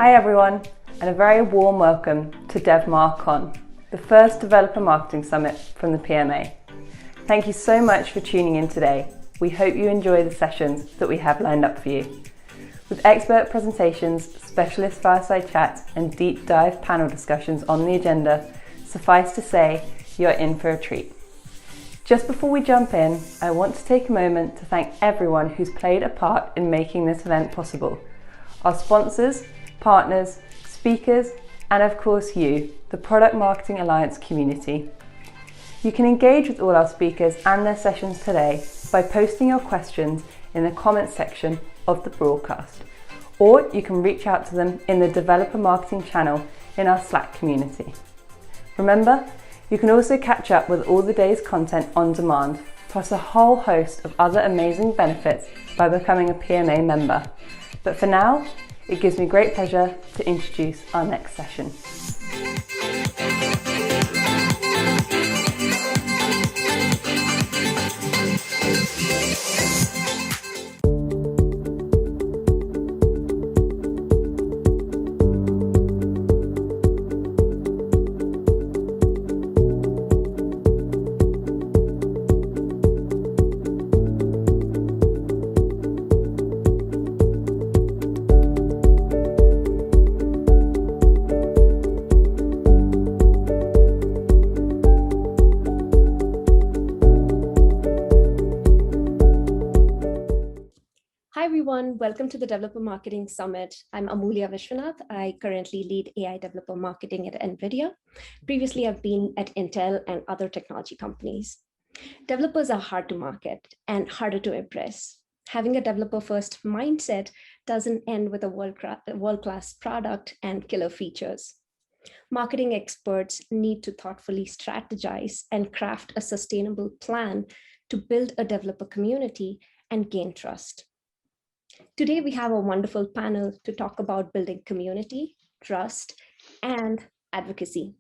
Hi everyone, and a very warm welcome to DevMarketing, the first developer marketing summit from the PMA. Thank you so much for tuning in today. We hope you enjoy the sessions that we have lined up for you. With expert presentations, specialist fireside chats, and deep dive panel discussions on the agenda, suffice to say, you're in for a treat. Just before we jump in, I want to take a moment to thank everyone who's played a part in making this event possible. Our sponsors, partners, speakers, and of course you, the Product Marketing Alliance community. You can engage with all our speakers and their sessions today by posting your questions in the comments section of the broadcast, or you can reach out to them in the Developer Marketing channel in our Slack community. Remember, you can also catch up with all the day's content on demand, plus a whole host of other amazing benefits by becoming a PMA member. But for now, it gives me great pleasure to introduce our next session. Welcome to the Developer Marketing Summit. I'm Amulya Vishwanath. I currently lead AI Developer Marketing at NVIDIA. Previously, I've been at Intel and other technology companies. Developers are hard to market and harder to impress. Having a developer-first mindset doesn't end with a world-class product and killer features. Marketing experts need to thoughtfully strategize and craft a sustainable plan to build a developer community and gain trust. Today, we have a wonderful panel to talk about building community, trust, and advocacy.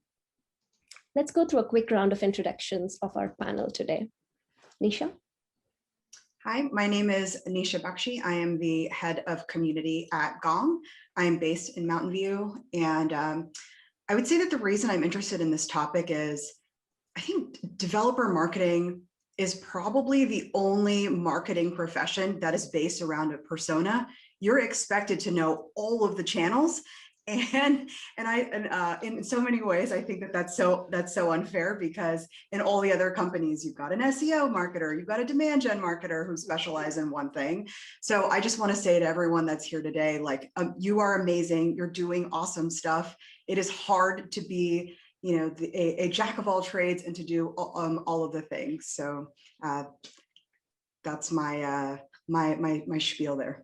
Let's go through a quick round of introductions of our panel today. Nisha? Hi, my name is Nisha Baxi. I am the head of community at Gong. I am based in Mountain View, and I would say that the reason I'm interested in this topic is I think developer marketing is probably the only marketing profession that is based around a persona. You're expected to know all of the channels, and in so many ways, I think that that's so unfair, because in all the other companies, you've got an SEO marketer, you've got a demand gen marketer who specialize in one thing. So I just want to say to everyone that's here today, like, you are amazing. You're doing awesome stuff. It is hard to be a jack of all trades and to do all of the things. So that's my my spiel there.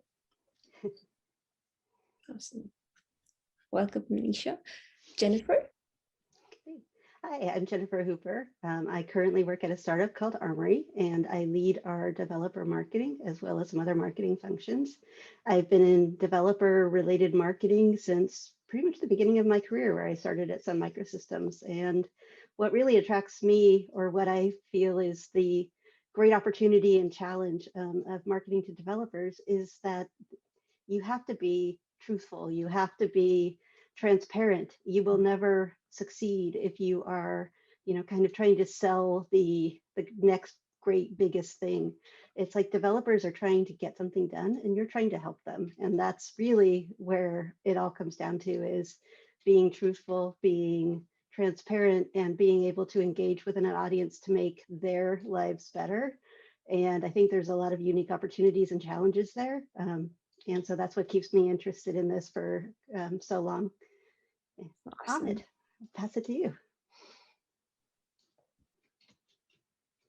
Awesome. Welcome, Nisha. Jennifer? Okay. Hi, I'm Jennifer Hooper. I currently work at a startup called Armory, and I lead our developer marketing as well as some other marketing functions. I've been in developer-related marketing since pretty much the beginning of my career, where I started at Sun Microsystems. And what really attracts me, or what I feel is the great opportunity and challenge of marketing to developers, is that you have to be truthful. You have to be transparent. You will never succeed if you are, kind of trying to sell the next great biggest thing. It's like developers are trying to get something done and you're trying to help them. And that's really where it all comes down to, is being truthful, being transparent, and being able to engage with an audience to make their lives better. And I think there's a lot of unique opportunities and challenges there. And so that's what keeps me interested in this for so long. Awesome. Ahmed, I'll pass it to you.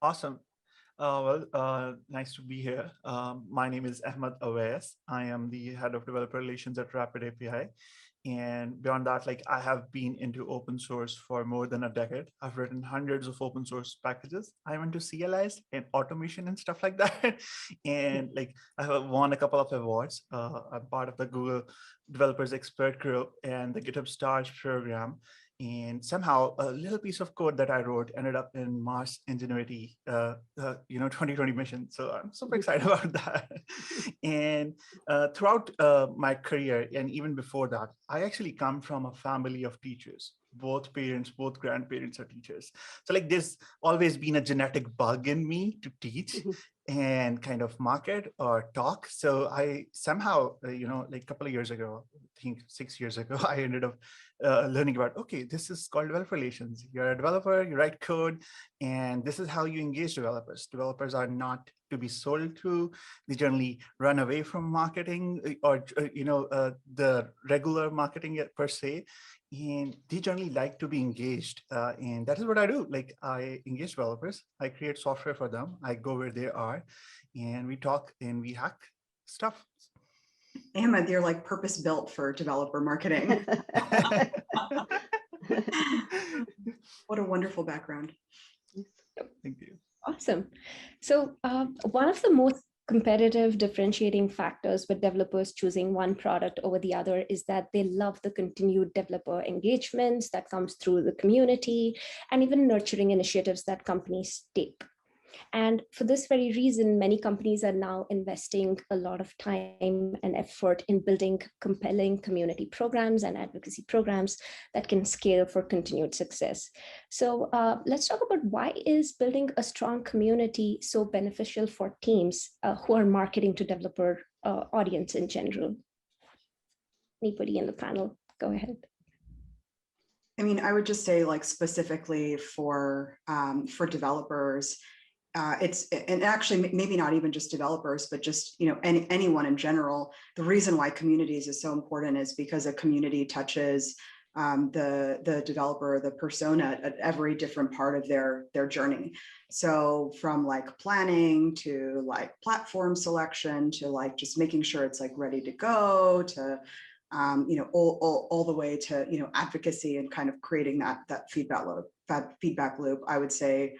Awesome. Nice to be here. My name is Ahmed Awais. I am the head of developer relations at RapidAPI. And beyond that, I have been into open source for more than a decade. I've written hundreds of open source packages. I'm into CLIs and automation and stuff like that. And I have won a couple of awards. I'm part of the Google Developers Expert Group and the GitHub Stars program. And somehow a little piece of code that I wrote ended up in Mars Ingenuity, 2020 mission. So I'm super excited about that. And throughout my career, and even before that, I actually come from a family of teachers. Both parents, both grandparents are teachers. So like there's always been a genetic bug in me to teach and kind of market or talk. So I somehow, like a couple of years ago, I think 6 years ago, I ended up learning about, okay, this is called developer relations. You're a developer, you write code, and this is how you engage developers. Developers are not to be sold to. They generally run away from marketing or, the regular marketing per se. And they generally like to be engaged. And that is what I do. Like I engage developers, I create software for them. I go where they are and we talk and we hack stuff. Ahmed, you're like purpose built for developer marketing. What a wonderful background. Thank you. Awesome. So one of the most competitive differentiating factors with developers choosing one product over the other is that they love the continued developer engagements that comes through the community and even nurturing initiatives that companies take. And for this very reason, many companies are now investing a lot of time and effort in building compelling community programs and advocacy programs that can scale for continued success. So let's talk about why is building a strong community so beneficial for teams who are marketing to developer audience in general. Anybody in the panel, go ahead. I mean, I would just say like specifically for developers, and actually maybe not even just developers, but just anyone in general. The reason why communities is so important is because a community touches the developer, the persona at every different part of their journey. So from like planning to like platform selection to like just making sure it's like ready to go to all the way to advocacy and kind of creating that feedback loop. I would say.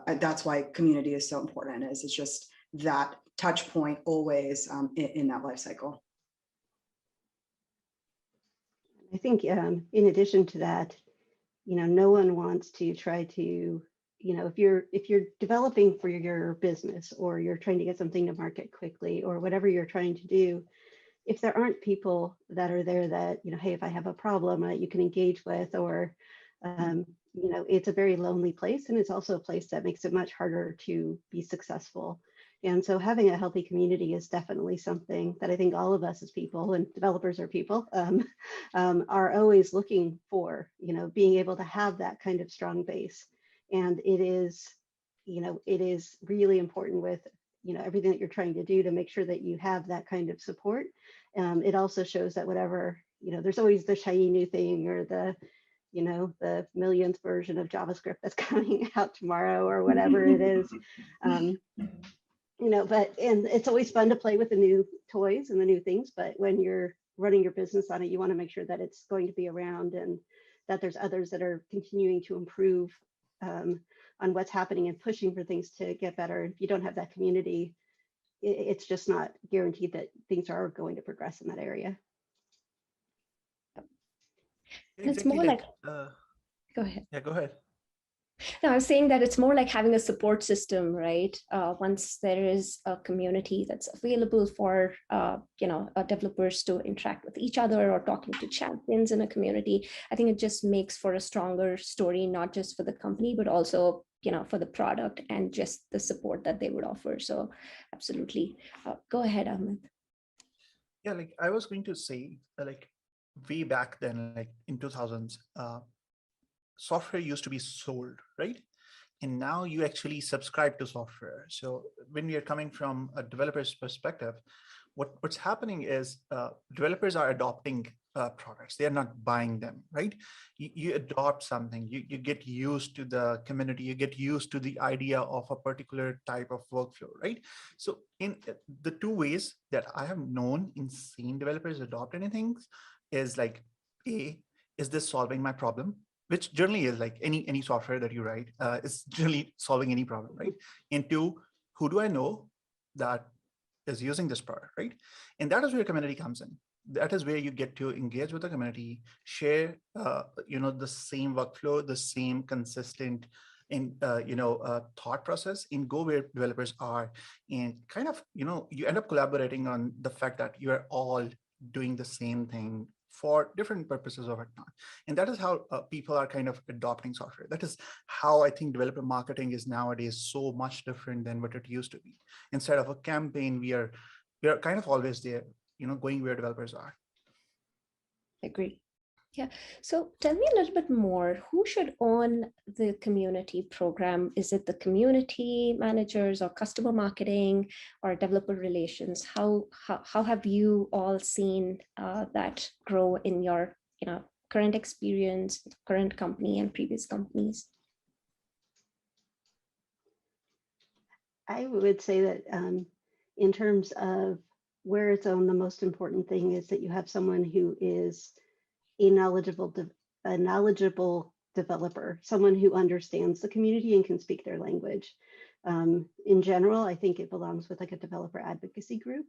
That's why community is so important. It's just that touch point always in that life cycle. I think in addition to that, no one wants to try to, if you're developing for your business or you're trying to get something to market quickly or whatever you're trying to do, if there aren't people that are there that, hey, if I have a problem that you can engage with or it's a very lonely place, and it's also a place that makes it much harder to be successful. And so having a healthy community is definitely something that I think all of us as people, and developers are people, are always looking for, being able to have that kind of strong base. And it is really important with, everything that you're trying to do to make sure that you have that kind of support. It also shows that whatever, there's always the shiny new thing or the millionth version of JavaScript that's coming out tomorrow or whatever it is. And it's always fun to play with the new toys and the new things, but when you're running your business on it, you want to make sure that it's going to be around and that there's others that are continuing to improve on what's happening and pushing for things to get better. If you don't have that community, it's just not guaranteed that things are going to progress in that area. Exactly. It's more like go ahead. Yeah, go ahead. No, I was saying that it's more like having a support system, right? Once there is a community that's available for developers to interact with each other or talking to champions in a community, I think it just makes for a stronger story, not just for the company, but also for the product and just the support that they would offer. So absolutely. Go ahead, Ahmed. Yeah, like I was going to say, like way back then, like in 2000s, software used to be sold, right? And now you actually subscribe to software. So when we are coming from a developer's perspective, what's happening is developers are adopting products. They are not buying them, right? You adopt something, you get used to the community, you get used to the idea of a particular type of workflow, right? So in the two ways that I have known in seeing developers adopt anything is like, A, is this solving my problem? Which generally is like any software that you write is generally solving any problem, right? And two, who do I know that is using this product, right? And that is where community comes in. that is where you get to engage with the community, share, the same workflow, the same consistent thought process, and go where developers are, and kind of, you end up collaborating on the fact that you are all doing the same thing for different purposes over time. And that is how people are kind of adopting software. That is how I think developer marketing is nowadays so much different than what it used to be. Instead of a campaign, we are kind of always there, going where developers are. Agree. Yeah. So tell me a little bit more. Who should own the community program? Is it the community managers or customer marketing or developer relations? How have you all seen that grow in your current experience, current company and previous companies? I would say that in terms of where it's owned, the most important thing is that you have someone who is a knowledgeable developer, someone who understands the community and can speak their language. In general, I think it belongs with like a developer advocacy group.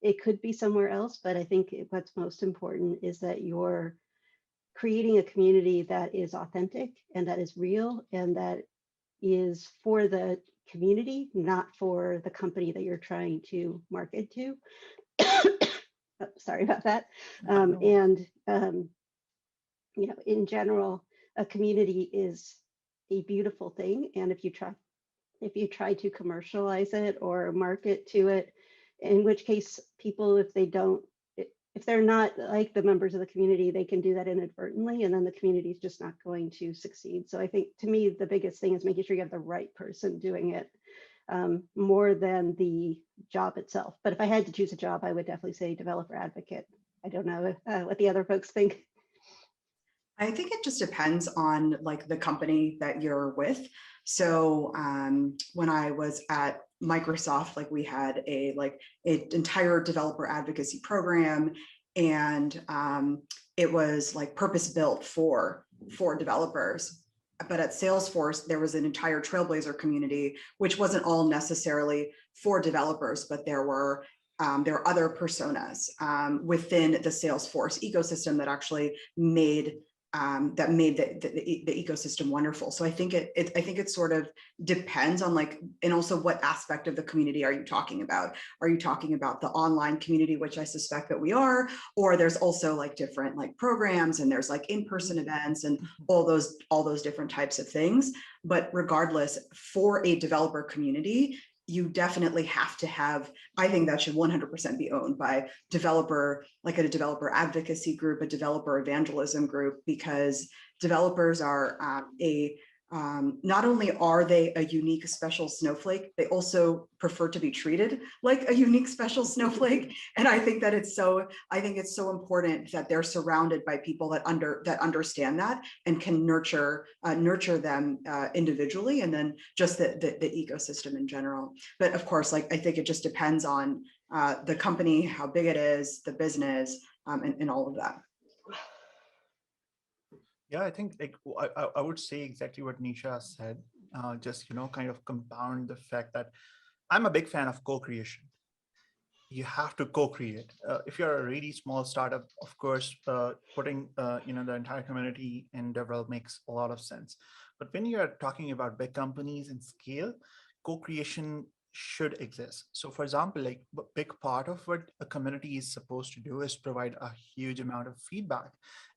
It could be somewhere else, but I think what's most important is that you're creating a community that is authentic and that is real and that is for the community, not for the company that you're trying to market to. Oh, sorry about that. In general, a community is a beautiful thing. And if you try to commercialize it or market to it, in which case people, if they're not like the members of the community, they can do that inadvertently, and then the community is just not going to succeed. So I think, to me, the biggest thing is making sure you have the right person doing it, more than the job itself. But if I had to choose a job, I would definitely say developer advocate. I don't know what the other folks think. I think it just depends on like the company that you're with. So when I was at Microsoft, like we had an entire developer advocacy program, and it was like purpose built for developers. But at Salesforce, there was an entire Trailblazer community, which wasn't all necessarily for developers, but there were other personas within the Salesforce ecosystem that actually made the ecosystem wonderful. So I think it sort of depends on and also what aspect of the community are you talking about? Are you talking about the online community, which I suspect that we are, or there's also different programs, and there's in-person events and all those different types of things. But regardless, for a developer community, you definitely have to have, I think that should 100% be owned by developer, like a developer advocacy group, a developer evangelism group, because developers are not only are they a unique special snowflake, they also prefer to be treated like a unique special snowflake. And I think that it's so important that they're surrounded by people that understand that and can nurture them individually, and then just the ecosystem in general. But of course, I think it just depends on the company, how big it is, the business, and all of that. Yeah, I think I would say exactly what Nisha said, just, kind of compound the fact that I'm a big fan of co-creation. You have to co-create. If you're a really small startup, of course, putting, the entire community in DevRel makes a lot of sense. But when you're talking about big companies and scale, co-creation should exist. So for example, a big part of what a community is supposed to do is provide a huge amount of feedback.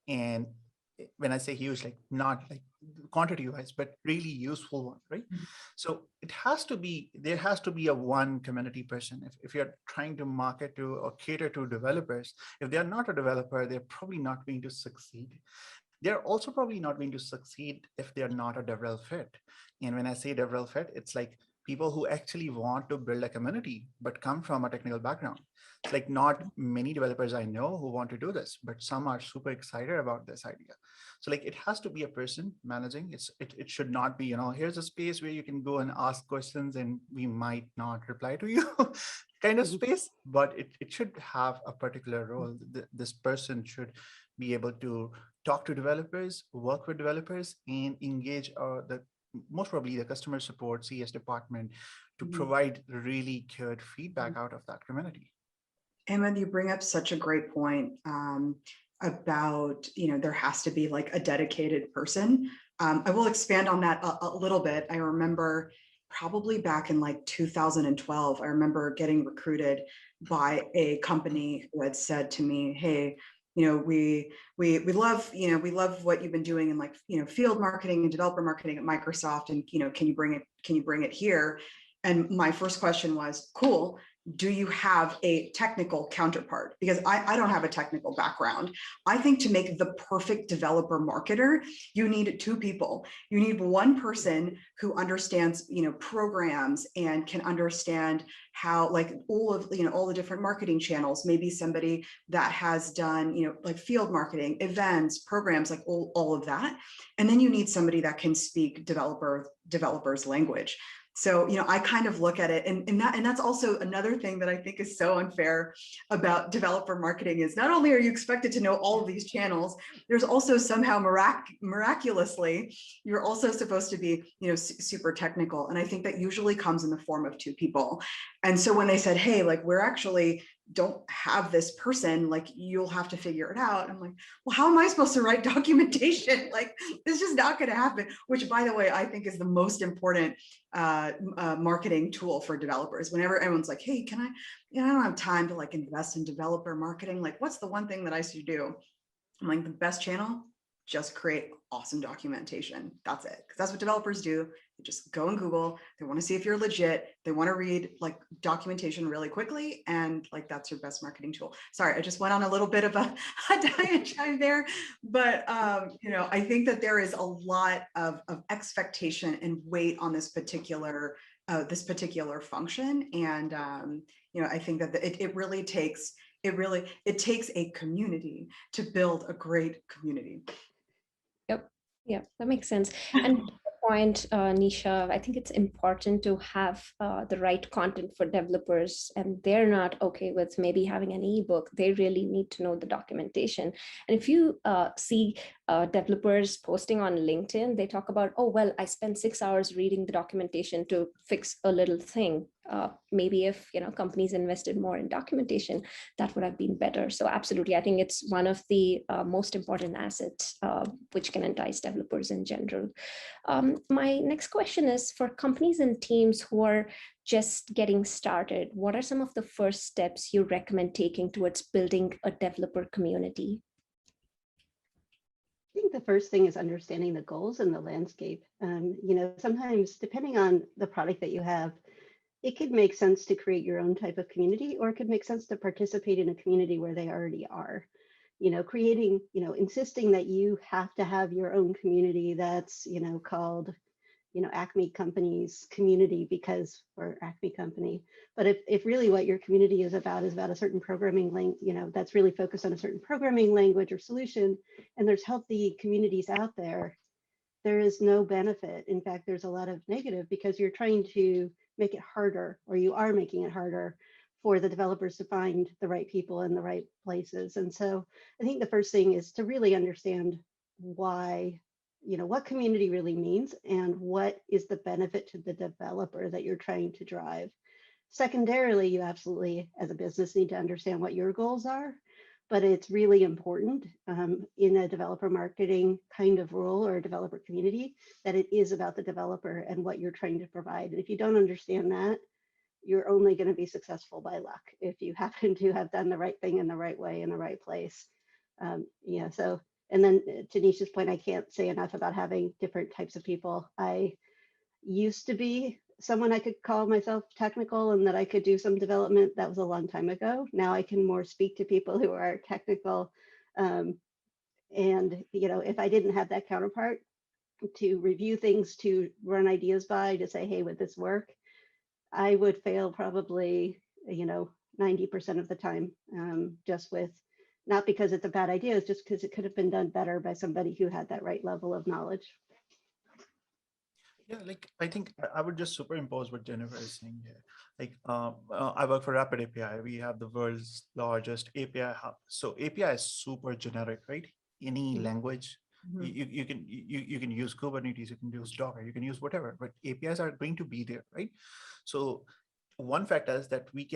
And when I say huge, not quantity wise, but really useful one, right? Mm-hmm. So there has to be a one community person. If you're trying to market to or cater to developers, if they're not a developer, they're probably not going to succeed. They're also probably not going to succeed if they're not a DevRel fit. And when I say DevRel fit, it's people who actually want to build a community, but come from a technical background. It's not many developers I know who want to do this, but some are super excited about this idea. So it has to be a person managing. It should not be, here's a space where you can go and ask questions and we might not reply to you kind of space, but it should have a particular role. This person should be able to talk to developers, work with developers, and engage most probably the customer support CS department to provide really good feedback out of that community. Ahmed, you bring up such a great point about, there has to be like a dedicated person. I will expand on that a little bit. I remember probably back in like 2012, I remember getting recruited by a company who had said to me, hey, we love, we love what you've been doing in like, field marketing and developer marketing at Microsoft. And, can you bring it here? And my first question was, cool. Do you have a technical counterpart? Because I don't have a technical background. I think to make the perfect developer marketer, you need two people. You need one person who understands, programs and can understand how, like, all the different marketing channels, maybe somebody that has done, like field marketing, events, programs, like all of that. And then you need somebody that can speak developers' language. So, I kind of look at it, and that's also another thing that I think is so unfair about developer marketing is not only are you expected to know all of these channels, there's also somehow miraculously, you're also supposed to be, super technical. And I think that usually comes in the form of two people. And so when they said, hey, like, we're actually don't have this person, like, you'll have to figure it out. I'm like, well, how am I supposed to write documentation? Like, this is just not going to happen, which, by the way, I think is the most important marketing tool for developers. Whenever everyone's like, hey, can I don't have time to like invest in developer marketing. Like, what's the one thing that I should do? I'm like, the best channel, just create awesome documentation. That's it. Because that's what developers do. They just go and Google. They want to see if you're legit. They want to read like documentation really quickly. And like, that's your best marketing tool. Sorry, I just went on a little bit of a diatribe there. But, I think that there is a lot of expectation and weight on this particular function. And, I think that it really takes a community to build a great community. Yep, that makes sense. And to the point, Nisha, I think it's important to have the right content for developers, and they're not okay with maybe having an ebook. They really need to know the documentation. And if you see developers posting on LinkedIn, they talk about, oh, well, I spent 6 hours reading the documentation to fix a little thing. Maybe if companies invested more in documentation, that would have been better. So absolutely, I think it's one of the most important assets which can entice developers in general. My next question is for companies and teams who are just getting started. What are some of the first steps you recommend taking towards building a developer community? I think the first thing is understanding the goals and the landscape. Sometimes depending on the product that you have, it could make sense to create your own type of community, or it could make sense to participate in a community where they already are. Creating, insisting that you have to have your own community that's, called, Acme Company's community because we're Acme Company. But if really what your community is about a certain programming language, that's really focused on a certain programming language or solution, and there's healthy communities out there, there is no benefit. In fact, there's a lot of negative because you're trying to make it harder, or you are making it harder for the developers to find the right people in the right places. And so I think the first thing is to really understand why, what community really means and what is the benefit to the developer that you're trying to drive. Secondarily, you absolutely, as a business, need to understand what your goals are, but it's really important in a developer marketing kind of role or a developer community that it is about the developer and what you're trying to provide. And if you don't understand that, you're only going to be successful by luck if you happen to have done the right thing in the right way in the right place. So, and then to Nisha's point, I can't say enough about having different types of people. I used to be someone I could call myself technical and that I could do some development. That was a long time ago. Now I can more speak to people who are technical. And, if I didn't have that counterpart to review things, to run ideas by, to say, hey, would this work? I would fail probably, 90% of the time, just with, not because it's a bad idea, it's just because it could have been done better by somebody who had that right level of knowledge. Yeah, like I think I would just superimpose what Jennifer is saying here. Like I work for RapidAPI. We have the world's largest API hub. So API is super generic, right? Any language. You can use Kubernetes, you can use Docker, you can use whatever, but APIs are going to be there, right? So one fact is that we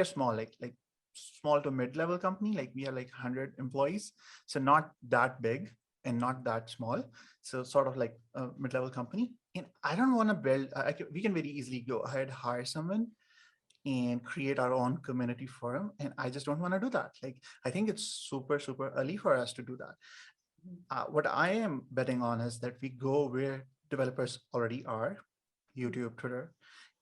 are small, like small to mid-level company. Like we have like 100 employees, so not that big and not that small. So sort of like a mid-level company. And I don't want to build, we can very easily go ahead, hire someone and create our own community forum. And I just don't want to do that. Like, I think it's super, super early for us to do that. What I am betting on is that we go where developers already are, YouTube, Twitter,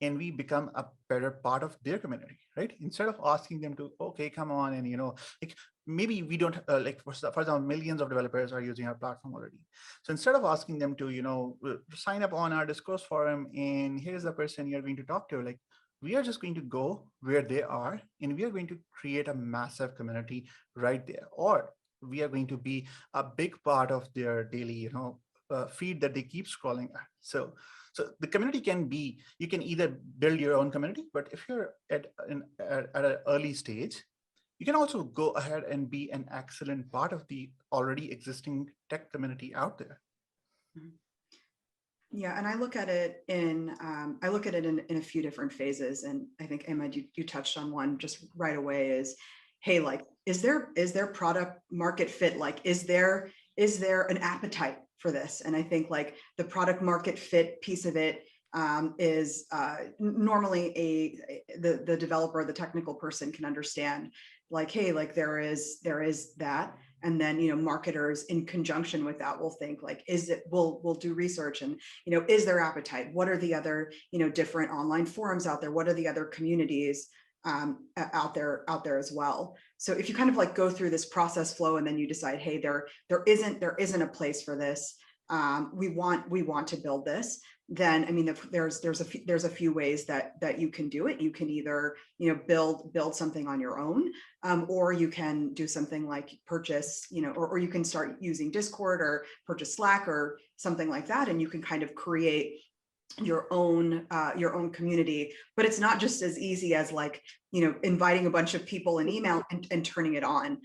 and we become a better part of their community, right? Instead of asking them to, okay, come on, and like maybe we don't like for example, millions of developers are using our platform already. So instead of asking them to sign up on our discourse forum and here's the person you're going to talk to, like we are just going to go where they are and we are going to create a massive community right there, or we are going to be a big part of their daily feed that they keep scrolling at. So the community can be, you can either build your own community, but if you're at an early stage, you can also go ahead and be an excellent part of the already existing tech community out there. Yeah, and I look at it in a few different phases, and I think Ahmed, you touched on one just right away. Is, hey, like, is there product market fit? Like, is there an appetite for this? And I think like the product market fit piece of it is normally the developer, the technical person can understand, like, hey, like there is that. And then, marketers in conjunction with that will think like, we'll do research and, is there appetite? What are the other, different online forums out there? What are the other communities out there as well? So if you kind of like go through this process flow and then you decide, hey, there isn't a place for this, we want to build this, then I mean there's a few ways that you can do it. You can either build something on your own, or you can do something like purchase, or you can start using Discord or purchase Slack or something like that, and you can kind of create your own community. But it's not just as easy as like inviting a bunch of people in email and turning it on.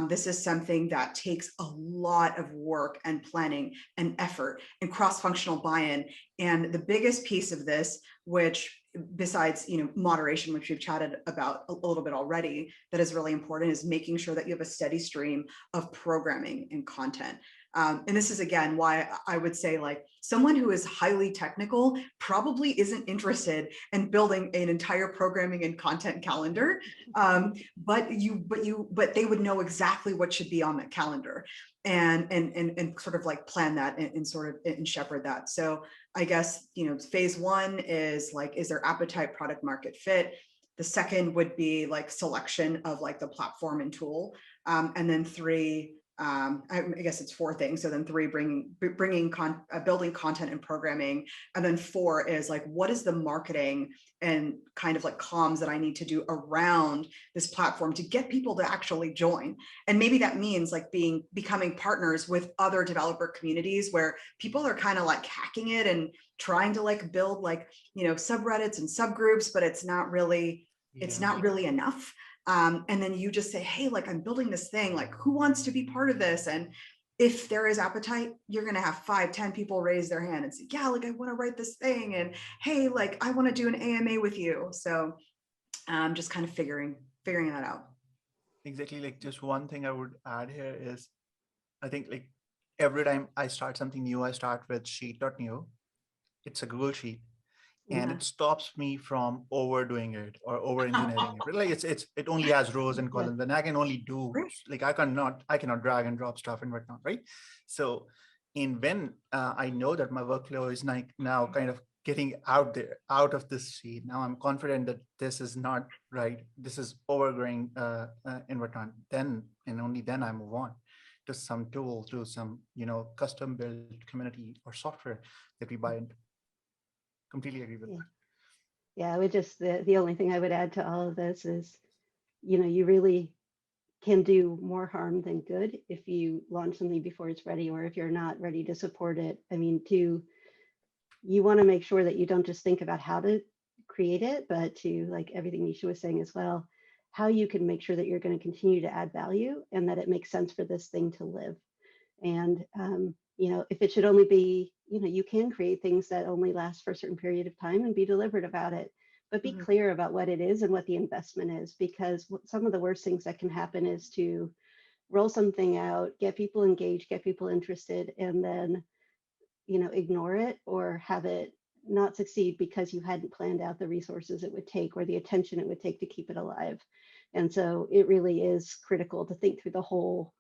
This is something that takes a lot of work and planning and effort and cross-functional buy-in. And the biggest piece of this, which besides moderation, which we've chatted about a little bit already, that is really important, is making sure that you have a steady stream of programming and content. And this is again why I would say like someone who is highly technical probably isn't interested in building an entire programming and content calendar, but they would know exactly what should be on that calendar and sort of like plan that and shepherd that. So I guess phase one is like, is there appetite, product market fit? The second would be like selection of like the platform and tool, and then three, I guess it's four things. So then three, building content and programming. And then four is like, what is the marketing and kind of like comms that I need to do around this platform to get people to actually join? And maybe that means like becoming partners with other developer communities where people are kind of like hacking it and trying to like build like, subreddits and subgroups, but it's not really enough. And then you just say, hey, like I'm building this thing, like who wants to be part of this? And if there is appetite, you're going to have 5-10 people raise their hand and say, yeah, like I want to write this thing. And hey, like I want to do an AMA with you. So just kind of figuring that out. Exactly. Like just one thing I would add here is, I think like every time I start something new, I start with sheet.new. It's a Google Sheet. And it stops me from overdoing it or over engineering it. Like it only has rows and columns, and I can only do like I cannot drag and drop stuff and whatnot, right? So when I know that my workflow is like now kind of getting out of this sheet, now I'm confident that this is not right, this is overgrowing in whatnot, then and only then I move on to some tool, to some custom built community or software that we buy into. Completely agree with that. Yeah, I would just, the only thing I would add to all of this is, you really can do more harm than good if you launch something before it's ready, or if you're not ready to support it. I mean, you want to make sure that you don't just think about how to create it, but to, like everything Nisha was saying as well, how you can make sure that you're going to continue to add value and that it makes sense for this thing to live. And, if it should only be, you can create things that only last for a certain period of time and be deliberate about it. but be clear about what it is and what the investment is, because some of the worst things that can happen is to roll something out, get people engaged, get people interested, and then, ignore it or have it not succeed because you hadn't planned out the resources it would take or the attention it would take to keep it alive. And so it really is critical to think through the whole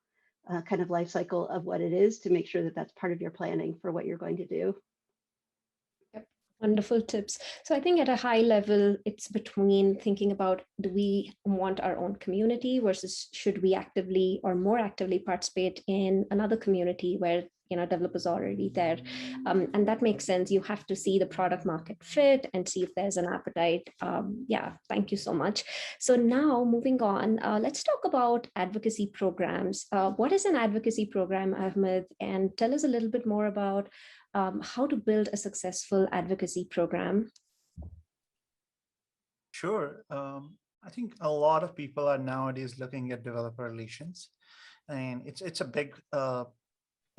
kind of life cycle of what it is to make sure that that's part of your planning for what you're going to do. Wonderful tips. So I think at a high level, it's between thinking about, do we want our own community versus should we actively or more actively participate in another community where developers are already there. And that makes sense. You have to see the product market fit and see if there's an appetite. Yeah, thank you so much. So now moving on, let's talk about advocacy programs. What is an advocacy program, Ahmed? And tell us a little bit more about how to build a successful advocacy program. Sure. I think a lot of people are nowadays looking at developer relations, and it's a big,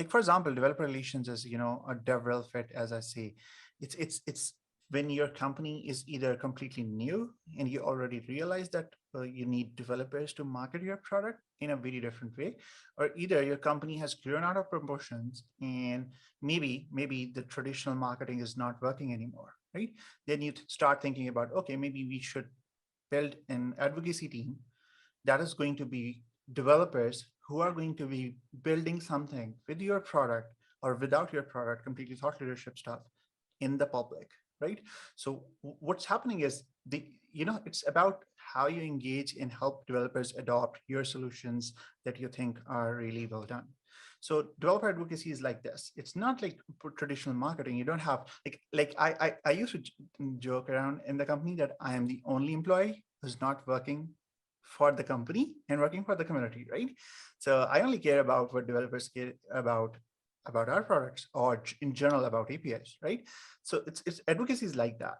like for example, developer relations is a DevRel fit, as I say. It's when your company is either completely new and you already realize that you need developers to market your product in a very different way, or either your company has grown out of proportions and maybe the traditional marketing is not working anymore, right? Then you start thinking about, okay, maybe we should build an advocacy team that is going to be developers who are going to be building something with your product or without your product, completely thought leadership stuff in the public, right? So what's happening is it's about how you engage and help developers adopt your solutions that you think are really well done. So developer advocacy is like this. It's not like traditional marketing. You don't have I used to joke around in the company that I am the only employee who's not working for the company and working for the community, right? So I only care about what developers care about our products or in general about APIs, right? So it's advocacy is like that.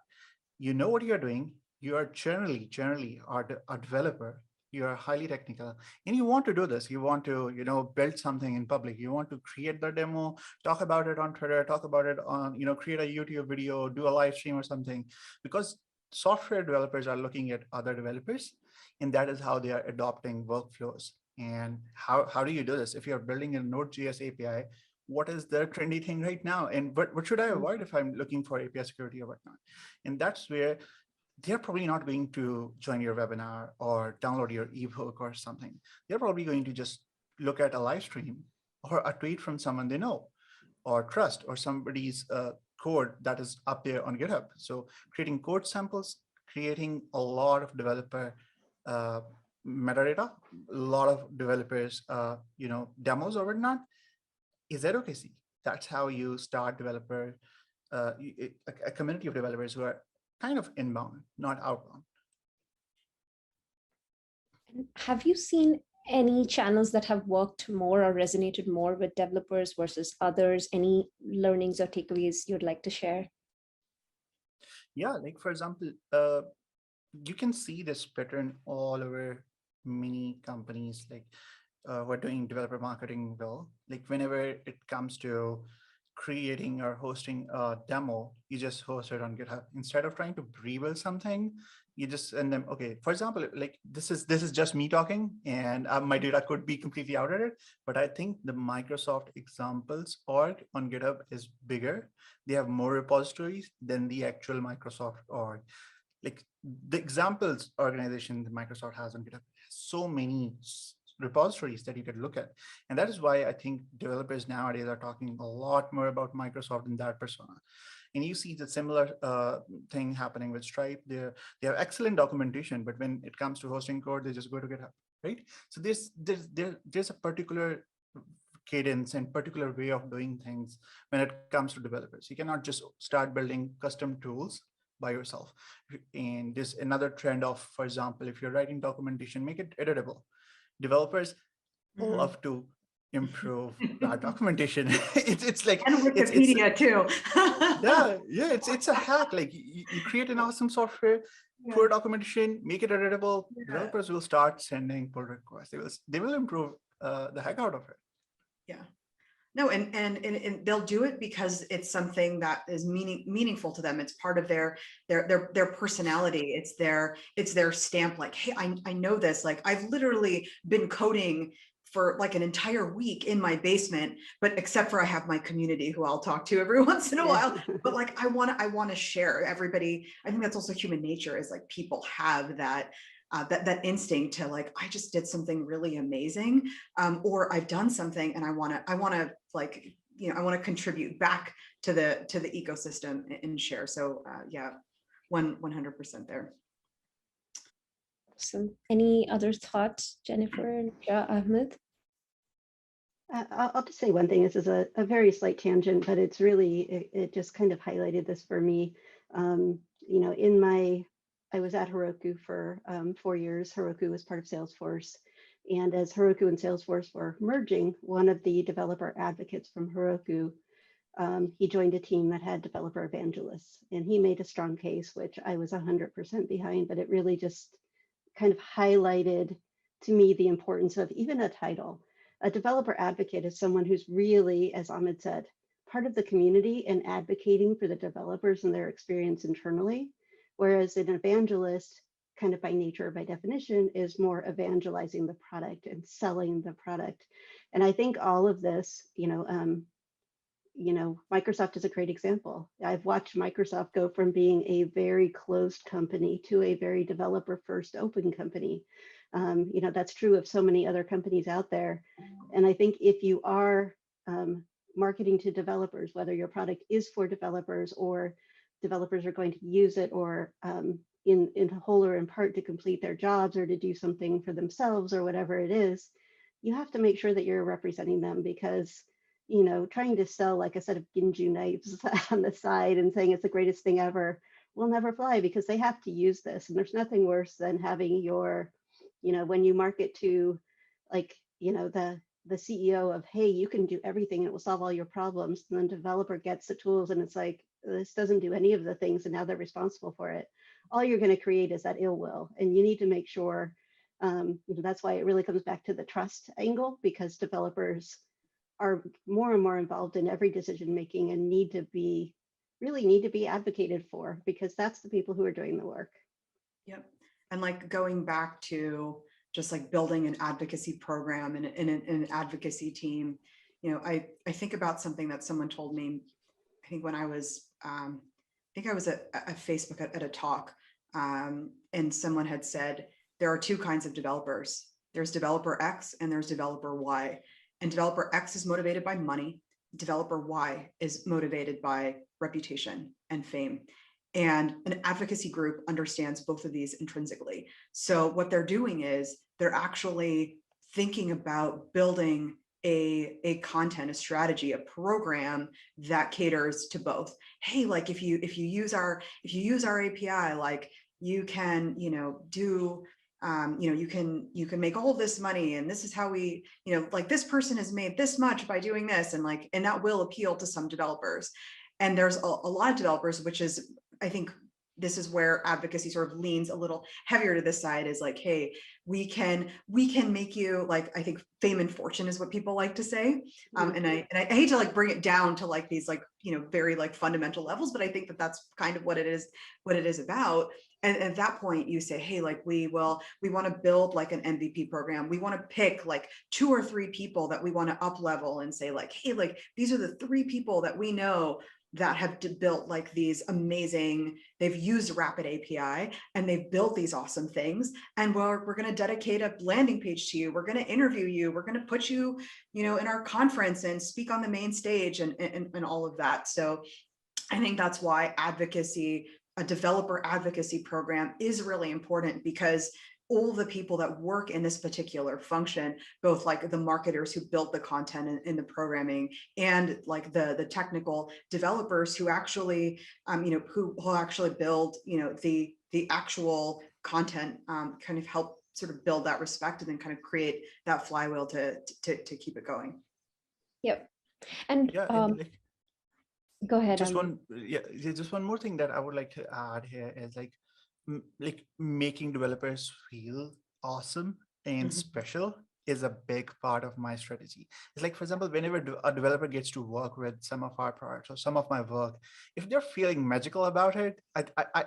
You know what you're doing. You are generally a developer. You are highly technical and you want to do this. You want to, build something in public. You want to create the demo, talk about it on Twitter, talk about it on, create a YouTube video, do a live stream or something, because software developers are looking at other developers and that is how they are adopting workflows. And how do you do this? If you're building a Node.js API, what is the trendy thing right now? And what should I avoid if I'm looking for API security or whatnot? And that's where they're probably not going to join your webinar or download your ebook or something. They're probably going to just look at a live stream or a tweet from someone they know or trust, or somebody's code that is up there on GitHub. So creating code samples, creating a lot of developer metadata, a lot of developers, demos or whatnot, is advocacy. That's how you start developer, a community of developers who are kind of inbound, not outbound. Have you seen any channels that have worked more or resonated more with developers versus others? Any learnings or takeaways you'd like to share? Yeah, like for example, you can see this pattern all over many companies, like who are doing developer marketing well. Like whenever it comes to creating or hosting a demo, you just host it on GitHub. Instead of trying to rebuild something, you just send them, okay, for example, like this is just me talking and my data could be completely outdated, but I think the Microsoft examples org on GitHub is bigger. They have more repositories than the actual Microsoft org. Like the examples organization that Microsoft has on GitHub has so many repositories that you could look at. And that is why I think developers nowadays are talking a lot more about Microsoft in that persona. And you see the similar thing happening with Stripe. They have excellent documentation, but when it comes to hosting code, they just go to GitHub, right? So there's a particular cadence and particular way of doing things when it comes to developers. You cannot just start building custom tools by yourself. And there's another trend of, for example, if you're writing documentation, make it editable. Developers love to improve that documentation. It's like, and Wikipedia too. yeah, it's a hack. Like you create an awesome software, poor documentation, make it editable. Developers will start sending pull requests. They will improve the heck out of it. Yeah. No, and they'll do it because it's something that is meaningful to them. It's part of their personality. It's their stamp. Like, hey, I know this. Like, I've literally been coding for like an entire week in my basement, but except for I have my community who I'll talk to every once in a while. But like, I want to share. Everybody, I think that's also human nature, is like people have that. That instinct to like, I just did something really amazing, or I've done something and I want to like, I want to contribute back to the ecosystem and share. So yeah, 100% there. Awesome. Any other thoughts, Jennifer, Nisha, Ahmed? I'll just say one thing. This is a very slight tangent, but it's really, it just kind of highlighted this for me. I was at Heroku for 4 years. Heroku was part of Salesforce. And as Heroku and Salesforce were merging, one of the developer advocates from Heroku, he joined a team that had developer evangelists. And he made a strong case, which I was 100% behind, but it really just kind of highlighted to me the importance of even a title. A developer advocate is someone who's really, as Ahmed said, part of the community and advocating for the developers and their experience internally. Whereas an evangelist, kind of by nature, by definition, is more evangelizing the product and selling the product. And I think all of this, Microsoft is a great example. I've watched Microsoft go from being a very closed company to a very developer-first open company. That's true of so many other companies out there. And I think if you are marketing to developers, whether your product is for developers or developers are going to use it, or in whole or in part to complete their jobs or to do something for themselves or whatever it is, you have to make sure that you're representing them, because trying to sell like a set of Ginju knives on the side and saying it's the greatest thing ever will never fly, because they have to use this. And there's nothing worse than having your, when you market to like, the CEO of, hey, you can do everything and it will solve all your problems. And then developer gets the tools and it's like, this doesn't do any of the things and now they're responsible for it. All you're going to create is that ill will. And you need to make sure, that's why it really comes back to the trust angle, because developers are more and more involved in every decision making and really need to be advocated for, because that's the people who are doing the work. Yep. And like going back to just like building an advocacy program and an advocacy team, I think about something that someone told me, I think when I was, I was at Facebook at a talk, and someone had said, there are two kinds of developers. There's developer X and there's developer Y. And developer X is motivated by money. Developer Y is motivated by reputation and fame. And an advocacy group understands both of these intrinsically. So what they're doing is they're actually thinking about building a content, a strategy, a program that caters to both. Hey, like if you use our API, like you can, do you can make all this money, and this is how we, like this person has made this much by doing this, and that will appeal to some developers. And there's a lot of developers, which is, I think this is where advocacy sort of leans a little heavier to this side, is like, hey, we can make you, like, I think fame and fortune is what people like to say. And I hate to like bring it down to like these like, very like fundamental levels, but I think that that's kind of what it is about. And at that point you say, hey, like we want to build like an MVP program. We want to pick like 2 or 3 people that we want to up level and say like, hey, like these are the 3 people that we know that have built like these amazing, they've used RapidAPI and they've built these awesome things. And we're going to dedicate a landing page to you. We're going to interview you. We're going to put you, in our conference and speak on the main stage and all of that. So I think that's why advocacy, a developer advocacy program is really important, because all the people that work in this particular function, both like the marketers who built the content in the programming and like the technical developers who actually, who actually build, the actual content, kind of help sort of build that respect and then kind of create that flywheel to keep it going. Yep. And Yeah, go ahead. just one more thing that I would like to add here is like making developers feel awesome and special is a big part of my strategy. It's like, for example, whenever a developer gets to work with some of our products or some of my work, if they're feeling magical about it,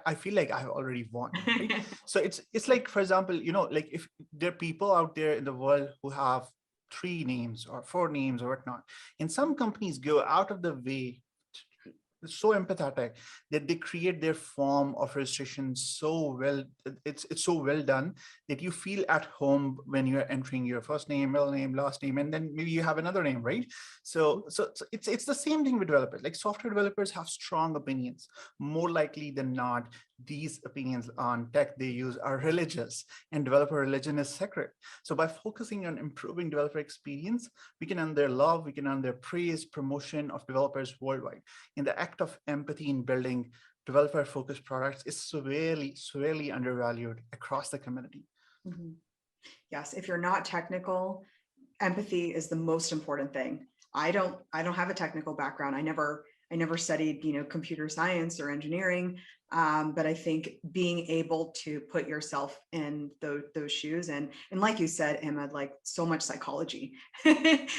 I feel like I've already won, right? So it's like, for example, like if there are people out there in the world who have 3 names or 4 names or whatnot, and some companies go out of the way, so empathetic, that they create their form of registration so well. It's so well done that you feel at home when you're entering your first name, middle name, last name, and then maybe you have another name, right? So it's the same thing with developers. Like software developers have strong opinions. More likely than not, these opinions on tech they use are religious, and developer religion is sacred. So by focusing on improving developer experience, we can earn their love, we can earn their praise, promotion of developers worldwide. In the act of empathy in building developer-focused products is severely undervalued across the community. Mhm. Yes, if you're not technical, empathy is the most important thing. I don't have a technical background. I never studied, computer science or engineering. But I think being able to put yourself in those shoes and like you said, Ahmed, like so much psychology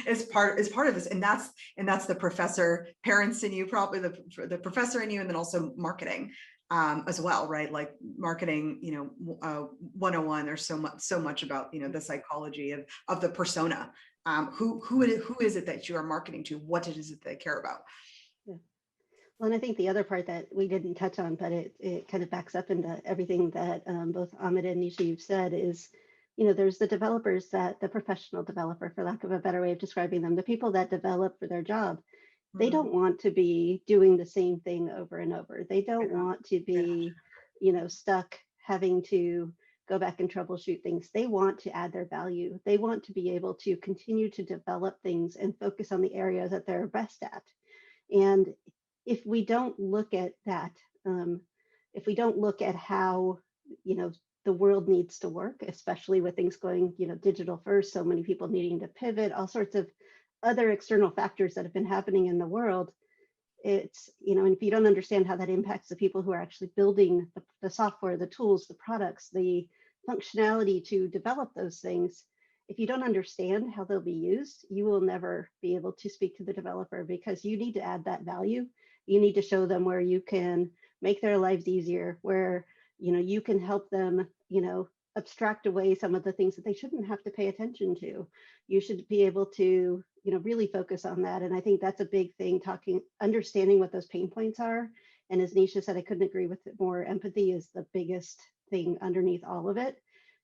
is part of this. And that's the professor parents in you, probably the professor in you, and then also marketing as well, right? Like marketing, 101, there's so much about, the psychology of the persona. Who is it that you are marketing to? What is it they care about? Yeah. Well, and I think the other part that we didn't touch on, but it kind of backs up into everything that both Ahmed and Nisha you've said is, there's the developers, that the professional developer, for lack of a better way of describing them, the people that develop for their job. They don't want to be doing the same thing over and over. They don't want to be, stuck having to go back and troubleshoot things. They want to add their value. They want to be able to continue to develop things and focus on the areas that they're best at. And if we don't look at that, if we don't look at how, the world needs to work, especially with things going, digital first, so many people needing to pivot, all sorts of other external factors that have been happening in the world, it's, and if you don't understand how that impacts the people who are actually building the software, the tools, the products, the functionality to develop those things, if you don't understand how they'll be used, you will never be able to speak to the developer, because you need to add that value. You need to show them where you can make their lives easier, where, you can help them, abstract away some of the things that they shouldn't have to pay attention to. You should be able to, really focus on that. And I think that's a big thing, understanding what those pain points are. And as Nisha said, I couldn't agree with it more. Empathy is the biggest thing underneath all of it.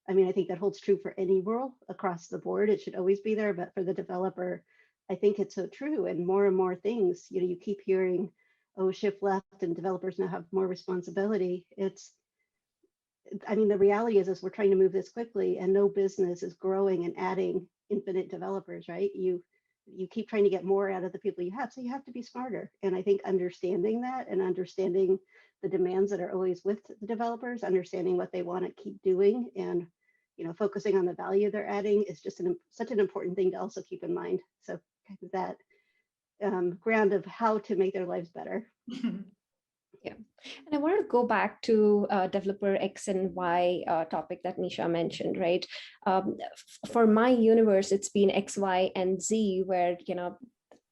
I mean, I think that holds true for any role across the board. It should always be there. But for the developer, I think it's so true. And more things, you keep hearing, oh, shift left and developers now have more responsibility. The reality is we're trying to move this quickly, and no business is growing and adding infinite developers, right? You keep trying to get more out of the people you have, so you have to be smarter. And I think understanding that and understanding the demands that are always with the developers, understanding what they want to keep doing, and focusing on the value they're adding is just such an important thing to also keep in mind. So kind of that ground of how to make their lives better. Yeah, and I want to go back to developer X and Y topic that Nisha mentioned, right? For my universe, it's been X, Y, and Z, where,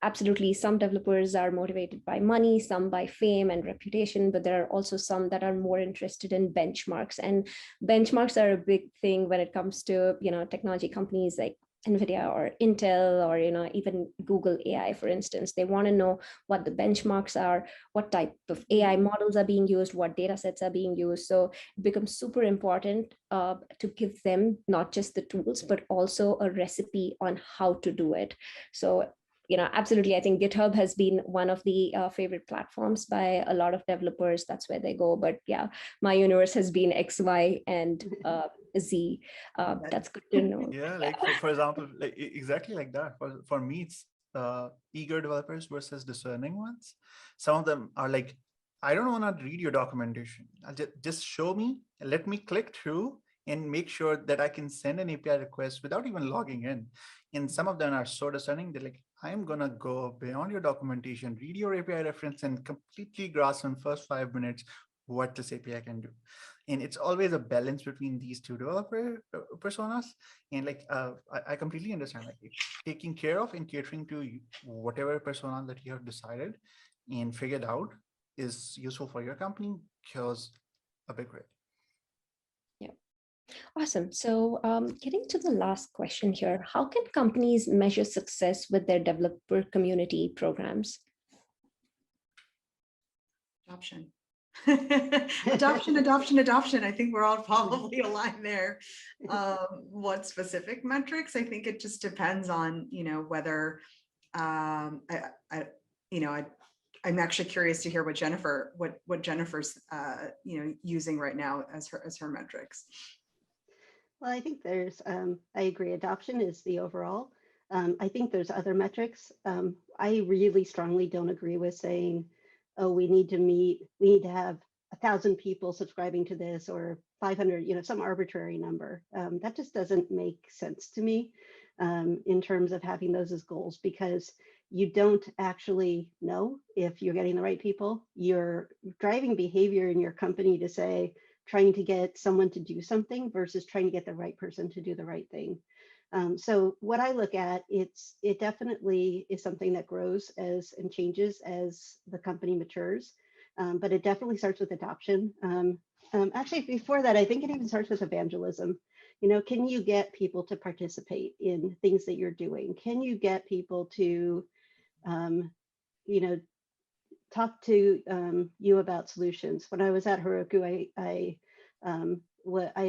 absolutely some developers are motivated by money, some by fame and reputation, but there are also some that are more interested in benchmarks. And benchmarks are a big thing when it comes to, technology companies like NVIDIA or Intel, or even Google AI, for instance. They want to know what the benchmarks are, what type of AI models are being used, what data sets are being used. So it becomes super important to give them not just the tools, but also a recipe on how to do it. So absolutely, I think GitHub has been one of the favorite platforms by a lot of developers. That's where they go. But yeah, my universe has been X, Y, and Z. That's good to know. Yeah, like for example, like exactly like that. For me, it's eager developers versus discerning ones. Some of them are like, I don't want to read your documentation. Just show me, let me click through and make sure that I can send an API request without even logging in. And some of them are so discerning, they're like, I'm going to go beyond your documentation, read your API reference, and completely grasp in first 5 minutes what this API can do. And it's always a balance between these two developer personas. And like, I completely understand, like taking care of and catering to whatever persona that you have decided and figured out is useful for your company goes a big way. Yeah. Awesome. So getting to the last question here, how can companies measure success with their developer community programs? Adoption. Adoption. I think we're all probably aligned there. What specific metrics? I think it just depends on, whether, I'm actually curious to hear what Jennifer's, using right now as her metrics. Well, I think there's, I agree, adoption is the overall. I think there's other metrics. I really strongly don't agree with saying, oh, we need to have 1,000 people subscribing to this or 500, some arbitrary number. That just doesn't make sense to me in terms of having those as goals, because you don't actually know if you're getting the right people. You're driving behavior in your company to say, trying to get someone to do something versus trying to get the right person to do the right thing. So what I look at, it definitely is something that grows and changes as the company matures, but it definitely starts with adoption. Actually, before that, I think it even starts with evangelism. Can you get people to participate in things that you're doing? Can you get people to, talk to you about solutions? When I was at Heroku, I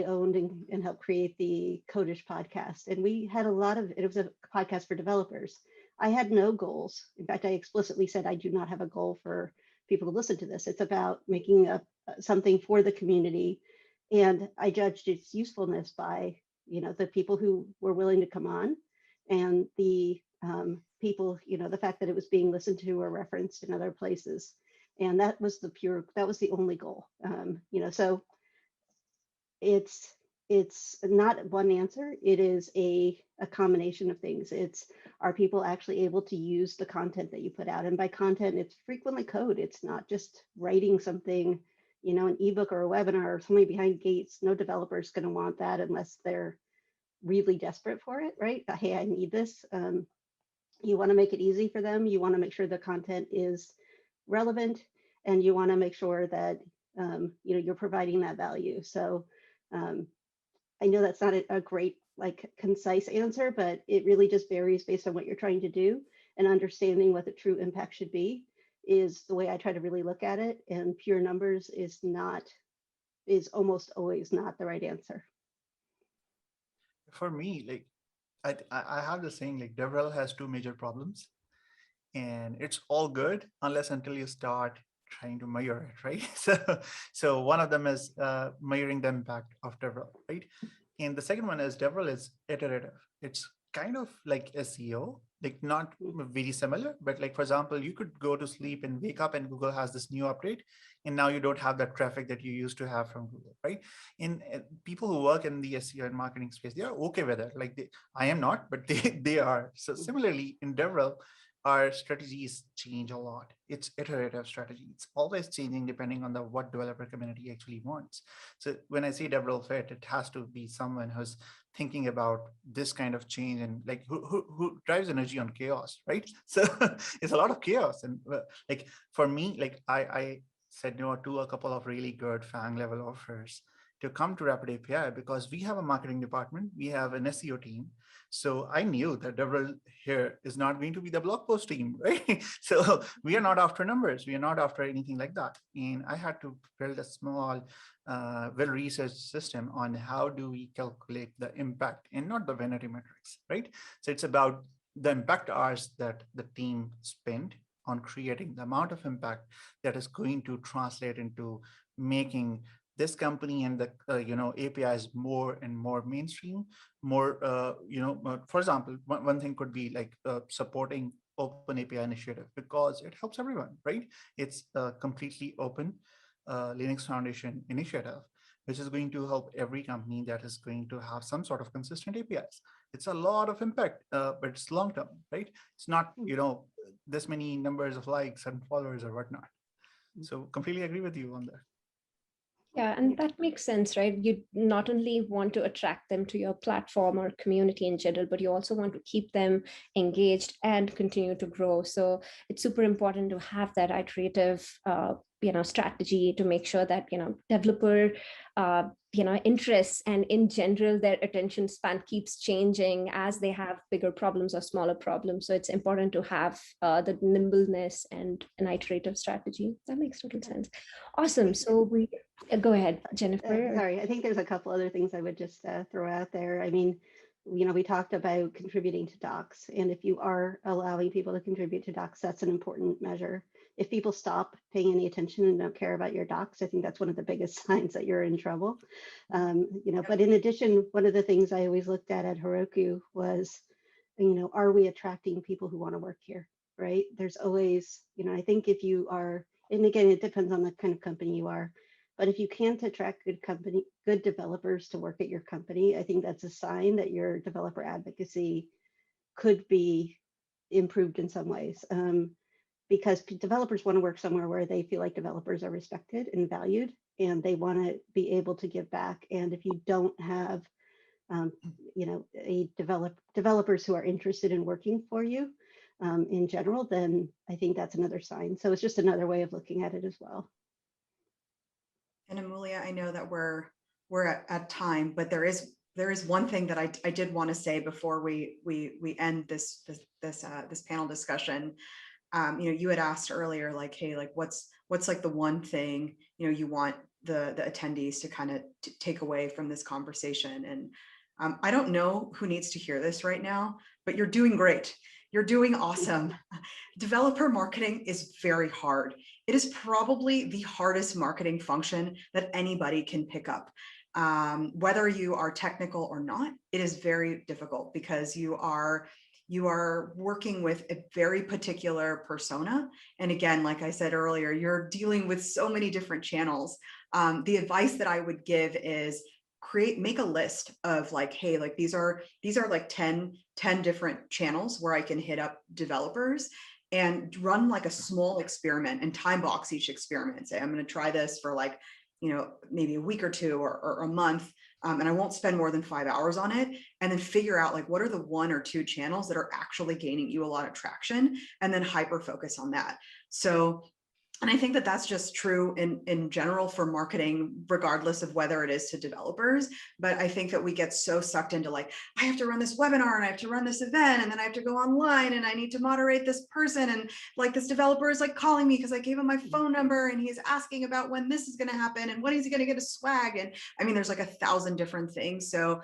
owned and helped create the Codish podcast. And we had it was a podcast for developers. I had no goals. In fact, I explicitly said, I do not have a goal for people to listen to this. It's about making something for the community. And I judged its usefulness by, the people who were willing to come on and the people, the fact that it was being listened to or referenced in other places. And that was the only goal. So it's not one answer. It is a combination of things. Are people actually able to use the content that you put out? And by content, it's frequently code. It's not just writing something, an ebook or a webinar or something behind gates. No developer is going to want that unless they're really desperate for it, right? Hey, I need this. You want to make it easy for them. You want to make sure the content is relevant, and you want to make sure that you're providing that value. So I know that's not a great, concise answer, but it really just varies based on what you're trying to do, and understanding what the true impact should be is the way I try to really look at it. And pure numbers is almost always not the right answer. For me, I have the saying, like DevRel has two major problems, and it's all good until you start trying to measure it, right? So one of them is measuring the impact of DevRel, right? And the second one is DevRel is iterative. It's kind of like SEO, like not very similar, but like, for example, you could go to sleep and wake up and Google has this new update, and now you don't have that traffic that you used to have from Google, right? And people who work in the SEO and marketing space, they are okay with it. Like I am not, but they are. So similarly in DevRel, our strategies change a lot. It's iterative strategy. It's always changing depending on what developer community actually wants. So when I say DevRel fit, it has to be someone who's thinking about this kind of change and like who drives energy on chaos, right? So it's a lot of chaos. And like for me, like I said no to a couple of really good FANG level offers to come to RapidAPI because we have a marketing department, we have an SEO team. So I knew that DevRel here is not going to be the blog post team, right? So we are not after numbers. We are not after anything like that. And I had to build a small, well-researched system on how do we calculate the impact and not the vanity metrics, right? So it's about the impact hours that the team spent on creating the amount of impact that is going to translate into making this company and the APIs more and more mainstream, more for example, one thing could be like supporting open API initiative because it helps everyone, right? It's a completely open Linux Foundation initiative, which is going to help every company that is going to have some sort of consistent APIs. It's a lot of impact, but it's long term, right? It's not this many numbers of likes and followers or whatnot. So completely agree with you on that. Yeah, and that makes sense, right? You not only want to attract them to your platform or community in general, but you also want to keep them engaged and continue to grow. So it's super important to have that iterative, strategy to make sure that, developer, interests and in general, their attention span keeps changing as they have bigger problems or smaller problems. So it's important to have the nimbleness and an iterative strategy. That makes total sense. Awesome. So go ahead, Jennifer. Sorry, I think there's a couple other things I would just throw out there. I mean, we talked about contributing to docs, and if you are allowing people to contribute to docs, that's an important measure. If people stop paying any attention and don't care about your docs, I think that's one of the biggest signs that you're in trouble. But in addition, one of the things I always looked at Heroku was, are we attracting people who want to work here, right? There's always, I think if you are, and again, it depends on the kind of company you are, but if you can't attract good developers to work at your company, I think that's a sign that your developer advocacy could be improved in some ways. Because developers want to work somewhere where they feel like developers are respected and valued, and they want to be able to give back. And if you don't have, developers who are interested in working for you in general, then I think that's another sign. So it's just another way of looking at it as well. And Amulya, I know that we're at time, but there is one thing that I did want to say before we end this panel discussion. You had asked earlier, like, hey, like what's like the one thing you want the attendees to kind of take away from this conversation. And I don't know who needs to hear this right now, but you're doing great. You're doing awesome. Developer marketing is very hard. It is probably the hardest marketing function that anybody can pick up. Whether you are technical or not, it is very difficult because you are working with a very particular persona. And again, like I said earlier, you're dealing with so many different channels. The advice that I would give is make a list of like, hey, like these are like 10 different channels where I can hit up developers, and run like a small experiment and time box each experiment. Say, I'm going to try this for like, maybe a week or two or a month. And I won't spend more than 5 hours on it, and then figure out like what are the 1 or 2 channels that are actually gaining you a lot of traction, and then hyper focus on that. So, and I think that that's just true in general for marketing, regardless of whether it is to developers. But I think that we get so sucked into like, I have to run this webinar and I have to run this event, and then I have to go online and I need to moderate this person. And like this developer is like calling me because I gave him my phone number and he's asking about when this is going to happen and when he's going to get a swag. And I mean, there's like 1,000 different things. So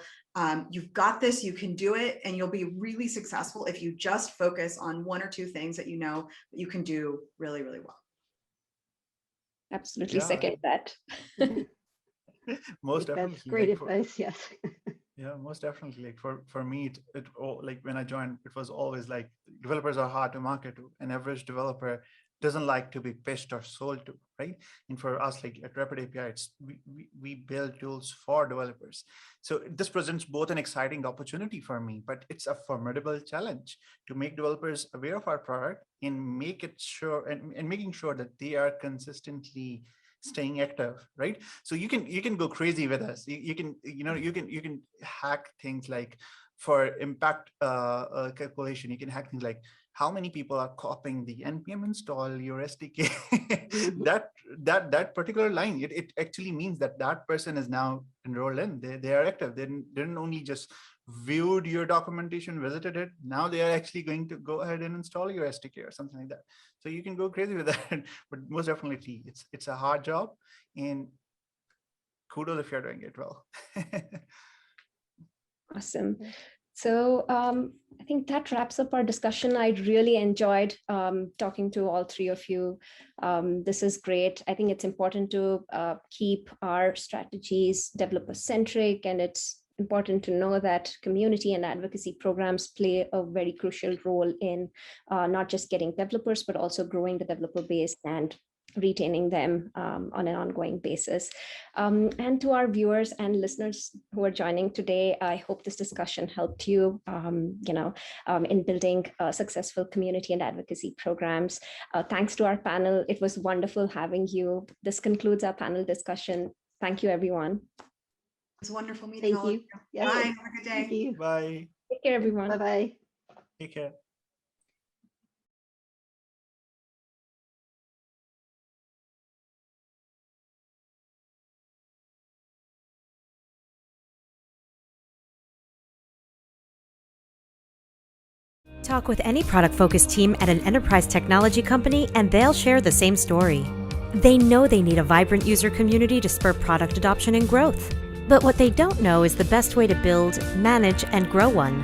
you've got this, you can do it, and you'll be really successful if you just focus on 1 or 2 things that that you can do really, really well. Absolutely second that. Most definitely. That's great advice. Yes. Yeah, most definitely. Like for me, like when I joined, it was always like developers are hard to market to. An average developer doesn't like to be pitched or sold to, right? And for us, like at RapidAPI, we build tools for developers. So this presents both an exciting opportunity for me, but it's a formidable challenge to make developers aware of our product and make it sure and making sure that they are consistently staying active, right? So you can go crazy with us. You can hack things like for impact calculation. You can hack things like how many people are copying the npm install your SDK. that particular line, it actually means that person is now enrolled in. They are active. They didn't only just viewed your documentation, visited it. Now they are actually going to go ahead and install your SDK or something like that. So you can go crazy with that, but most definitely it's a hard job, and kudos if you're doing it well. Awesome. So I think that wraps up our discussion. I really enjoyed talking to all 3 of you. This is great. I think it's important to keep our strategies developer-centric, and it's important to know that community and advocacy programs play a very crucial role in not just getting developers, but also growing the developer base and retaining them on an ongoing basis. And to our viewers and listeners who are joining today, I hope this discussion helped you, in building successful community and advocacy programs. Thanks to our panel. It was wonderful having you. This concludes our panel discussion. Thank you, everyone. It was wonderful meeting Thank all you. of you. Yeah. Bye. Have a good day. Thank you. Bye. Take care, everyone. Bye-bye. Take care. Talk with any product-focused team at an enterprise technology company and they'll share the same story. They know they need a vibrant user community to spur product adoption and growth. But what they don't know is the best way to build, manage, and grow one.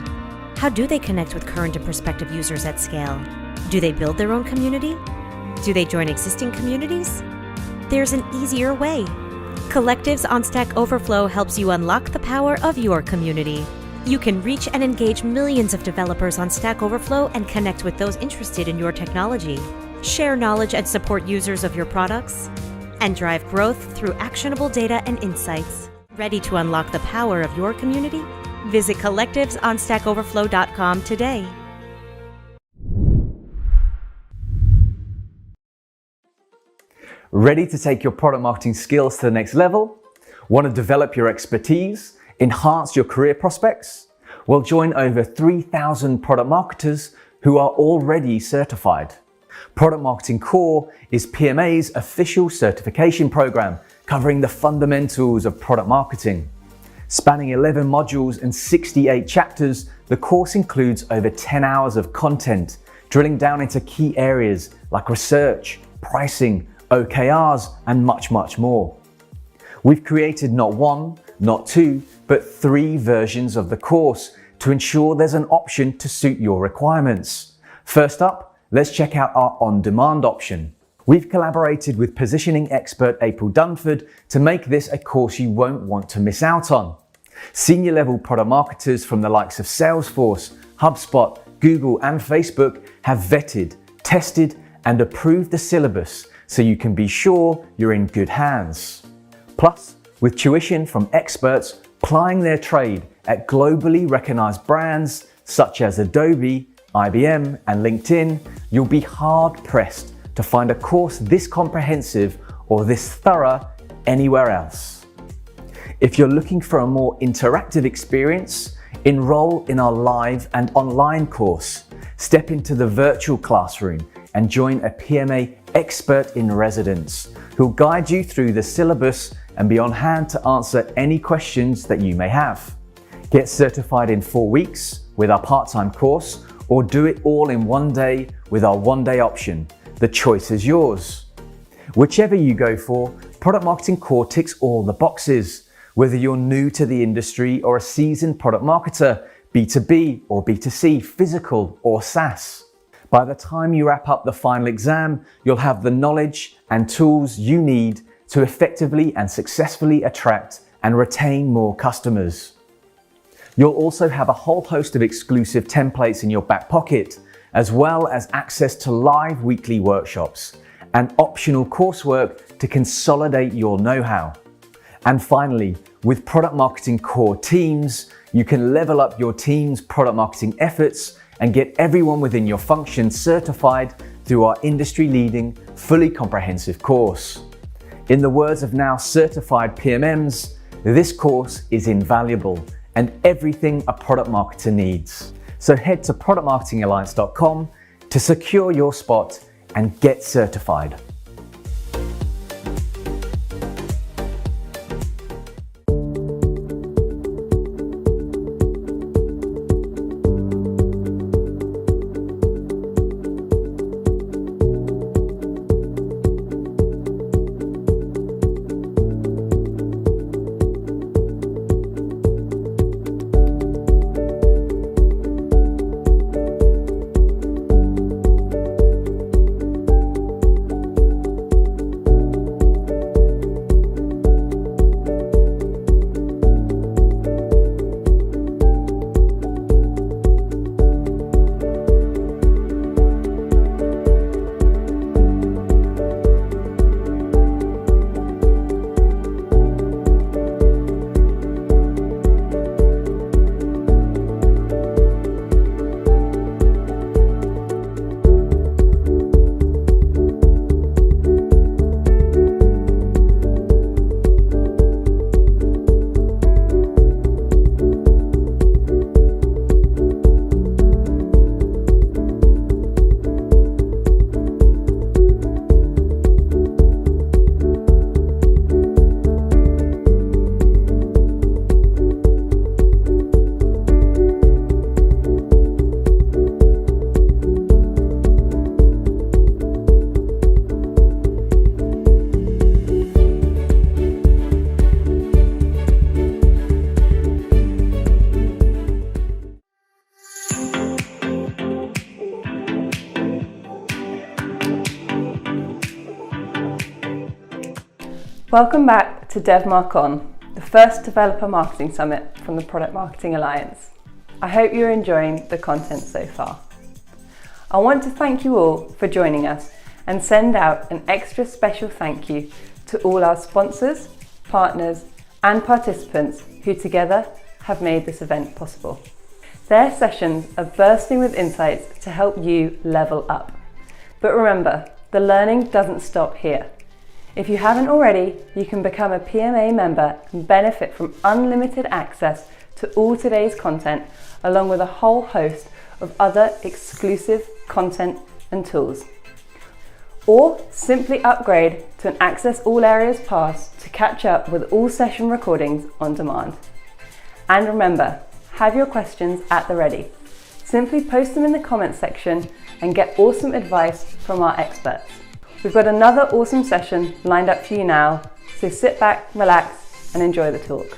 How do they connect with current and prospective users at scale? Do they build their own community? Do they join existing communities? There's an easier way. Collectives on Stack Overflow helps you unlock the power of your community. You can reach and engage millions of developers on Stack Overflow and connect with those interested in your technology. Share knowledge and support users of your products, and drive growth through actionable data and insights. Ready to unlock the power of your community? Visit collectivesonstackoverflow.com today. Ready to take your product marketing skills to the next level? Want to develop your expertise? Enhance your career prospects? Well, join over 3,000 product marketers who are already certified. Product Marketing Core is PMA's official certification program covering the fundamentals of product marketing. Spanning 11 modules and 68 chapters, the course includes over 10 hours of content, drilling down into key areas like research, pricing, OKRs, and much, much more. We've created not one, not two, but 3 versions of the course to ensure there's an option to suit your requirements. First up, let's check out our on-demand option. We've collaborated with positioning expert April Dunford to make this a course you won't want to miss out on. Senior level product marketers from the likes of Salesforce, HubSpot, Google, and Facebook have vetted, tested, and approved the syllabus so you can be sure you're in good hands. Plus, with tuition from experts plying their trade at globally recognized brands such as Adobe, IBM, and LinkedIn, you'll be hard-pressed to find a course this comprehensive or this thorough anywhere else. If you're looking for a more interactive experience, enroll in our live and online course, step into the virtual classroom, and join a PMA expert in residence who'll guide you through the syllabus and be on hand to answer any questions that you may have. Get certified in 4 weeks with our part-time course, or do it all in 1 day with our 1-day option. The choice is yours. Whichever you go for, Product Marketing Core ticks all the boxes. Whether you're new to the industry or a seasoned product marketer, B2B or B2C, physical or SaaS. By the time you wrap up the final exam, you'll have the knowledge and tools you need to effectively and successfully attract and retain more customers. You'll also have a whole host of exclusive templates in your back pocket, as well as access to live weekly workshops and optional coursework to consolidate your know-how. And finally, with Product Marketing Core Teams, you can level up your team's product marketing efforts and get everyone within your function certified through our industry-leading, fully comprehensive course. In the words of now certified PMMs, this course is invaluable and everything a product marketer needs. So head to productmarketingalliance.com to secure your spot and get certified. Welcome back to DevMarkon, the first developer marketing summit from the Product Marketing Alliance. I hope you're enjoying the content so far. I want to thank you all for joining us and send out an extra special thank you to all our sponsors, partners, and participants who together have made this event possible. Their sessions are bursting with insights to help you level up. But remember, the learning doesn't stop here. If you haven't already, you can become a PMA member and benefit from unlimited access to all today's content, along with a whole host of other exclusive content and tools. Or simply upgrade to an Access All Areas pass to catch up with all session recordings on demand. And remember, have your questions at the ready. Simply post them in the comments section and get awesome advice from our experts. We've got another awesome session lined up for you now, so sit back, relax, and enjoy the talk.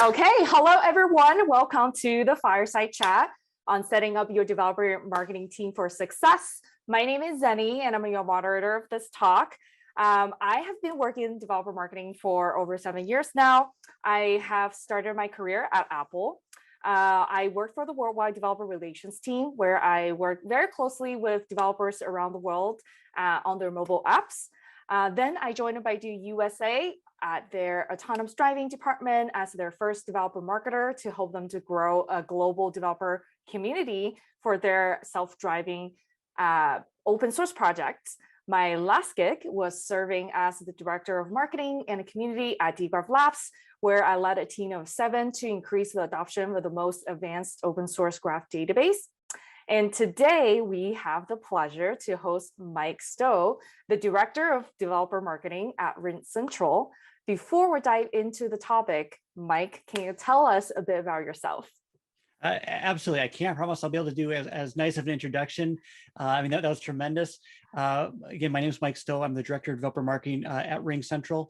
Okay, hello everyone. Welcome to the Fireside Chat on setting up your developer marketing team for success. My name is Zhenni and I'm your moderator of this talk. I have been working in developer marketing for over 7 years now. I have started my career at Apple. I worked for the worldwide developer relations team, where I work very closely with developers around the world on their mobile apps. Then I joined Baidu USA at their autonomous driving department as their first developer marketer to help them to grow a global developer community for their self-driving open source projects. My last gig was serving as the director of marketing and community at Dgraph Labs, where I led a team of 7 to increase the adoption of the most advanced open source graph database. And today we have the pleasure to host Mike Stowe, the Director of Developer Marketing at RingCentral. Before we dive into the topic, Mike, can you tell us a bit about yourself? Absolutely. I can't promise I'll be able to do as nice of an introduction. I mean, that was tremendous. Again, my name is Mike Stowe. I'm the Director of Developer Marketing at RingCentral.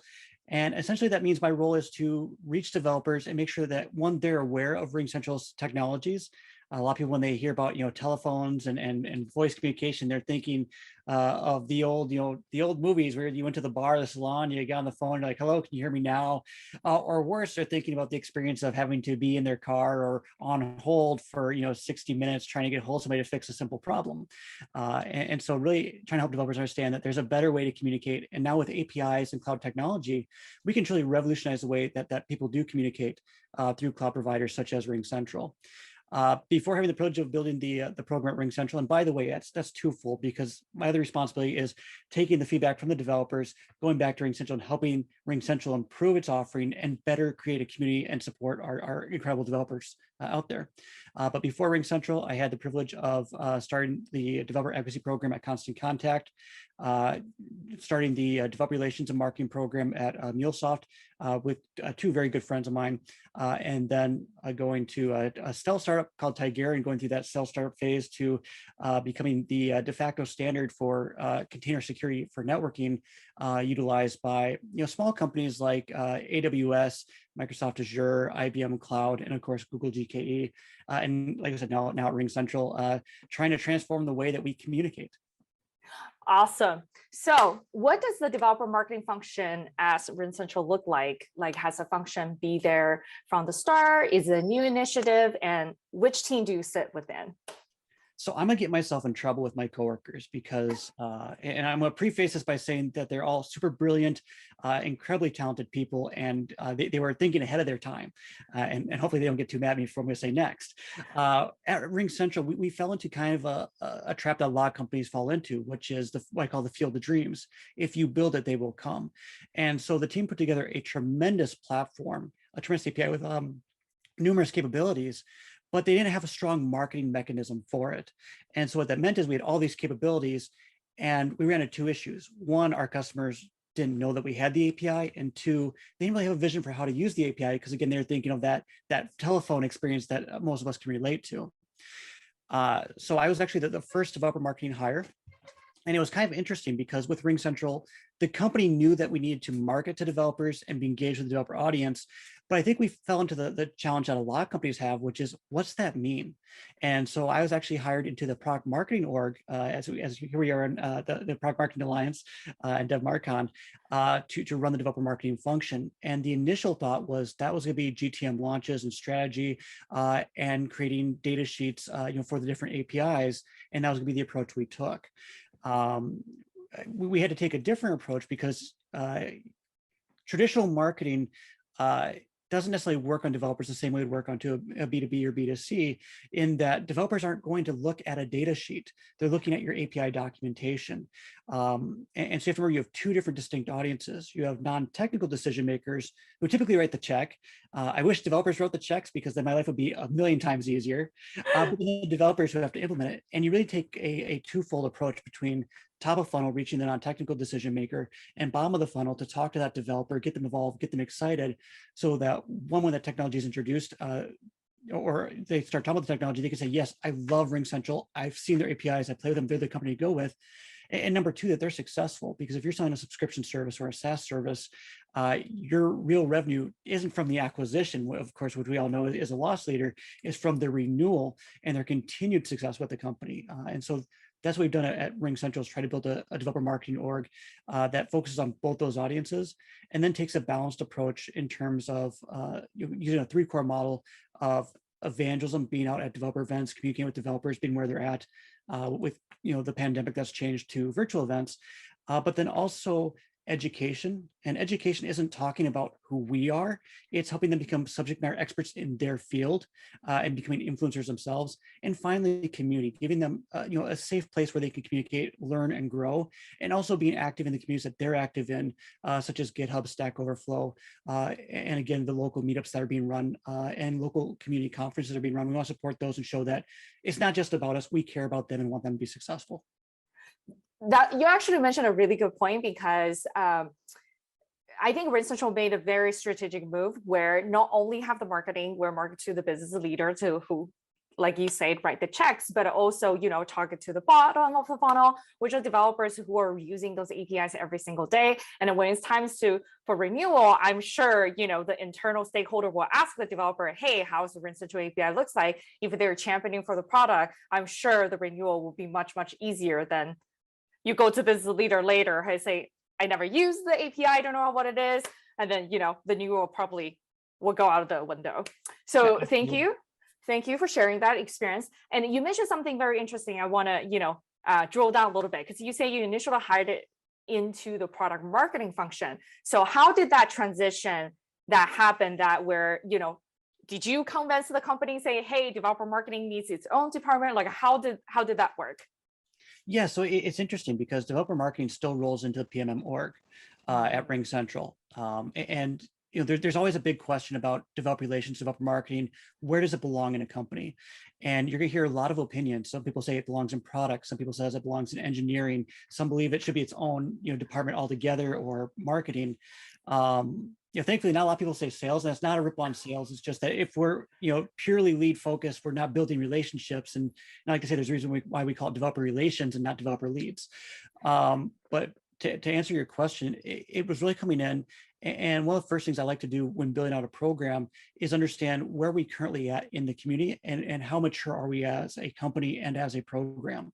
And essentially that means my role is to reach developers and make sure that, one, they're aware of RingCentral's technologies. A lot of people, when they hear about telephones and voice communication, they're thinking of the old movies where you went to the bar, the salon, you got on the phone, you're like, hello, can you hear me now? Or worse, they're thinking about the experience of having to be in their car or on hold for 60 minutes trying to get hold of somebody to fix a simple problem. And so really trying to help developers understand that there's a better way to communicate. And now with APIs and cloud technology, we can truly revolutionize the way that people do communicate through cloud providers such as RingCentral. Before having the privilege of building the program at RingCentral, and by the way, that's twofold, because my other responsibility is taking the feedback from the developers, going back to RingCentral and helping RingCentral improve its offering and better create a community and support our incredible developers out there. But before RingCentral, I had the privilege of starting the developer advocacy program at Constant Contact, starting the developer relations and marketing program at MuleSoft with 2 very good friends of mine, and then going to a stealth startup called Tiger and going through that stealth startup phase to becoming the de facto standard for container security for networking, utilized by small companies like AWS, Microsoft Azure, IBM Cloud, and of course Google GKE. And like I said, now at RingCentral, trying to transform the way that we communicate. Awesome. So what does the developer marketing function as RingCentral look like? Like, has a function be there from the start? Is it a new initiative? And which team do you sit within? So I'm gonna get myself in trouble with my coworkers because, and I'm gonna preface this by saying that they're all super brilliant, incredibly talented people, and they were thinking ahead of their time. And hopefully they don't get too mad at me for what I'm gonna say next. At RingCentral, we fell into kind of a trap that a lot of companies fall into, which is what I call the field of dreams. If you build it, they will come. And so the team put together a tremendous platform, a tremendous API with numerous capabilities, but they didn't have a strong marketing mechanism for it. And so what that meant is we had all these capabilities and we ran into two issues. One, our customers didn't know that we had the API, and two, they didn't really have a vision for how to use the API, because again, they're thinking of that telephone experience that most of us can relate to. So I was actually the first developer marketing hire. And it was kind of interesting because with RingCentral, the company knew that we needed to market to developers and be engaged with the developer audience. But I think we fell into the challenge that a lot of companies have, which is, what's that mean? And so I was actually hired into the product marketing org, as here we are in the Product Marketing Alliance and DevMarketing, to run the developer marketing function. And the initial thought was that was going to be GTM launches and strategy and creating data sheets for the different APIs. And that was going to be the approach we took. We had to take a different approach because traditional marketing doesn't necessarily work on developers the same way it would work onto a B2B or B2C, in that developers aren't going to look at a data sheet. They're looking at your API documentation. And so you have to remember, you have two different distinct audiences. You have non-technical decision makers who typically write the check. I wish developers wrote the checks, because then my life would be a million times easier. But the developers who have to implement it. And you really take a twofold approach between top of funnel, reaching the non-technical decision maker, and bottom of the funnel to talk to that developer, get them involved, get them excited, so that when that technology is introduced, or they start talking about the technology, they can say, yes, I love RingCentral. I've seen their APIs. I play with them. They're the company to go with. And number two, that they're successful, because if you're selling a subscription service or a SaaS service, your real revenue isn't from the acquisition, of course, which we all know is a loss leader, is from the renewal and their continued success with the company. And so that's what we've done at RingCentral, is try to build a developer marketing org that focuses on both those audiences, and then takes a balanced approach in terms of using a 3-core model of evangelism, being out at developer events, communicating with developers, being where they're at, with the pandemic that's changed to virtual events, but then also education. And education isn't talking about who we are, it's helping them become subject matter experts in their field and becoming influencers themselves. And finally, community, giving them a safe place where they can communicate, learn, and grow, and also being active in the communities that they're active in, such as GitHub, Stack Overflow, and again, the local meetups that are being run and local community conferences that are being run. We want to support those and show that it's not just about us, we care about them and want them to be successful. That you actually mentioned a really good point, because I think RingCentral made a very strategic move where not only have the marketing, we're market to the business leader, to who, like you said, write the checks, but also, target to the bottom of the funnel, which are developers who are using those APIs every single day. And then when it's time for renewal, I'm sure, the internal stakeholder will ask the developer, hey, how's the RingCentral API looks like? If they're championing for the product, I'm sure the renewal will be much, much easier than you go to business leader later and say, I never used the API, I don't know what it is. And then, the renewal probably will go out of the window. So thank you. Thank you for sharing that experience. And you mentioned something very interesting. I want to, drill down a little bit, because you say you initially hired it into the product marketing function. So how did that transition that happen, that where, did you convince the company, say, hey, developer marketing needs its own department? Like, how did that work? Yeah, so it's interesting because developer marketing still rolls into the PMM org at RingCentral. And there's always a big question about developer relations, developer marketing. Where does it belong in a company? And you're going to hear a lot of opinions. Some people say it belongs in product. Some people say it belongs in engineering. Some believe it should be its own department altogether, or marketing. Thankfully, not a lot of people say sales, and it's not a rip on sales. It's just that if we're, purely lead focused, we're not building relationships. And I like to say there's a reason why we call it developer relations and not developer leads. But to answer your question, it was really coming in. And one of the first things I like to do when building out a program is understand where we currently at in the community, and how mature are we as a company and as a program.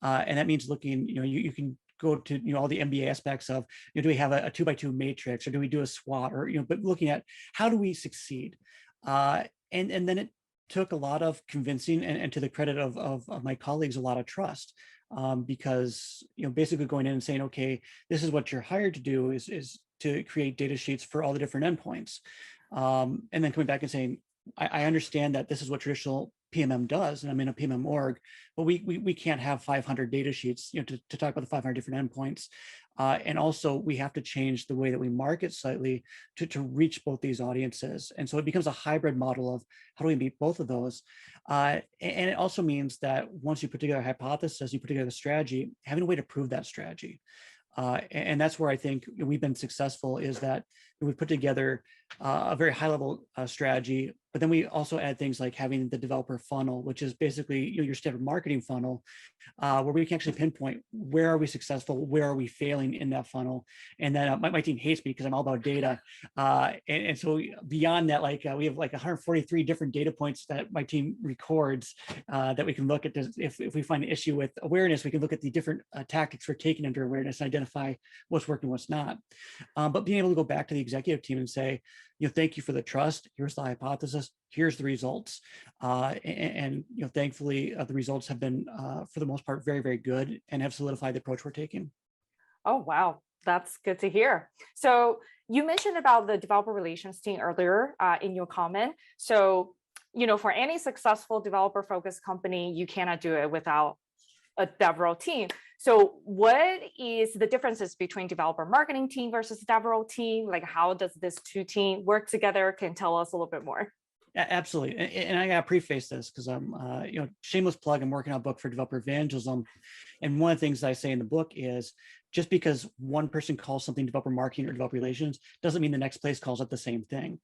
And that means looking, you can go to all the MBA aspects of, do we have a 2x2 matrix, or do we do a SWOT, or but looking at how do we succeed, and then it took a lot of convincing, and to the credit of my colleagues, a lot of trust, because basically going in and saying, okay, this is what you're hired to do, is to create data sheets for all the different endpoints, and then coming back and saying, I understand that this is what traditional PMM does, and I'm in a PMM org, but we can't have 500 data sheets, to talk about the 500 different endpoints. And also we have to change the way that we market slightly to reach both these audiences. And so it becomes a hybrid model of how do we meet both of those? And it also means that once you put together a hypothesis, you put together a strategy, having a way to prove that strategy. And that's where I think we've been successful, is that we've put together a very high level strategy, but then we also add things like having the developer funnel, which is basically your standard marketing funnel, where we can actually pinpoint where are we successful, where are we failing in that funnel. And then my team hates me because I'm all about data. And so beyond that, we have 143 different data points that my team records that we can look at. If we find an issue with awareness, we can look at the different tactics we're taking under awareness and identify what's working, what's not. But being able to go back to the executive team and say, thank you for the trust. Here's the hypothesis. Here's the results. And thankfully, the results have been, for the most part, very, very good and have solidified the approach we're taking. Oh, wow. That's good to hear. So you mentioned about the developer relations team earlier in your comment. So, for any successful developer-focused company, you cannot do it without a DevRel team. So what is the differences between developer marketing team versus DevRel team? Like, how does this two team work together? Can you tell us a little bit more? Absolutely. And I got to preface this because I'm, shameless plug, I'm working on a book for developer evangelism. And one of the things that I say in the book is just because one person calls something developer marketing or developer relations doesn't mean the next place calls it the same thing.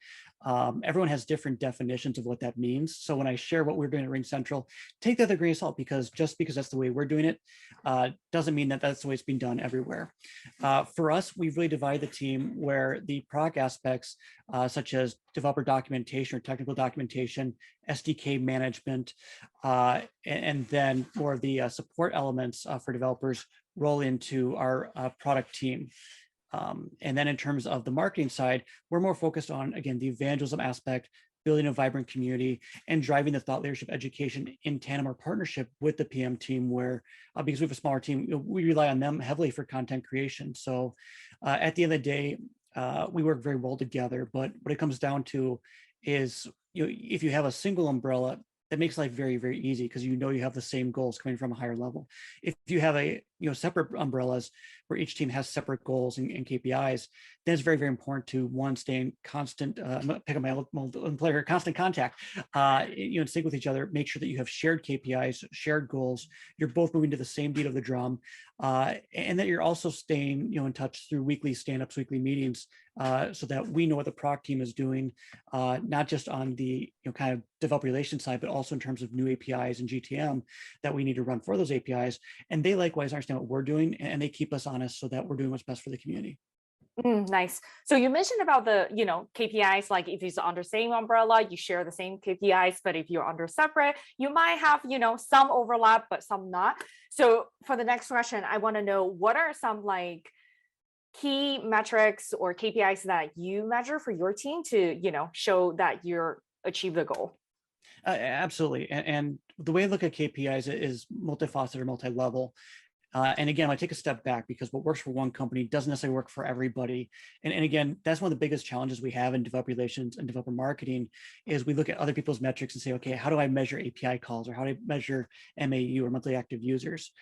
Everyone has different definitions of what that means. So when I share what we're doing at RingCentral, take that with a grain of salt, because just because that's the way we're doing it doesn't mean that that's the way it's being done everywhere. For us, we've really divided the team where the product aspects, such as developer documentation or technical documentation, SDK management, and then more of the support elements for developers roll into our product team. And then in terms of the marketing side, we're more focused on, again, the evangelism aspect, building a vibrant community, and driving the thought leadership education in tandem or partnership with the PM team, where, because we have a smaller team, we rely on them heavily for content creation. So at the end of the day, we work very well together. But what it comes down to is, if you have a single umbrella, that makes life very, very easy, because you have the same goals coming from a higher level. If you have separate umbrellas where each team has separate goals and KPIs, then it's very, very important to, one, stay in constant, pick up my old employer, constant contact, and sync with each other, make sure that you have shared KPIs, shared goals, you're both moving to the same beat of the drum, and that you're also staying, in touch through weekly stand-ups, weekly meetings, so that we know what the product team is doing, not just on the kind of developer relations side, but also in terms of new APIs and GTM that we need to run for those APIs. And they likewise understand what we're doing, and they keep us honest so that we're doing what's best for the community. Nice. So you mentioned about the, KPIs, like if it's under same umbrella, you share the same KPIs, but if you're under separate, you might have, some overlap, but some not. So for the next question, I want to know, what are some key metrics or KPIs that you measure for your team to, show that you're achieve the goal? Absolutely. And the way I look at KPIs is multifaceted or multi-level. And again, I take a step back, because what works for one company doesn't necessarily work for everybody. And again, that's one of the biggest challenges we have in developer relations and developer marketing, is we look at other people's metrics and say, okay, how do I measure API calls, or how do I measure MAU or monthly active users?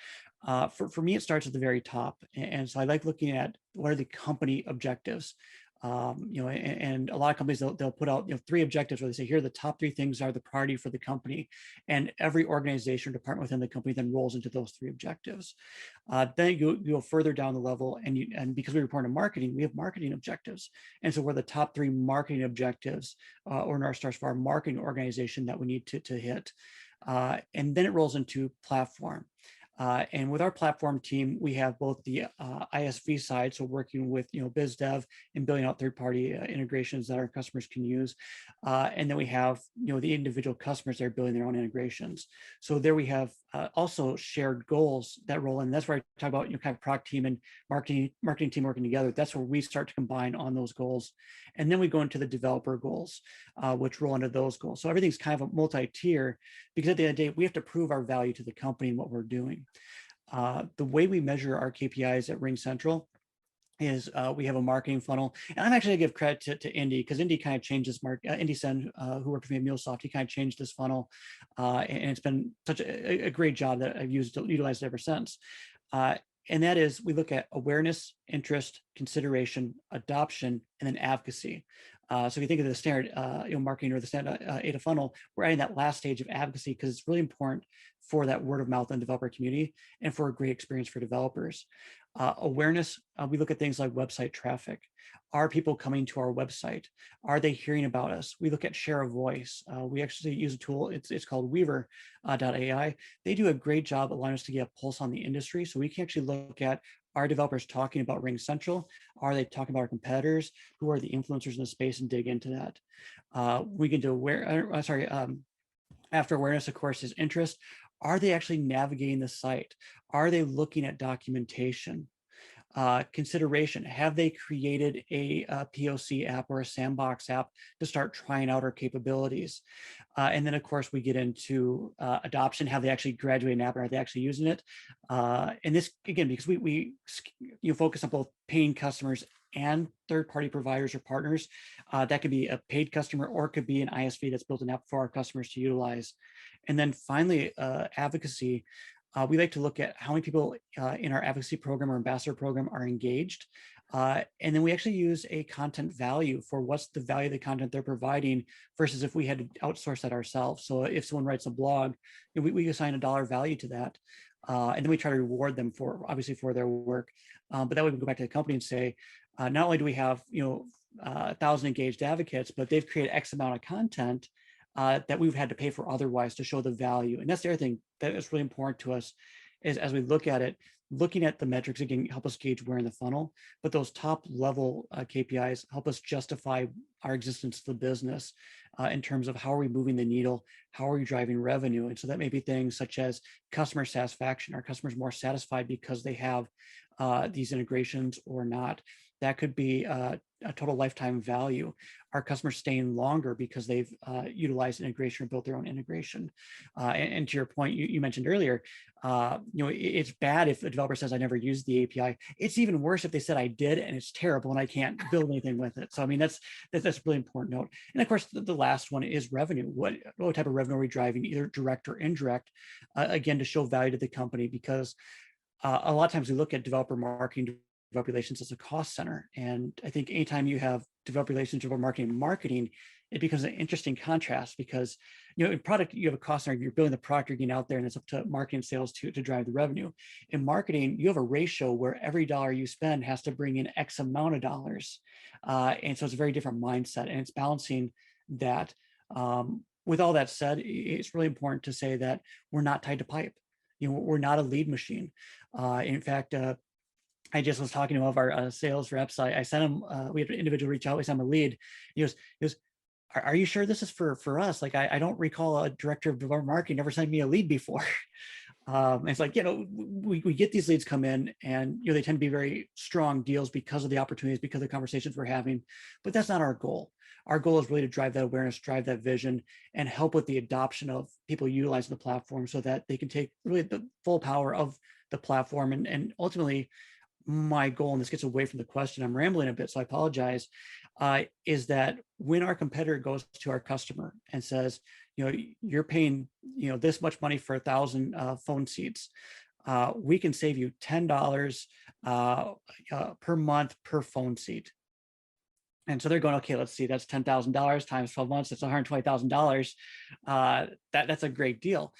For me, it starts at the very top. And so I like looking at what are the company objectives. And a lot of companies, they'll put out 3 objectives where they say, here are the top 3 things are the priority for the company, and every organization or department within the company then rolls into those 3 objectives. Then you go further down the level, and because we report on marketing, we have marketing objectives, and so we're the top 3 marketing objectives or North Stars for our marketing organization that we need to hit, and then it rolls into platform. And with our platform team, we have both the ISV side, so working with biz dev and building out third-party integrations that our customers can use, and then we have the individual customers that are building their own integrations. So there we have also shared goals that roll in. That's where I talk about kind of product team and marketing team working together. That's where we start to combine on those goals, and then we go into the developer goals, which roll into those goals. So everything's kind of a multi-tier, because at the end of the day, we have to prove our value to the company and what we're doing. The way we measure our KPIs at RingCentral is we have a marketing funnel, and I'm actually gonna give credit to Indy, because Indy kind of changed this Indy Sen, who worked with me at MuleSoft, he kind of changed this funnel, and it's been such a great job that I've utilized it ever since. And that is, we look at awareness, interest, consideration, adoption, and then advocacy. So if you think of the standard marketing or the standard ADA funnel, we're adding that last stage of advocacy because it's really important for that word of mouth in the developer community and for a great experience for developers. Awareness, we look at things like website traffic. Are people coming to our website? Are they hearing about us? We look at share of voice. We actually use a tool, it's called Weaver.ai. They do a great job allowing us to get a pulse on the industry. So we can actually look at, are developers talking about RingCentral? Are they talking about our competitors? Who are the influencers in the space, and dig into that? We can do after awareness, of course, is interest. Are they actually navigating the site? Are they looking at documentation? Consideration, have they created a POC app or a sandbox app to start trying out our capabilities? And then, of course, we get into adoption. Have they actually graduated an app, or are they actually using it? And this, again, because we focus on both paying customers and third-party providers or partners. That could be a paid customer, or it could be an ISV that's built an app for our customers to utilize. And then finally, advocacy. We like to look at how many people in our advocacy program or ambassador program are engaged. And then we actually use a content value for what's the value of the content they're providing versus if we had to outsource that ourselves. So if someone writes a blog, we assign $1 value to that. And then we try to reward them for their work. But that way we go back to the company and say, not only do we have 1,000 engaged advocates, but they've created X amount of content that we've had to pay for otherwise to show the value. And that's the other thing that is really important to us, is as we look at it, looking at the metrics, again, help us gauge where in the funnel, but those top level KPIs help us justify our existence to the business in terms of how are we moving the needle, how are we driving revenue? And so that may be things such as customer satisfaction. Are customers more satisfied because they have these integrations or not? That could be a total lifetime value. Are customers staying longer because they've utilized integration or built their own integration? And to your point, you mentioned earlier, it's bad if a developer says, I never used the API. It's even worse if they said I did and it's terrible and I can't build anything with it. So I mean, that's a really important note. And of course, the last one is revenue. What type of revenue are we driving, either direct or indirect, again, to show value to the company? Because a lot of times we look at developer marketing, developer relations as a cost center. And I think anytime you have developer relations, developer marketing, it becomes an interesting contrast because, in product, you have a cost center, you're building the product, you're getting out there, and it's up to marketing and sales to drive the revenue. In marketing, you have a ratio where every dollar you spend has to bring in X amount of dollars. And so it's a very different mindset, and it's balancing that. With all that said, it's really important to say that we're not tied to pipe. We're not a lead machine. In fact, I just was talking to one of our sales reps. I sent him, we had an individual reach out, we sent him a lead. He goes, are you sure this is for us? Like, I don't recall a director of developer marketing ever sent me a lead before. And it's like, we get these leads come in and, they tend to be very strong deals because of the opportunities, because of the conversations we're having, but that's not our goal. Our goal is really to drive that awareness, drive that vision, and help with the adoption of people utilizing the platform so that they can take really the full power of the platform. And ultimately, my goal, and this gets away from the question, I'm rambling a bit, so I apologize, is that when our competitor goes to our customer and says, you're paying, this much money for 1,000 phone seats, we can save you $10 per month per phone seat. And so they're going, okay, let's see, that's $10,000 times 12 months, that's $120,000. That's a great deal.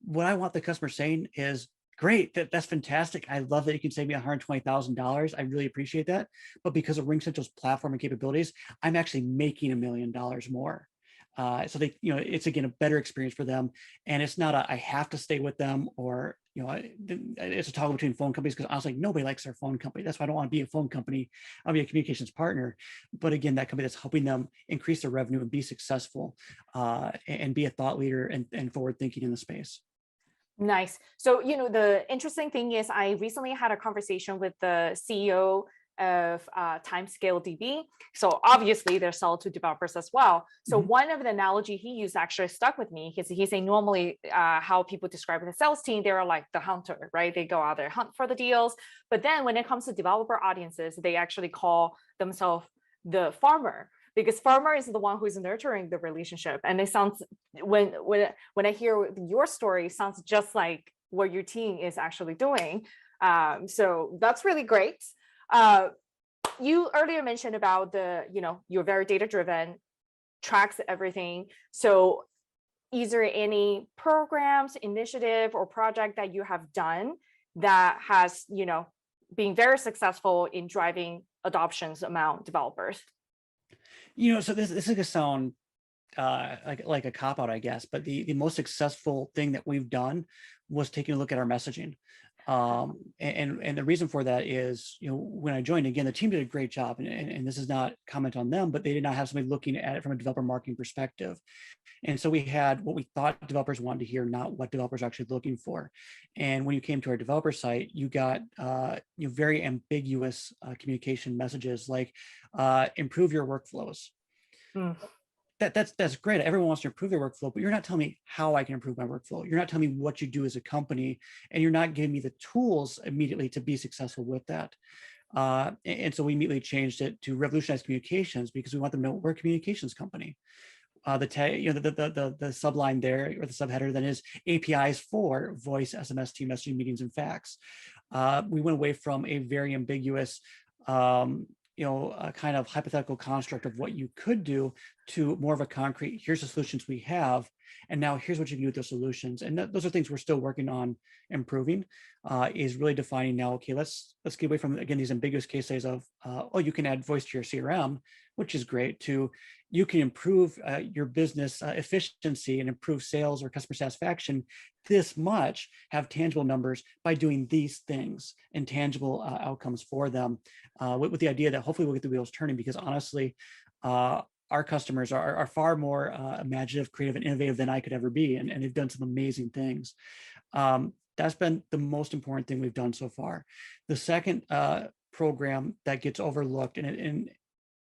What I want the customer saying is, great, that's fantastic. I love that you can save me $120,000. I really appreciate that. But because of RingCentral's platform and capabilities, I'm actually making $1 million more. So they, it's again a better experience for them, and it's not I have to stay with them, or it's a toggle between phone companies, because honestly, nobody likes their phone company. That's why I don't want to be a phone company. I'll be a communications partner. But again, that company that's helping them increase their revenue and be successful, and be a thought leader and forward thinking in the space. Nice. So, the interesting thing is I recently had a conversation with the CEO of Timescale DB. So obviously they're sold to developers as well. So one of the analogy he used actually stuck with me. He's saying normally how people describe the sales team, they're like the hunter, right? They go out there, hunt for the deals. But then when it comes to developer audiences, they actually call themselves the farmer, because farmer is the one who is nurturing the relationship. And it sounds, when I hear your story, it sounds just like what your team is actually doing. So that's really great. You earlier mentioned about you're very data driven, tracks everything. So is there any programs, initiative, or project that you have done that has, been very successful in driving adoptions among developers? So this is gonna sound like a cop out, I guess, but the most successful thing that we've done was taking a look at our messaging. And the reason for that is, when I joined, again, the team did a great job, and this is not comment on them, but they did not have somebody looking at it from a developer marketing perspective. And so we had what we thought developers wanted to hear, not what developers are actually looking for. And when you came to our developer site, you got very ambiguous communication messages like improve your workflows. That's great. Everyone wants to improve their workflow, but you're not telling me how I can improve my workflow. You're not telling me what you do as a company, and you're not giving me the tools immediately to be successful with that. And so we immediately changed it to revolutionize communications, because we want them to know we're a communications company. The subline there, or the subheader then, is APIs for voice, SMS, team messaging, meetings, and fax. We went away from a very ambiguous a kind of hypothetical construct of what you could do to more of a concrete, here's the solutions we have, and now here's what you can do with those solutions. And those are things we're still working on improving, is really defining now, okay, let's get away from, again, these ambiguous case studies of, you can add voice to your CRM, which is great, to you can improve your business efficiency and improve sales or customer satisfaction this much, have tangible numbers by doing these things and tangible outcomes for them, with the idea that hopefully we'll get the wheels turning, because honestly, our customers are far more imaginative, creative, and innovative than I could ever be, and they've done some amazing things. That's been the most important thing we've done so far. The second program that gets overlooked, and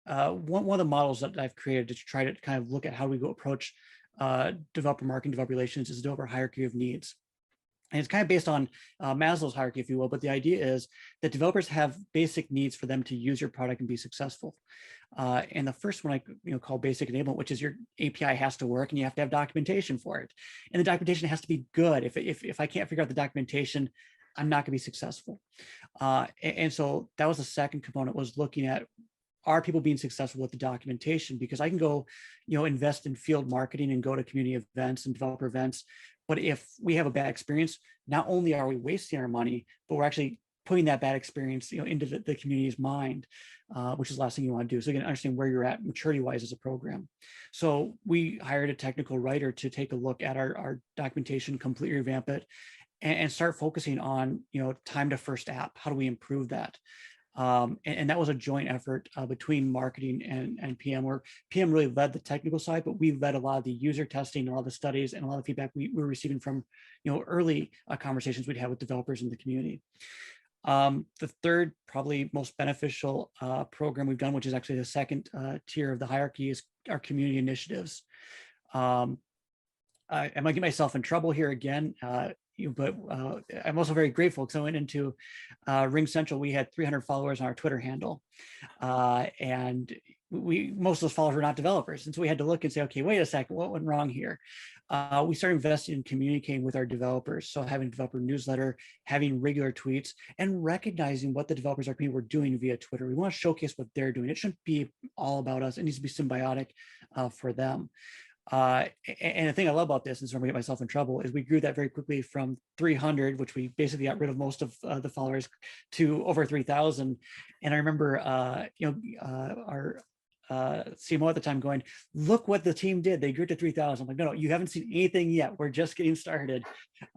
one of the models that I've created to try to kind of look at how we go approach developer marketing, developer relations, is the developer hierarchy of needs. And it's kind of based on Maslow's hierarchy, if you will, but the idea is that developers have basic needs for them to use your product and be successful. And the first one I call basic enablement, which is your API has to work and you have to have documentation for it. And the documentation has to be good. If I can't figure out the documentation, I'm not going to be successful. And so that was the second component, was looking at, are people being successful with the documentation? Because I can go, invest in field marketing and go to community events and developer events. But if we have a bad experience, not only are we wasting our money, but we're actually putting that bad experience, into the community's mind, which is the last thing you want to do. So you can understand where you're at maturity-wise as a program. So we hired a technical writer to take a look at our documentation, completely revamp it, and start focusing on, time to first app. How do we improve that? And that was a joint effort between marketing and PM, where PM really led the technical side, but we led a lot of the user testing and all the studies and a lot of feedback we were receiving from early conversations we'd had with developers in the community. The third, probably most beneficial program we've done, which is actually the second tier of the hierarchy, is our community initiatives. I might get myself in trouble here again, but I'm also very grateful, because I went into RingCentral. We had 300 followers on our Twitter handle, and most of those followers were not developers. And so we had to look and say, okay, wait a second, what went wrong here? We started investing in communicating with our developers. So having a developer newsletter, having regular tweets, and recognizing what the developers are doing via Twitter. We want to showcase what they're doing. It shouldn't be all about us. It needs to be symbiotic for them. And the thing I love about this, and so I'm gonna get myself in trouble, is we grew that very quickly from 300, which we basically got rid of most of the followers, to over 3,000. And I remember, our CMO at the time going, look what the team did. They grew to 3,000. I'm like, no, you haven't seen anything yet. We're just getting started.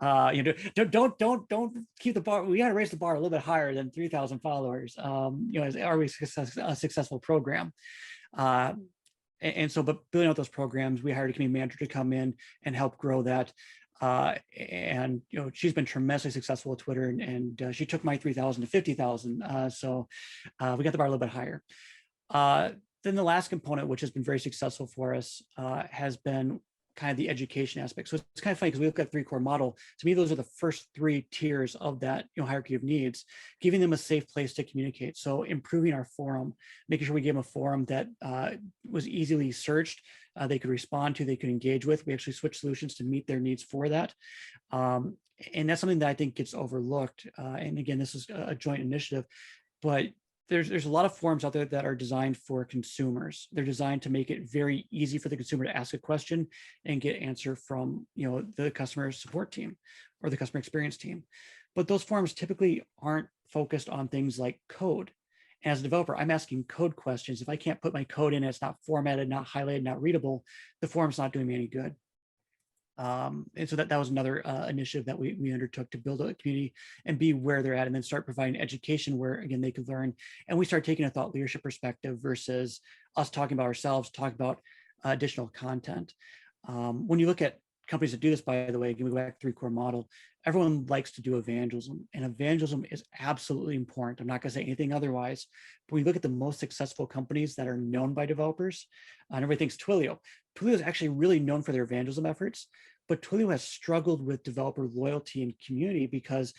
Don't keep the bar. We got to raise the bar a little bit higher than 3,000 followers. As always a successful program. And so, but building out those programs, we hired a community manager to come in and help grow that. And she's been tremendously successful with Twitter, and she took my 3,000 to 50,000. So we got the bar a little bit higher. Then the last component, which has been very successful for us, has been kind of the education aspect. So it's kind of funny because we look at the 3-core model. To me, those are the first 3 tiers of that hierarchy of needs, giving them a safe place to communicate. So improving our forum, making sure we gave them a forum that was easily searched, they could respond to, they could engage with. We actually switched solutions to meet their needs for that. And that's something that I think gets overlooked. And again, this is a joint initiative, but there's a lot of forums out there that are designed for consumers. They're designed to make it very easy for the consumer to ask a question and get answer from the customer support team or the customer experience team. But those forums typically aren't focused on things like code. And as a developer, I'm asking code questions. If I can't put my code in, it's not formatted, not highlighted, not readable, the forum's not doing me any good. And so that was another initiative that we undertook to build a community and be where they're at, and then start providing education where, again, they could learn. And we start taking a thought leadership perspective versus us talking about ourselves, talking about additional content. When you look at companies that do this, by the way, again, we go back to 3-core model, everyone likes to do evangelism, and evangelism is absolutely important. I'm not going to say anything otherwise. But when you look at the most successful companies that are known by developers, and everybody thinks Twilio. Twilio is actually really known for their evangelism efforts, but Twilio has struggled with developer loyalty and community because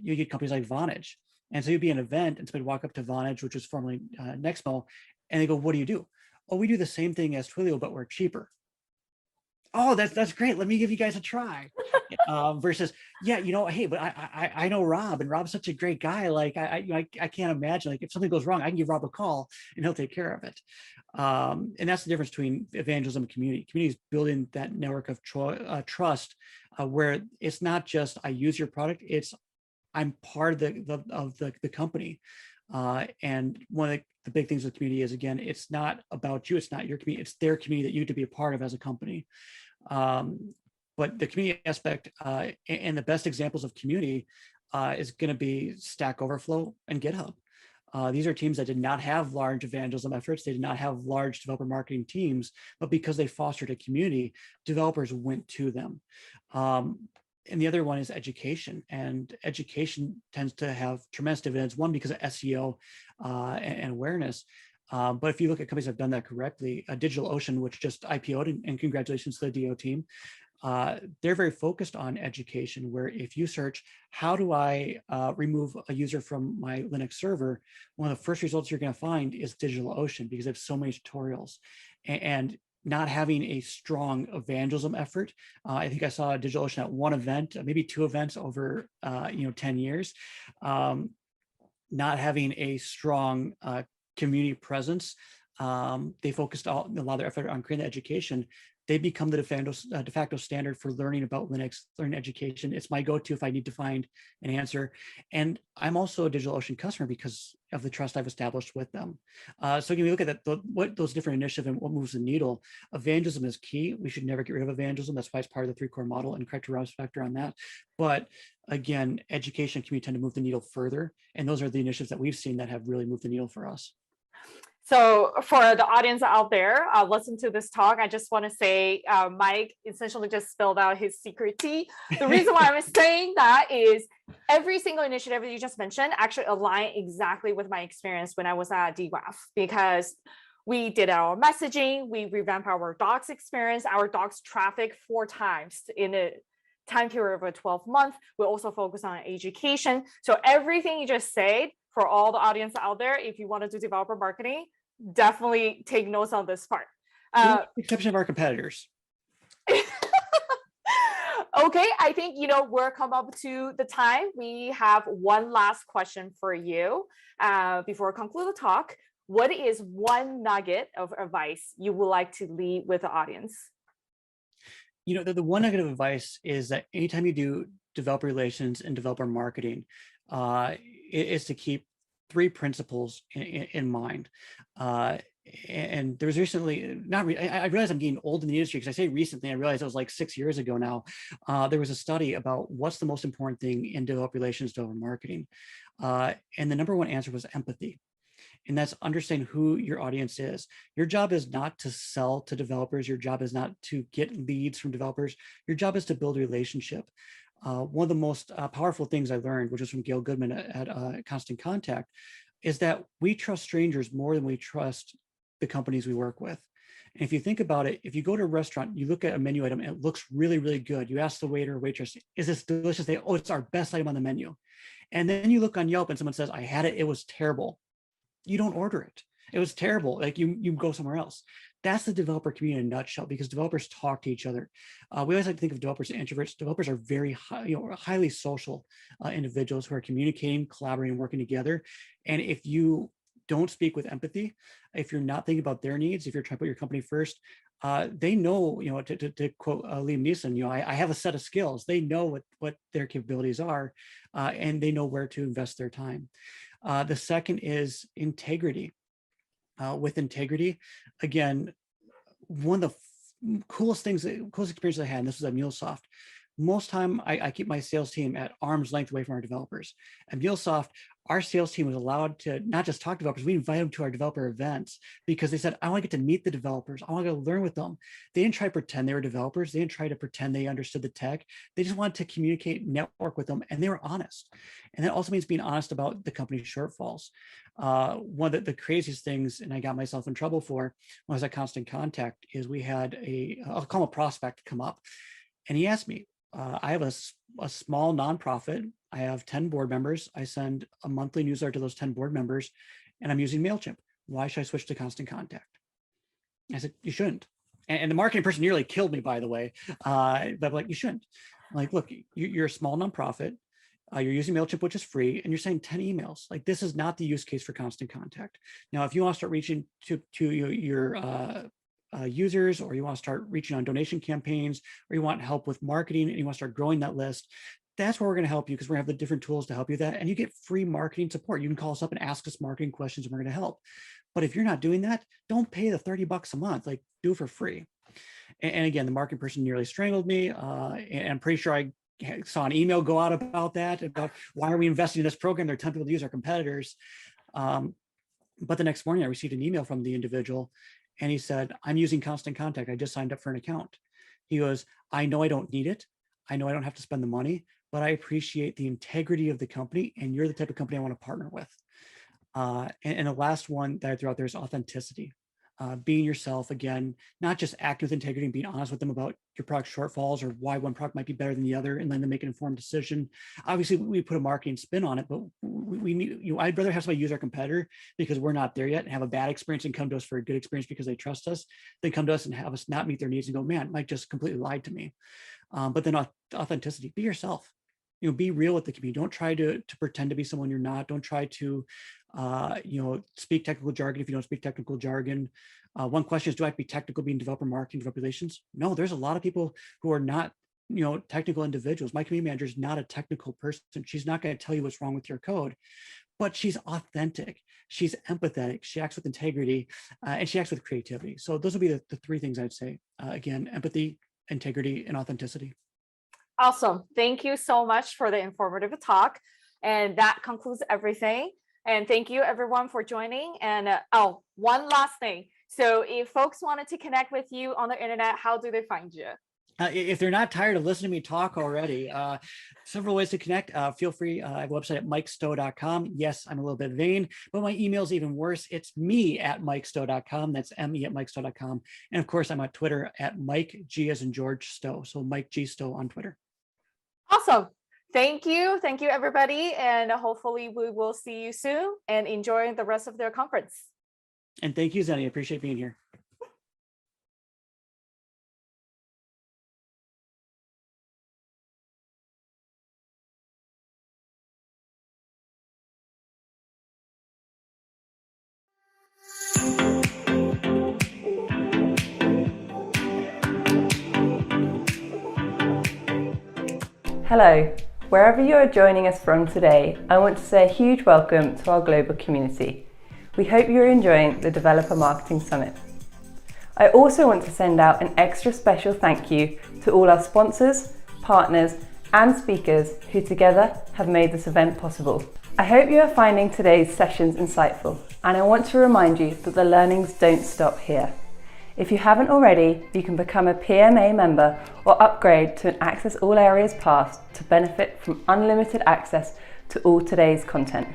you get companies like Vonage. And so you'd be an event and somebody walk up to Vonage, which was formerly Nexmo, and they go, "What do you do?" "Oh, we do the same thing as Twilio, but we're cheaper." "Oh, that's great. Let me give you guys a try." Versus, "Yeah, hey, but I know Rob, and Rob's such a great guy. Like I can't imagine, like, if something goes wrong, I can give Rob a call and he'll take care of it." And that's the difference between evangelism and community. Community is building that network of trust, where it's not just I use your product; it's I'm part of the company. And one of the big things with community is, again, it's not about you, it's not your community, it's their community that you get to be a part of as a company. But the community aspect and the best examples of community is going to be Stack Overflow and GitHub. These are teams that did not have large evangelism efforts. They did not have large developer marketing teams, but because they fostered a community, developers went to them. And the other one is education, and education tends to have tremendous dividends. One, because of SEO and awareness. But if you look at companies that have done that correctly, DigitalOcean, which just IPO'd, and congratulations to the DO team, they're very focused on education, where if you search, how do I remove a user from my Linux server? One of the first results you're going to find is DigitalOcean, because they have so many tutorials. And not having a strong evangelism effort. I think I saw DigitalOcean at one event, maybe 2 events over 10 years. Not having a strong community presence. They focused a lot of their effort on creating the education. They become the de facto standard for learning about Linux, learning education. It's my go-to if I need to find an answer. And I'm also a DigitalOcean customer because of the trust I've established with them. So when we look at that, what those different initiatives and what moves the needle, evangelism is key. We should never get rid of evangelism. That's why it's part of the 3-core model, and correct Rob's factor on that. But again, education and community tend to move the needle further. And those are the initiatives that we've seen that have really moved the needle for us. So for the audience out there, listen to this talk. I just want to say, Mike essentially just spilled out his secret tea. The reason why I'm saying that is every single initiative that you just mentioned actually aligned exactly with my experience when I was at Dgraph, because we did our messaging, we revamped our docs experience, our docs traffic 4 times in a time period of a 12 month. We also focus on education. So everything you just said, for all the audience out there, if you want to do developer marketing, definitely take notes on this part. With the exception of our competitors. Okay, I think, we're come up to the time. We have one last question for you before we conclude the talk. What is one nugget of advice you would like to leave with the audience? The one nugget of advice is that anytime you do developer relations and developer marketing, is to keep 3 principles in mind. And there was recently, I realize I'm getting old in the industry, because I say recently, I realized it was like 6 years ago now. There was a study about what's the most important thing in developer relations, developer marketing. And the number 1 answer was empathy. And that's understanding who your audience is. Your job is not to sell to developers. Your job is not to get leads from developers. Your job is to build a relationship. One of the most powerful things I learned, which was from Gail Goodman at Constant Contact, is that we trust strangers more than we trust the companies we work with. And if you think about it, if you go to a restaurant, you look at a menu item and it looks really, really good. You ask the waiter or waitress, is this delicious? They, oh, it's our best item on the menu. And then you look on Yelp and someone says, I had it, it was terrible. You don't order it. It was terrible. Like you go somewhere else. That's the developer community in a nutshell, because developers talk to each other. We always like to think of developers as introverts. Developers are very highly social individuals who are communicating, collaborating, working together. And if you don't speak with empathy, if you're not thinking about their needs, if you're trying to put your company first, they know, to quote Liam Neeson, I have a set of skills. They know what their capabilities are, and they know where to invest their time. The second is integrity. With integrity, again, one of the coolest experiences I had, and this was at MuleSoft. Most time I keep my sales team at arm's length away from our developers. At MuleSoft, our sales team was allowed to not just talk to developers, we invite them to our developer events because they said, I want to get to meet the developers. I want to go learn with them. They didn't try to pretend they were developers. They didn't try to pretend they understood the tech. They just wanted to communicate, network with them, and they were honest. And that also means being honest about the company's shortfalls. One of the craziest things, and I got myself in trouble for when I was at Constant Contact, is we had I'll call him a prospect come up. And he asked me, I have a small nonprofit. I have 10 board members. I send a monthly newsletter to those 10 board members, and I'm using MailChimp. Why should I switch to Constant Contact? I said, you shouldn't. And the marketing person nearly killed me, by the way. But I'm like, you shouldn't. I'm like, look, you're a small nonprofit. You're using MailChimp, which is free, and you're sending 10 emails. Like, this is not the use case for Constant Contact. Now, if you want to start reaching to your users, or you want to start reaching on donation campaigns, or you want help with marketing and you want to start growing that list, that's where we're going to help you, because we're going to have the different tools to help you with that. And you get free marketing support. You can call us up and ask us marketing questions, and we're going to help. But if you're not doing that, don't pay the $30 a month. Like, do it for free. And again, the marketing person nearly strangled me. And I'm pretty sure I saw an email go out about that, about why are we investing in this program? They're tempting people to use our competitors. But the next morning I received an email from the individual, and he said, I'm using Constant Contact. I just signed up for an account. He goes, I know I don't need it. I know I don't have to spend the money, but I appreciate the integrity of the company, and you're the type of company I want to partner with. And the last one that I threw out there is authenticity. Being yourself, again, not just acting with integrity and being honest with them about your product shortfalls or why one product might be better than the other, and then to make an informed decision. Obviously, we put a marketing spin on it, but we need, I'd rather have somebody use our competitor because we're not there yet and have a bad experience and come to us for a good experience because they trust us, than come to us and have us not meet their needs and go, man, Mike just completely lied to me. But then authenticity, be yourself. Be real with the community. Don't try to pretend to be someone you're not. Don't try to, speak technical jargon if you don't speak technical jargon. One question is, do I have to be technical being developer marketing, developer relations? No, there's a lot of people who are not, technical individuals. My community manager is not a technical person. She's not going to tell you what's wrong with your code, but she's authentic. She's empathetic. She acts with integrity, and she acts with creativity. So those would be the three things I'd say. Again, empathy, integrity, and authenticity. Awesome. Thank you so much for the informative talk. And that concludes everything. And thank you everyone for joining. And one last thing. So if folks wanted to connect with you on the internet, how do they find you? If they're not tired of listening to me talk already, several ways to connect. Feel free. I have a website at mikestowe.com. Yes, I'm a little bit vain, but my email is even worse. It's me@mikestowe.com. That's me@mikestowe.com. And of course, I'm on Twitter at Mike G as in George Stowe. So Mike G Stowe on Twitter. Awesome. Thank you. Thank you, everybody. And hopefully we will see you soon and enjoy the rest of their conference. And thank you, Zhenni. I appreciate being here. Hello, wherever you are joining us from today, I want to say a huge welcome to our global community. We hope you're enjoying the Developer Marketing Summit. I also want to send out an extra special thank you to all our sponsors, partners, and speakers who together have made this event possible. I hope you are finding today's sessions insightful, and I want to remind you that the learnings don't stop here. If you haven't already, you can become a PMA member or upgrade to an Access All Areas Pass to benefit from unlimited access to all today's content.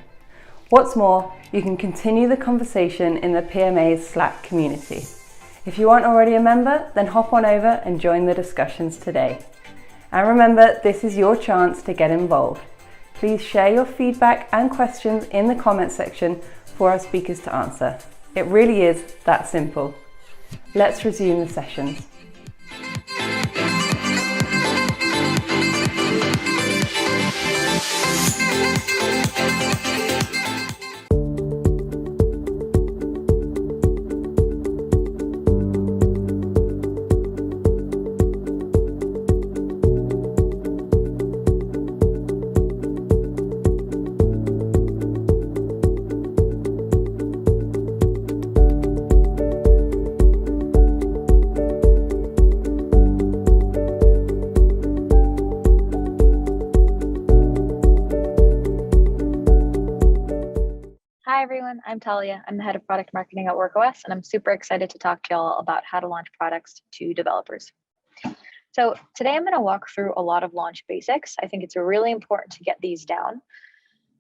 What's more, you can continue the conversation in the PMA's Slack community. If you aren't already a member, then hop on over and join the discussions today. And remember, this is your chance to get involved. Please share your feedback and questions in the comment section for our speakers to answer. It really is that simple. Let's resume the sessions. Hi everyone, I'm Talia. I'm the head of product marketing at WorkOS, and I'm super excited to talk to y'all about how to launch products to developers. So today I'm going to walk through a lot of launch basics. I think it's really important to get these down,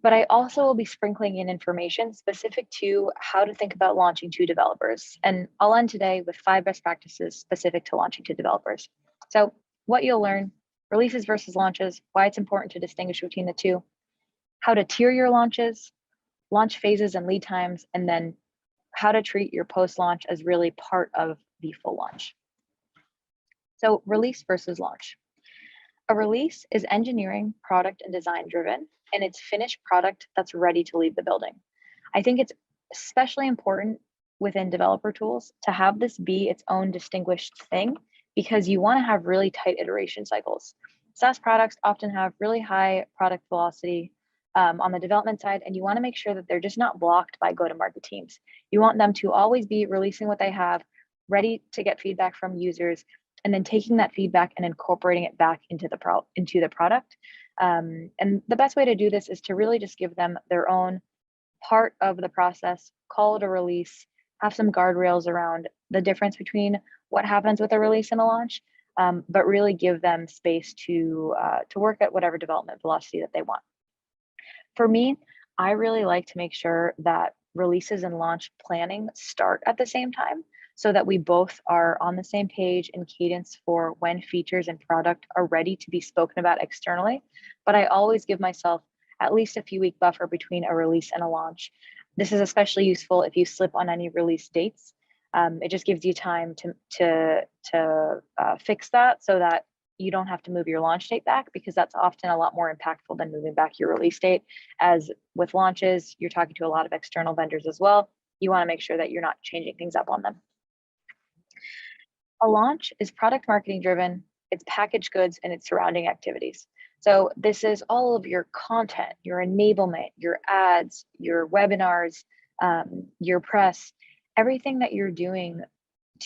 but I also will be sprinkling in information specific to how to think about launching to developers. And I'll end today with 5 best practices specific to launching to developers. So what you'll learn, releases versus launches, why it's important to distinguish between the two, how to tier your launches, launch phases and lead times, and then how to treat your post-launch as really part of the full launch. So release versus launch. A release is engineering, product, and design driven, and it's finished product that's ready to leave the building. I think it's especially important within developer tools to have this be its own distinguished thing, because you want to have really tight iteration cycles. SaaS products often have really high product velocity on the development side, and you want to make sure that they're just not blocked by go-to-market teams. You want them to always be releasing what they have, ready to get feedback from users, and then taking that feedback and incorporating it back into the product. And the best way to do this is to really just give them their own part of the process, call it a release, have some guardrails around the difference between what happens with a release and a launch, but really give them space to work at whatever development velocity that they want. For me, I really like to make sure that releases and launch planning start at the same time so that we both are on the same page and cadence for when features and product are ready to be spoken about externally. But I always give myself at least a few week buffer between a release and a launch. This is especially useful if you slip on any release dates. It just gives you time to fix that so that you don't have to move your launch date back, because that's often a lot more impactful than moving back your release date. As with launches, you're talking to a lot of external vendors as well. You want to make sure that you're not changing things up on them. A launch is product marketing driven, it's packaged goods, and it's surrounding activities. So this is all of your content, your enablement, your ads, your webinars, your press, everything that you're doing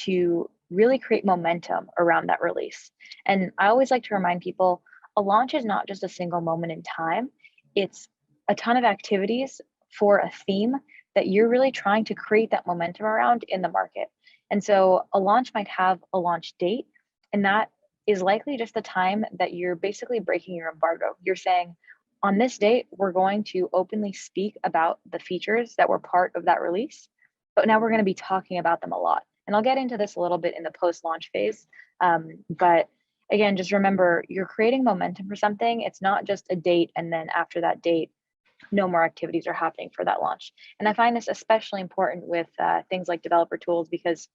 to really create momentum around that release. And I always like to remind people, a launch is not just a single moment in time. It's a ton of activities for a theme that you're really trying to create that momentum around in the market. And so a launch might have a launch date, and that is likely just the time that you're basically breaking your embargo. You're saying, on this date, we're going to openly speak about the features that were part of that release, but now we're going to be talking about them a lot. And I'll get into this a little bit in the post-launch phase. But again, just remember, you're creating momentum for something. It's not just a date, and then after that date, no more activities are happening for that launch. And I find this especially important with things like developer tools, because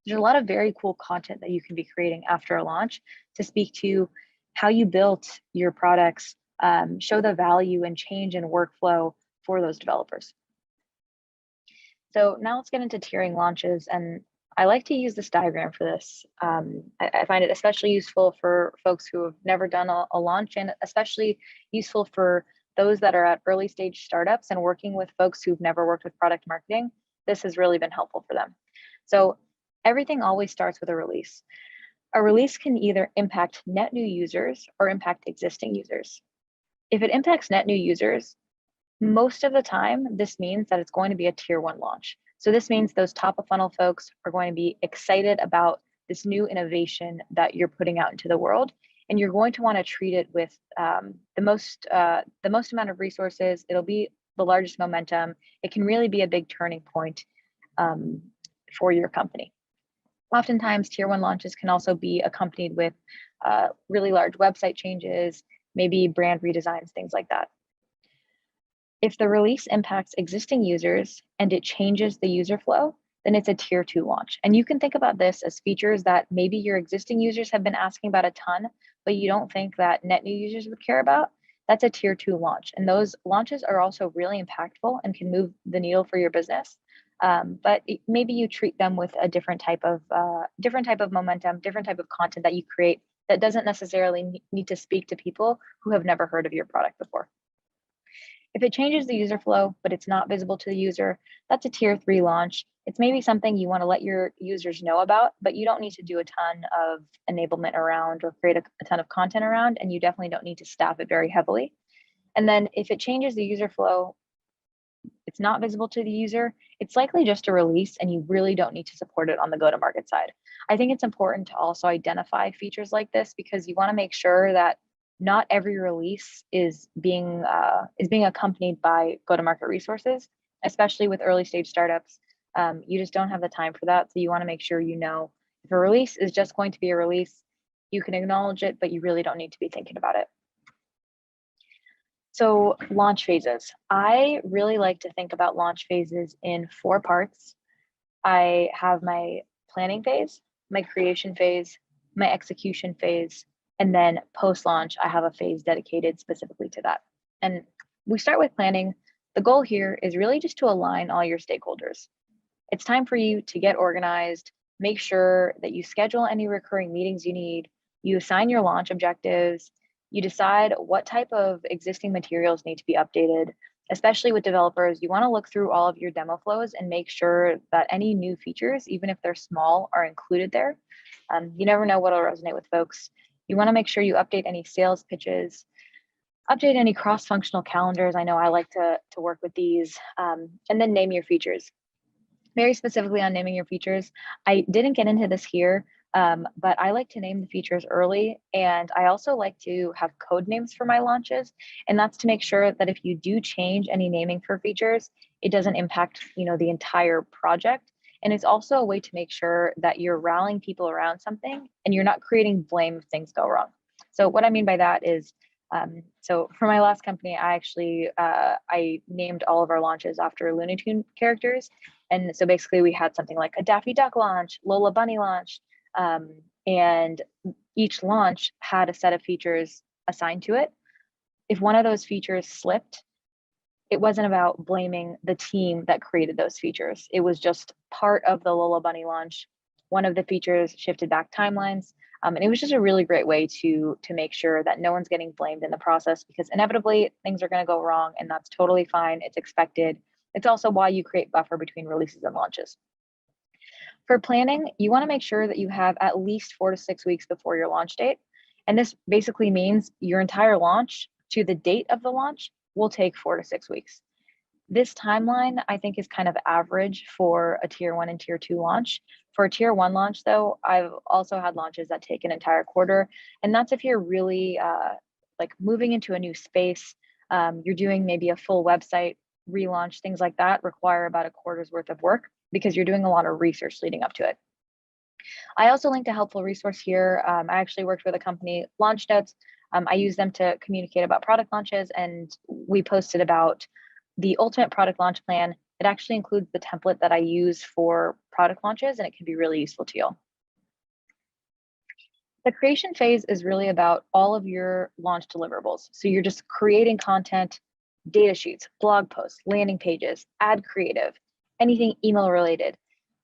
there's a lot of very cool content that you can be creating after a launch to speak to how you built your products, show the value and change in workflow for those developers. So now let's get into tiering launches. And I like to use this diagram for this. I find it especially useful for folks who have never done a launch, and especially useful for those that are at early stage startups and working with folks who've never worked with product marketing. This has really been helpful for them. So everything always starts with a release. A release can either impact net new users or impact existing users. If it impacts net new users, most of the time, this means that it's going to be a tier 1 launch. So this means those top of funnel folks are going to be excited about this new innovation that you're putting out into the world, and you're going to want to treat it with the most amount of resources. It'll be the largest momentum. It can really be a big turning point for your company. Oftentimes, tier 1 launches can also be accompanied with really large website changes, maybe brand redesigns, things like that. If the release impacts existing users and it changes the user flow, then it's a tier 2 launch. And you can think about this as features that maybe your existing users have been asking about a ton, but you don't think that net new users would care about. That's a tier 2 launch. And those launches are also really impactful and can move the needle for your business. But maybe you treat them with a different type of momentum, different type of content that you create that doesn't necessarily need to speak to people who have never heard of your product before. If it changes the user flow, but it's not visible to the user, that's a tier 3 launch. It's maybe something you want to let your users know about, but you don't need to do a ton of enablement around or create a ton of content around, and you definitely don't need to staff it very heavily. And then if it changes the user flow, it's not visible to the user, it's likely just a release and you really don't need to support it on the go-to-market side. I think it's important to also identify features like this because you want to make sure that not every release is being accompanied by go-to-market resources, especially with early stage startups. You just don't have the time for that. So you want to make sure you know if a release is just going to be a release, you can acknowledge it, but you really don't need to be thinking about it. So launch phases. I really like to think about launch phases in 4 parts. I have my planning phase, my creation phase, my execution phase, and then post-launch, I have a phase dedicated specifically to that. And we start with planning. The goal here is really just to align all your stakeholders. It's time for you to get organized, make sure that you schedule any recurring meetings you need, you assign your launch objectives, you decide what type of existing materials need to be updated. Especially with developers, you want to look through all of your demo flows and make sure that any new features, even if they're small, are included there. You never know what will resonate with folks. You want to make sure you update any sales pitches, update any cross-functional calendars. I know I like to work with these, and then name your features. Very specifically on naming your features, I didn't get into this here, but I like to name the features early, and I also like to have code names for my launches, and that's to make sure that if you do change any naming for features, it doesn't impact the entire project. And it's also a way to make sure that you're rallying people around something and you're not creating blame if things go wrong. So what I mean by that is, so for my last company, I actually, I named all of our launches after Looney Tune characters. And so basically we had something like a Daffy Duck launch, Lola Bunny launch, and each launch had a set of features assigned to it. If one of those features slipped, it wasn't about blaming the team that created those features. It was just part of the Lola Bunny launch. One of the features shifted back timelines. And it was just a really great way to make sure that no one's getting blamed in the process, because inevitably things are going to go wrong, and that's totally fine. It's expected. It's also why you create buffer between releases and launches. For planning, you want to make sure that you have at least 4 to 6 weeks before your launch date. And this basically means your entire launch to the date of the launch will take 4 to 6 weeks. This timeline, I think, is kind of average for a tier 1 and tier 2 launch. For a tier 1 launch, though, I've also had launches that take an entire quarter. And that's if you're really like moving into a new space, you're doing maybe a full website relaunch, things like that require about a quarter's worth of work because you're doing a lot of research leading up to it. I also linked a helpful resource here. I actually worked with a company, Launch Notes. I use them to communicate about product launches, and we posted about the ultimate product launch plan. It actually includes the template that I use for product launches, and it can be really useful to you. The creation phase is really about all of your launch deliverables. So you're just creating content, data sheets, blog posts, landing pages, ad creative, anything email related.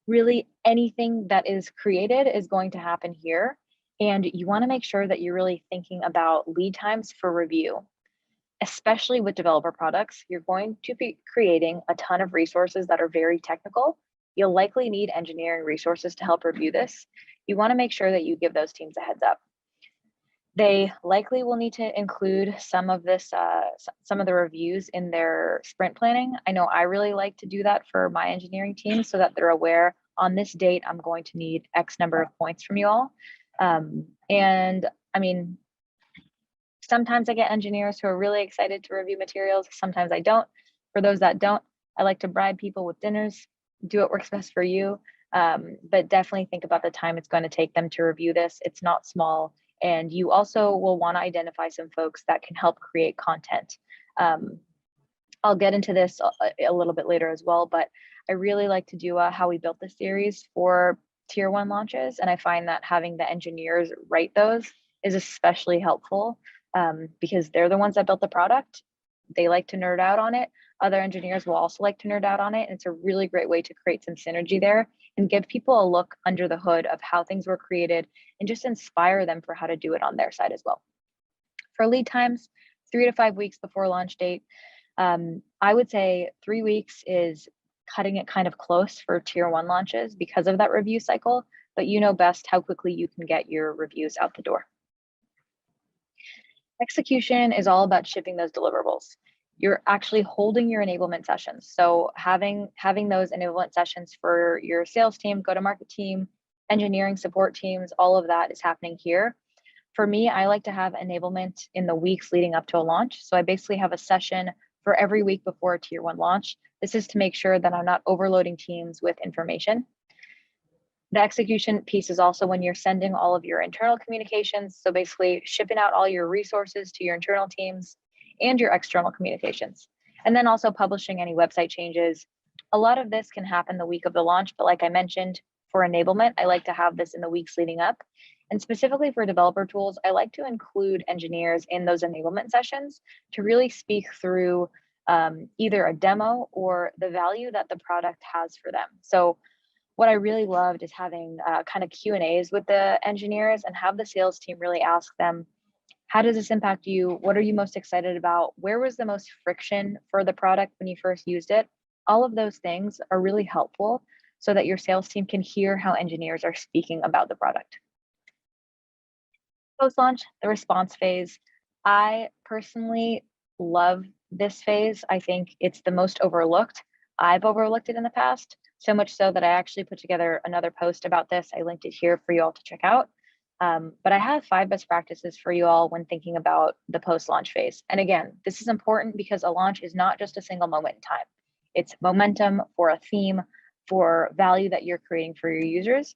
Really anything that is created is going to happen here. And you want to make sure that you're really thinking about lead times for review. Especially with developer products, you're going to be creating a ton of resources that are very technical. You'll likely need engineering resources to help review this. You want to make sure that you give those teams a heads up. They likely will need to include some of this, some of the reviews in their sprint planning. I know I really like to do that for my engineering team so that they're aware on this date, I'm going to need X number of points from you all. And I mean, sometimes I get engineers who are really excited to review materials. Sometimes I don't. For those that don't, I like to bribe people with dinners. Do what works best for you. but definitely think about the time it's going to take them to review this. It's not small. And you also will want to identify some folks that can help create content. I'll get into this a little bit later as well, but I really like to do a how we built this series for tier 1 launches. And I find that having the engineers write those is especially helpful because they're the ones that built the product. They like to nerd out on it. Other engineers will also like to nerd out on it. And it's a really great way to create some synergy there and give people a look under the hood of how things were created and just inspire them for how to do it on their side as well. For lead times, 3 to 5 weeks before launch date, I would say 3 weeks is cutting it kind of close for tier 1 launches because of that review cycle, but you know best how quickly you can get your reviews out the door. Execution is all about shipping those deliverables. You're actually holding your enablement sessions. So having those enablement sessions for your sales team, go-to-market team, engineering support teams, all of that is happening here. For me, I like to have enablement in the weeks leading up to a launch. So I basically have a session for every week before a tier 1 launch. This is to make sure that I'm not overloading teams with information. The execution piece is also when you're sending all of your internal communications. So basically shipping out all your resources to your internal teams and your external communications. And then also publishing any website changes. A lot of this can happen the week of the launch, but like I mentioned, for enablement, I like to have this in the weeks leading up. And specifically for developer tools, I like to include engineers in those enablement sessions to really speak through either a demo or the value that the product has for them. So what I really loved is having kind of Q&As with the engineers and have the sales team really ask them, how does this impact you? What are you most excited about? Where was the most friction for the product when you first used it? All of those things are really helpful so that your sales team can hear how engineers are speaking about the product. Post-launch, the response phase. I personally love this phase. I think it's the most overlooked. I've overlooked it in the past, so much so that I actually put together another post about this. I linked it here for you all to check out. But I have 5 best practices for you all when thinking about the post-launch phase. And again, this is important because a launch is not just a single moment in time. It's momentum for a theme, for value that you're creating for your users.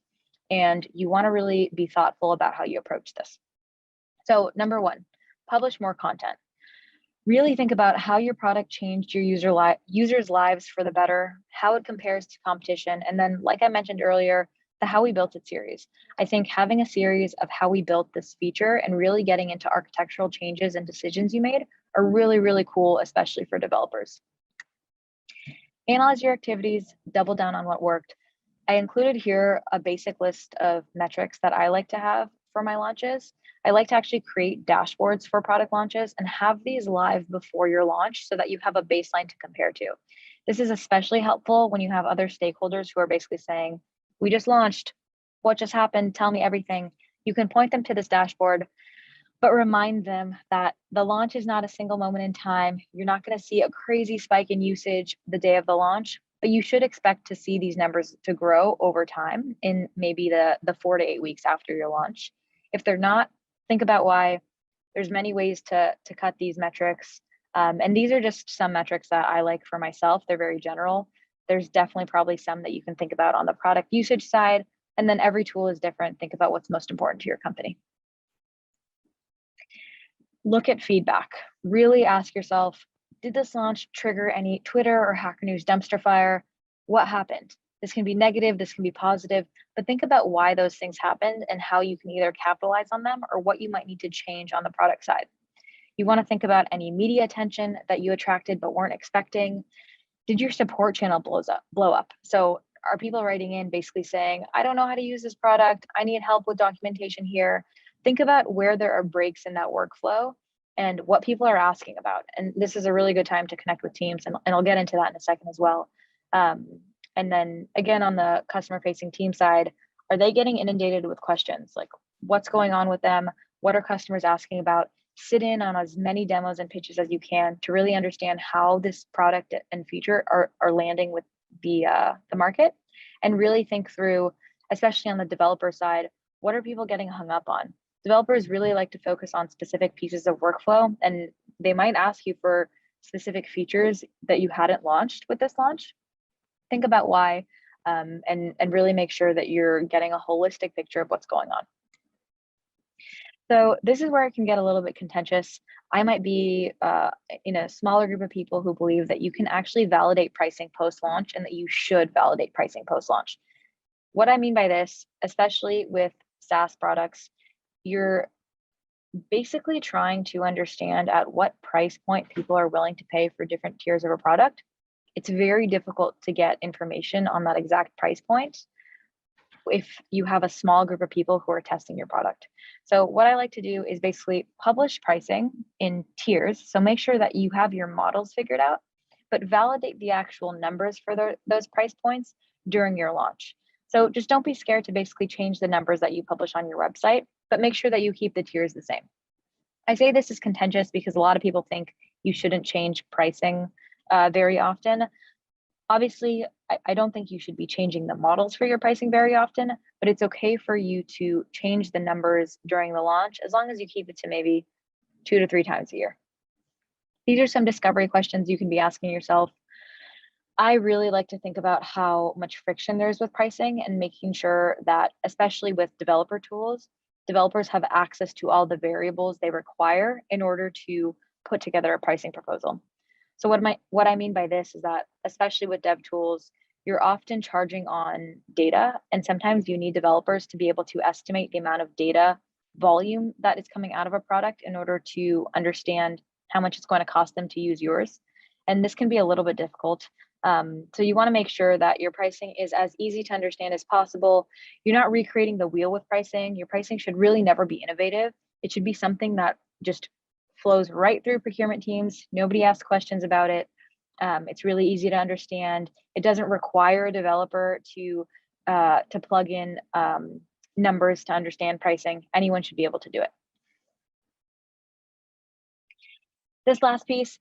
And you want to really be thoughtful about how you approach this. So number 1, publish more content. Really think about how your product changed your users' lives for the better, how it compares to competition. And then, like I mentioned earlier, the How We Built It series. I think having a series of how we built this feature and really getting into architectural changes and decisions you made are really, really cool, especially for developers. Analyze your activities, double down on what worked. I included here a basic list of metrics that I like to have for my launches. I like to actually create dashboards for product launches and have these live before your launch so that you have a baseline to compare to. This is especially helpful when you have other stakeholders who are basically saying, we just launched, what just happened? Tell me everything. You can point them to this dashboard, but remind them that the launch is not a single moment in time. You're not going to see a crazy spike in usage the day of the launch, but you should expect to see these numbers to grow over time in maybe the 4 to 8 weeks after your launch. If they're not, think about why. There's many ways to cut these metrics. And these are just some metrics that I like for myself. They're very general. There's definitely probably some that you can think about on the product usage side. And then every tool is different. Think about what's most important to your company. Look at feedback. Really ask yourself, did this launch trigger any Twitter or Hacker News dumpster fire? What happened? This can be negative, this can be positive, but think about why those things happened and how you can either capitalize on them or what you might need to change on the product side. You want to think about any media attention that you attracted but weren't expecting. Did your support channel blow up? So are people writing in basically saying, I don't know how to use this product, I need help with documentation here? Think about where there are breaks in that workflow and what people are asking about. And this is a really good time to connect with teams, and I'll get into that in a second as well. And then again, on the customer facing team side, are they getting inundated with questions? Like what's going on with them? What are customers asking about? Sit in on as many demos and pitches as you can to really understand how this product and feature are landing with the market, and really think through, especially on the developer side, what are people getting hung up on? Developers really like to focus on specific pieces of workflow, and they might ask you for specific features that you hadn't launched with this launch. Think about why. and really make sure that you're getting a holistic picture of what's going on. So this is where it can get a little bit contentious. I might be in a smaller group of people who believe that you can actually validate pricing post-launch and that you should validate pricing post-launch. What I mean by this, especially with SaaS products, you're basically trying to understand at what price point people are willing to pay for different tiers of a product. It's very difficult to get information on that exact price point if you have a small group of people who are testing your product. So what I like to do is basically publish pricing in tiers. So make sure that you have your models figured out, but validate the actual numbers for those price points during your launch. So just don't be scared to basically change the numbers that you publish on your website, but make sure that you keep the tiers the same. I say this is contentious because a lot of people think you shouldn't change pricing very often. Obviously, I don't think you should be changing the models for your pricing very often, but it's okay for you to change the numbers during the launch as long as you keep it to maybe 2 to 3 times a year. These are some discovery questions you can be asking yourself. I really like to think about how much friction there is with pricing and making sure that, especially with developer tools, developers have access to all the variables they require in order to put together a pricing proposal. So what I mean by this is that, especially with dev tools, you're often charging on data, and sometimes you need developers to be able to estimate the amount of data volume that is coming out of a product in order to understand how much it's going to cost them to use yours. And this can be a little bit difficult. So you want to make sure that your pricing is as easy to understand as possible. You're not recreating the wheel with pricing. Your pricing should really never be innovative. It should be something that just flows right through procurement teams. Nobody asks questions about it. It's really easy to understand. It doesn't require a developer to plug in numbers to understand pricing. Anyone should be able to do it. This last piece,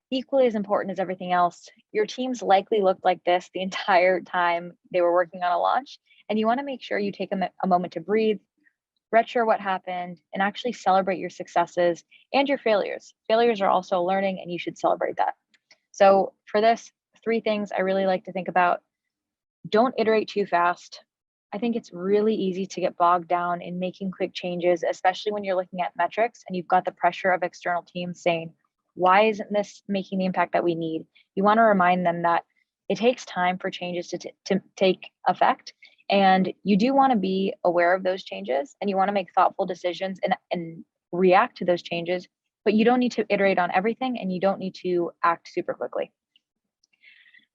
equally as important as everything else, your teams likely looked like this the entire time they were working on a launch, and you want to make sure you take a moment to breathe, retro what happened, and actually celebrate your successes and your failures. Failures are also learning, and you should celebrate that. So for this, 3 things I really like to think about. Don't iterate too fast. I think it's really easy to get bogged down in making quick changes, especially when you're looking at metrics and you've got the pressure of external teams saying, why isn't this making the impact that we need? You want to remind them that it takes time for changes to take effect. And you do want to be aware of those changes, and you want to make thoughtful decisions and react to those changes, but you don't need to iterate on everything, and you don't need to act super quickly.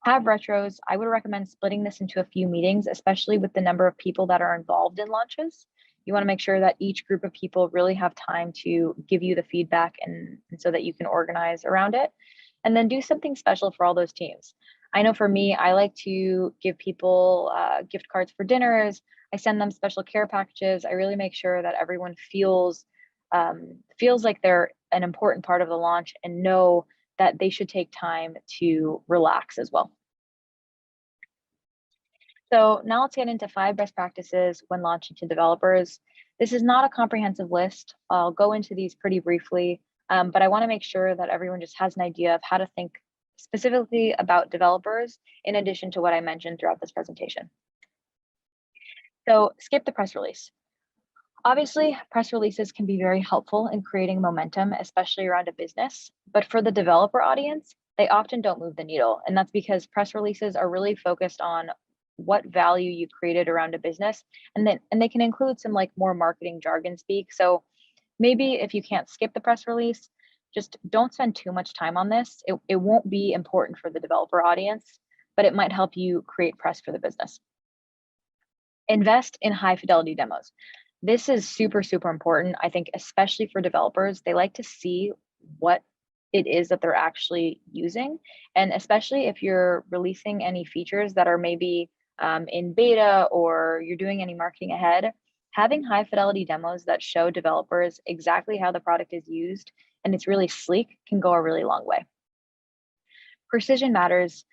Have retros. I would recommend splitting this into a few meetings, especially with the number of people that are involved in launches. You want to make sure that each group of people really have time to give you the feedback and so that you can organize around it. And then do something special for all those teams. I know for me, I like to give people gift cards for dinners. I send them special care packages. I really make sure that everyone feels like they're an important part of the launch and know that they should take time to relax as well. So now let's get into 5 best practices when launching to developers. This is not a comprehensive list. I'll go into these pretty briefly, but I want to make sure that everyone just has an idea of how to think specifically about developers in addition to what I mentioned throughout this presentation. So skip the press release. Obviously, press releases can be very helpful in creating momentum, especially around a business, but for the developer audience, they often don't move the needle. And that's because press releases are really focused on what value you've created around a business. And they can include some like more marketing jargon speak. So maybe if you can't skip the press release, just don't spend too much time on this. It won't be important for the developer audience, but it might help you create press for the business. Invest in high fidelity demos. This is super, super important. I think, especially for developers, they like to see what it is that they're actually using. And especially if you're releasing any features that are maybe in beta or you're doing any marketing ahead, having high fidelity demos that show developers exactly how the product is used and it's really sleek can go a really long way. Precision matters.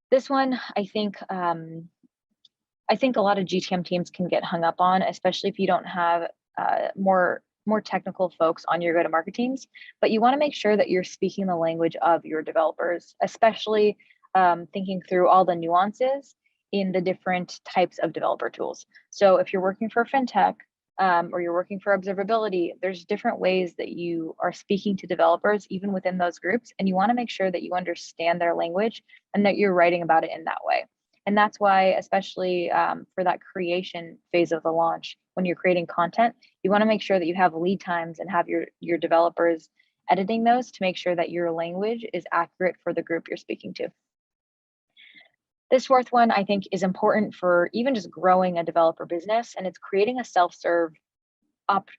This one, I think a lot of GTM teams can get hung up on, especially if you don't have more technical folks on your go-to-market teams. But you want to make sure that you're speaking the language of your developers, especially thinking through all the nuances in the different types of developer tools. So if you're working for fintech or you're working for observability, there's different ways that you are speaking to developers even within those groups. And you want to make sure that you understand their language and that you're writing about it in that way. And that's why, especially for that creation phase of the launch, when you're creating content, you want to make sure that you have lead times and have your developers editing those to make sure that your language is accurate for the group you're speaking to. This fourth one, I think, is important for even just growing a developer business, and it's creating a self-serve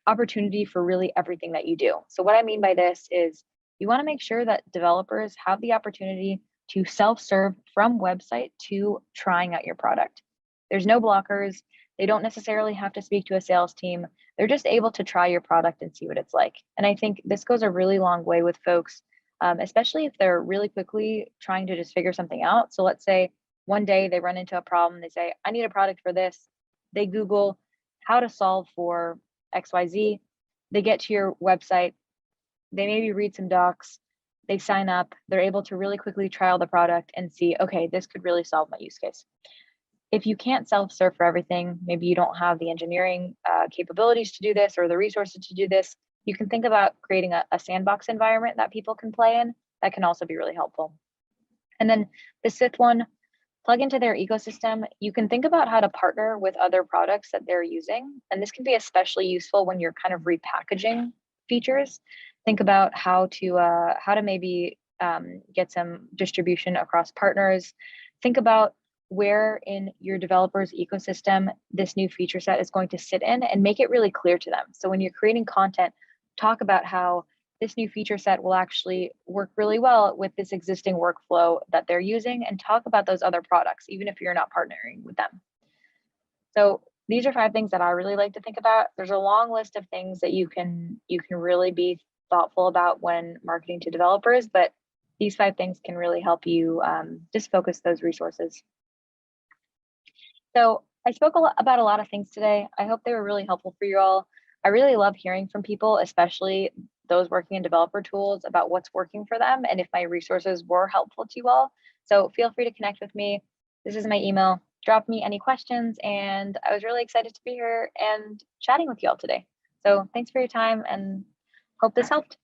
opportunity for really everything that you do. So what I mean by this is you want to make sure that developers have the opportunity to self-serve from website to trying out your product. There's no blockers. They don't necessarily have to speak to a sales team. They're just able to try your product and see what it's like. And I think this goes a really long way with folks, especially if they're really quickly trying to just figure something out. So let's say one day they run into a problem. They say, I need a product for this. They Google how to solve for XYZ. They get to your website. They maybe read some docs. They sign up. They're able to really quickly trial the product and see, okay, this could really solve my use case. If you can't self-serve for everything, maybe you don't have the engineering capabilities to do this or the resources to do this, you can think about creating a sandbox environment that people can play in. That can also be really helpful. And then the fifth one, plug into their ecosystem. You can think about how to partner with other products that they're using. And this can be especially useful when you're kind of repackaging features. Think about how to maybe get some distribution across partners. Think about where in your developer's ecosystem this new feature set is going to sit in and make it really clear to them. So when you're creating content, talk about how this new feature set will actually work really well with this existing workflow that they're using, and talk about those other products, even if you're not partnering with them. So these are 5 things that I really like to think about. There's a long list of things that you can really be thoughtful about when marketing to developers, but these 5 things can really help you just focus those resources. So I spoke about a lot of things today. I hope they were really helpful for you all. I really love hearing from people, especially those working in developer tools, about what's working for them and if my resources were helpful to you all. So feel free to connect with me. This is my email. Drop me any questions. And I was really excited to be here and chatting with you all today. So thanks for your time and hope this helped.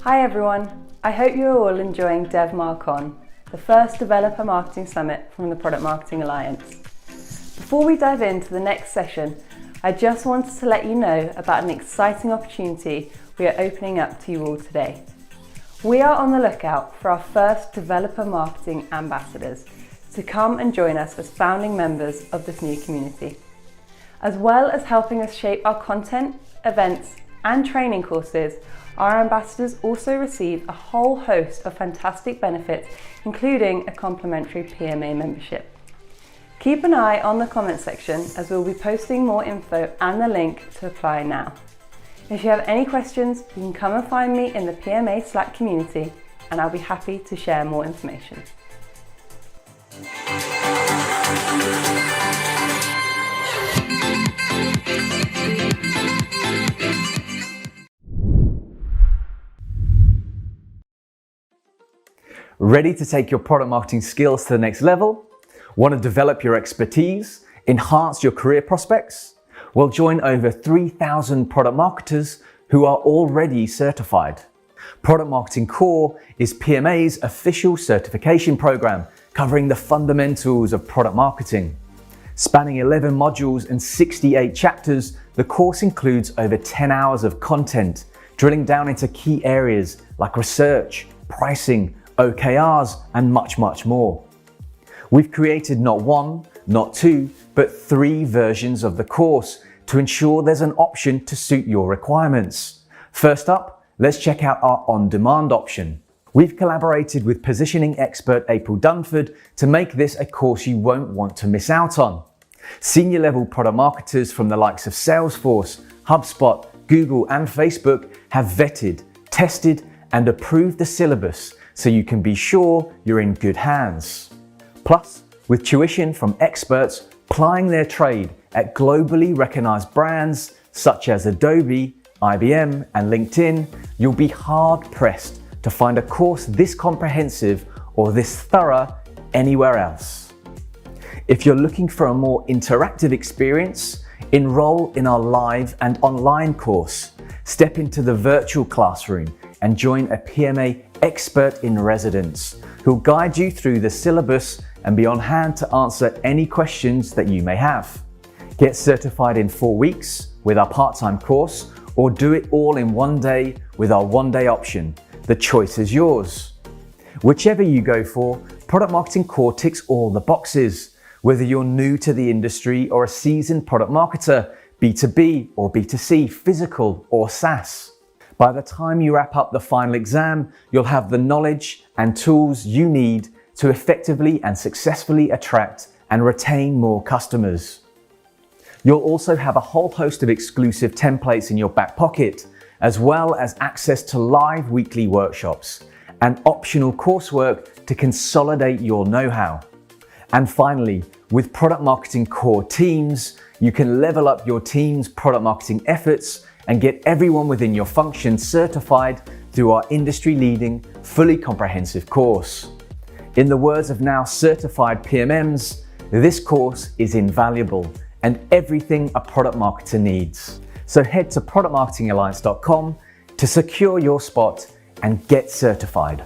Hi everyone, I hope you're all enjoying DevMarkon, the first developer marketing summit from the Product Marketing Alliance. Before we dive into the next session, I just wanted to let you know about an exciting opportunity we are opening up to you all today. We are on the lookout for our first developer marketing ambassadors to come and join us as founding members of this new community. As well as helping us shape our content, events, and training courses, our ambassadors also receive a whole host of fantastic benefits, including a complimentary PMA membership. Keep an eye on the comment section as we'll be posting more info and the link to apply now. If you have any questions, you can come and find me in the PMA Slack community and I'll be happy to share more information. Ready to take your product marketing skills to the next level? Want to develop your expertise, enhance your career prospects? Well, join over 3,000 product marketers who are already certified. Product Marketing Core is PMA's official certification program covering the fundamentals of product marketing. Spanning 11 modules and 68 chapters, the course includes over 10 hours of content, drilling down into key areas like research, pricing, OKRs, and much, much more. We've created not 1, not 2, but 3 versions of the course to ensure there's an option to suit your requirements. First up, let's check out our on-demand option. We've collaborated with positioning expert April Dunford to make this a course you won't want to miss out on. Senior level product marketers from the likes of Salesforce, HubSpot, Google, and Facebook have vetted, tested, and approved the syllabus so you can be sure you're in good hands. Plus, with tuition from experts plying their trade at globally recognized brands such as Adobe, IBM, and LinkedIn, you'll be hard-pressed to find a course this comprehensive or this thorough anywhere else. If you're looking for a more interactive experience, enroll in our live and online course. Step into the virtual classroom and join a PMA expert in residence who'll guide you through the syllabus and be on hand to answer any questions that you may have. Get certified in 4 weeks with our part-time course, or do it all in one day with our one-day option. The choice is yours. Whichever you go for, Product Marketing Core ticks all the boxes. Whether you're new to the industry or a seasoned product marketer, B2B or B2C, physical or SaaS. By the time you wrap up the final exam, you'll have the knowledge and tools you need to effectively and successfully attract and retain more customers. You'll also have a whole host of exclusive templates in your back pocket, as well as access to live weekly workshops and optional coursework to consolidate your know-how. And finally, with Product Marketing Core Teams, you can level up your team's product marketing efforts and get everyone within your function certified through our industry-leading, fully comprehensive course. In the words of now certified PMMs, this course is invaluable and everything a product marketer needs. So head to productmarketingalliance.com to secure your spot and get certified.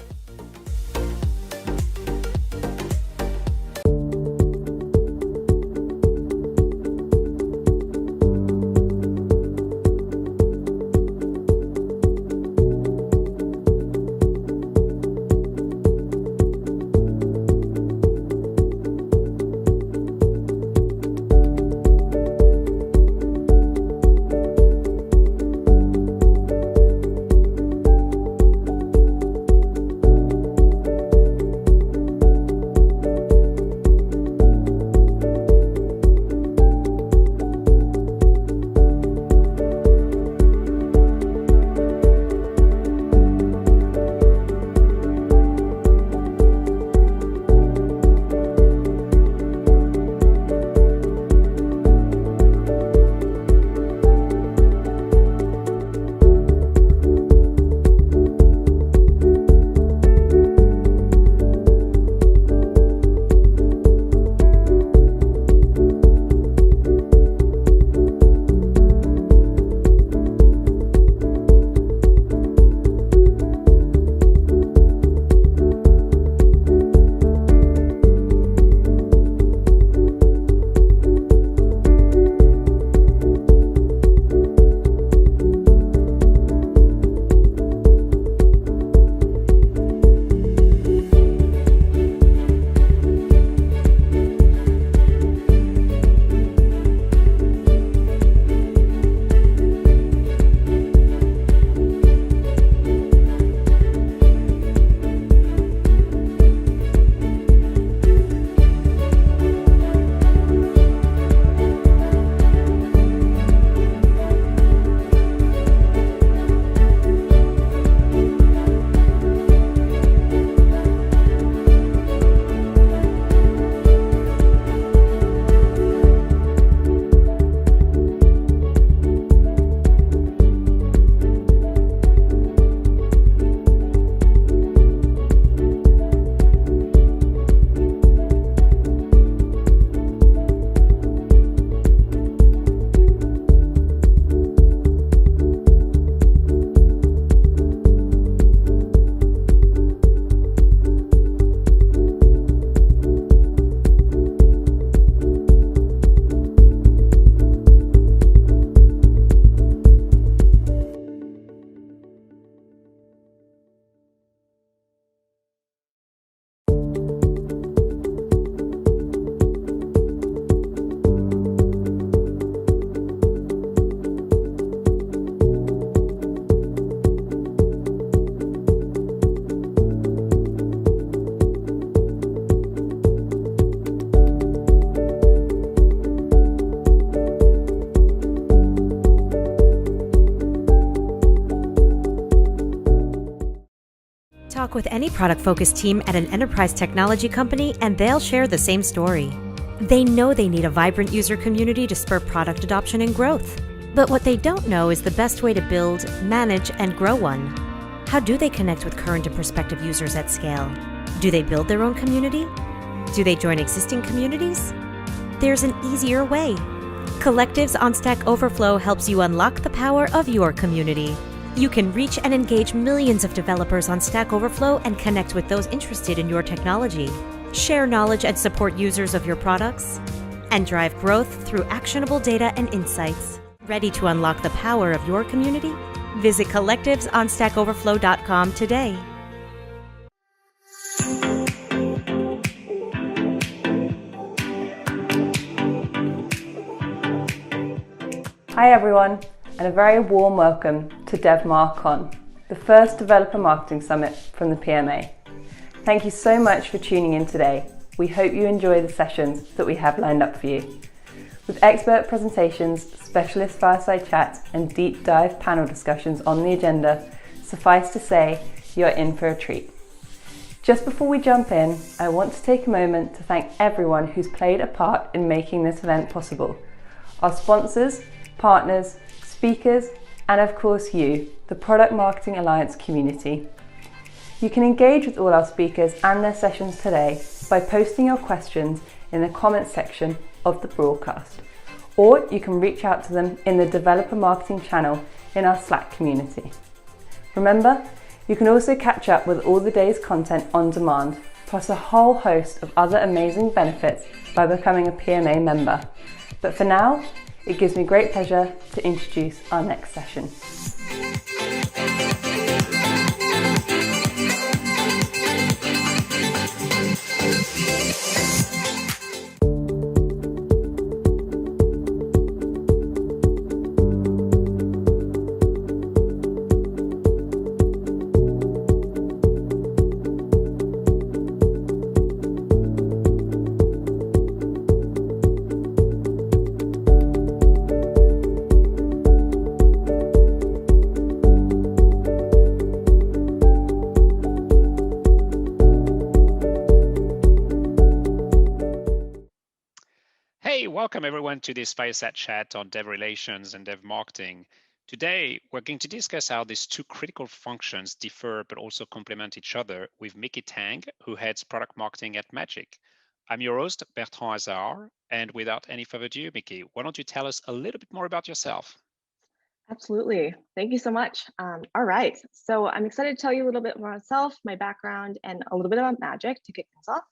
Talk with any product-focused team at an enterprise technology company and they'll share the same story. They know they need a vibrant user community to spur product adoption and growth. But what they don't know is the best way to build, manage, and grow one. How do they connect with current and prospective users at scale? Do they build their own community? Do they join existing communities? There's an easier way. Collectives on Stack Overflow helps you unlock the power of your community. You can reach and engage millions of developers on Stack Overflow and connect with those interested in your technology. Share knowledge and support users of your products, and drive growth through actionable data and insights. Ready to unlock the power of your community? Visit collectivesonstackoverflow.com today. Hi everyone, and a very warm welcome to DevMarkon, the first developer marketing summit from the PMA. Thank you so much for tuning in today. We hope you enjoy the sessions that we have lined up for you. With expert presentations, specialist fireside chats, and deep dive panel discussions on the agenda, suffice to say, you're in for a treat. Just before we jump in, I want to take a moment to thank everyone who's played a part in making this event possible. Our sponsors, partners, speakers, and of course you, the Product Marketing Alliance community. You can engage with all our speakers and their sessions today by posting your questions in the comments section of the broadcast, or you can reach out to them in the Developer Marketing channel in our Slack community. Remember, you can also catch up with all the day's content on demand, plus a whole host of other amazing benefits by becoming a PMA member. But for now, it gives me great pleasure to introduce our next session. Welcome everyone to this Fireside chat on DevRelations and DevMarketing. Today, we're going to discuss how these two critical functions differ but also complement each other with Micky Teng, who heads product marketing at Magic. I'm your host, Bertrand, and without any further ado, Micky, why don't you tell us a little bit more about yourself? Absolutely. Thank you so much. All right. So I'm excited to tell you a little bit more about myself, my background, and a little bit about Magic to kick things off.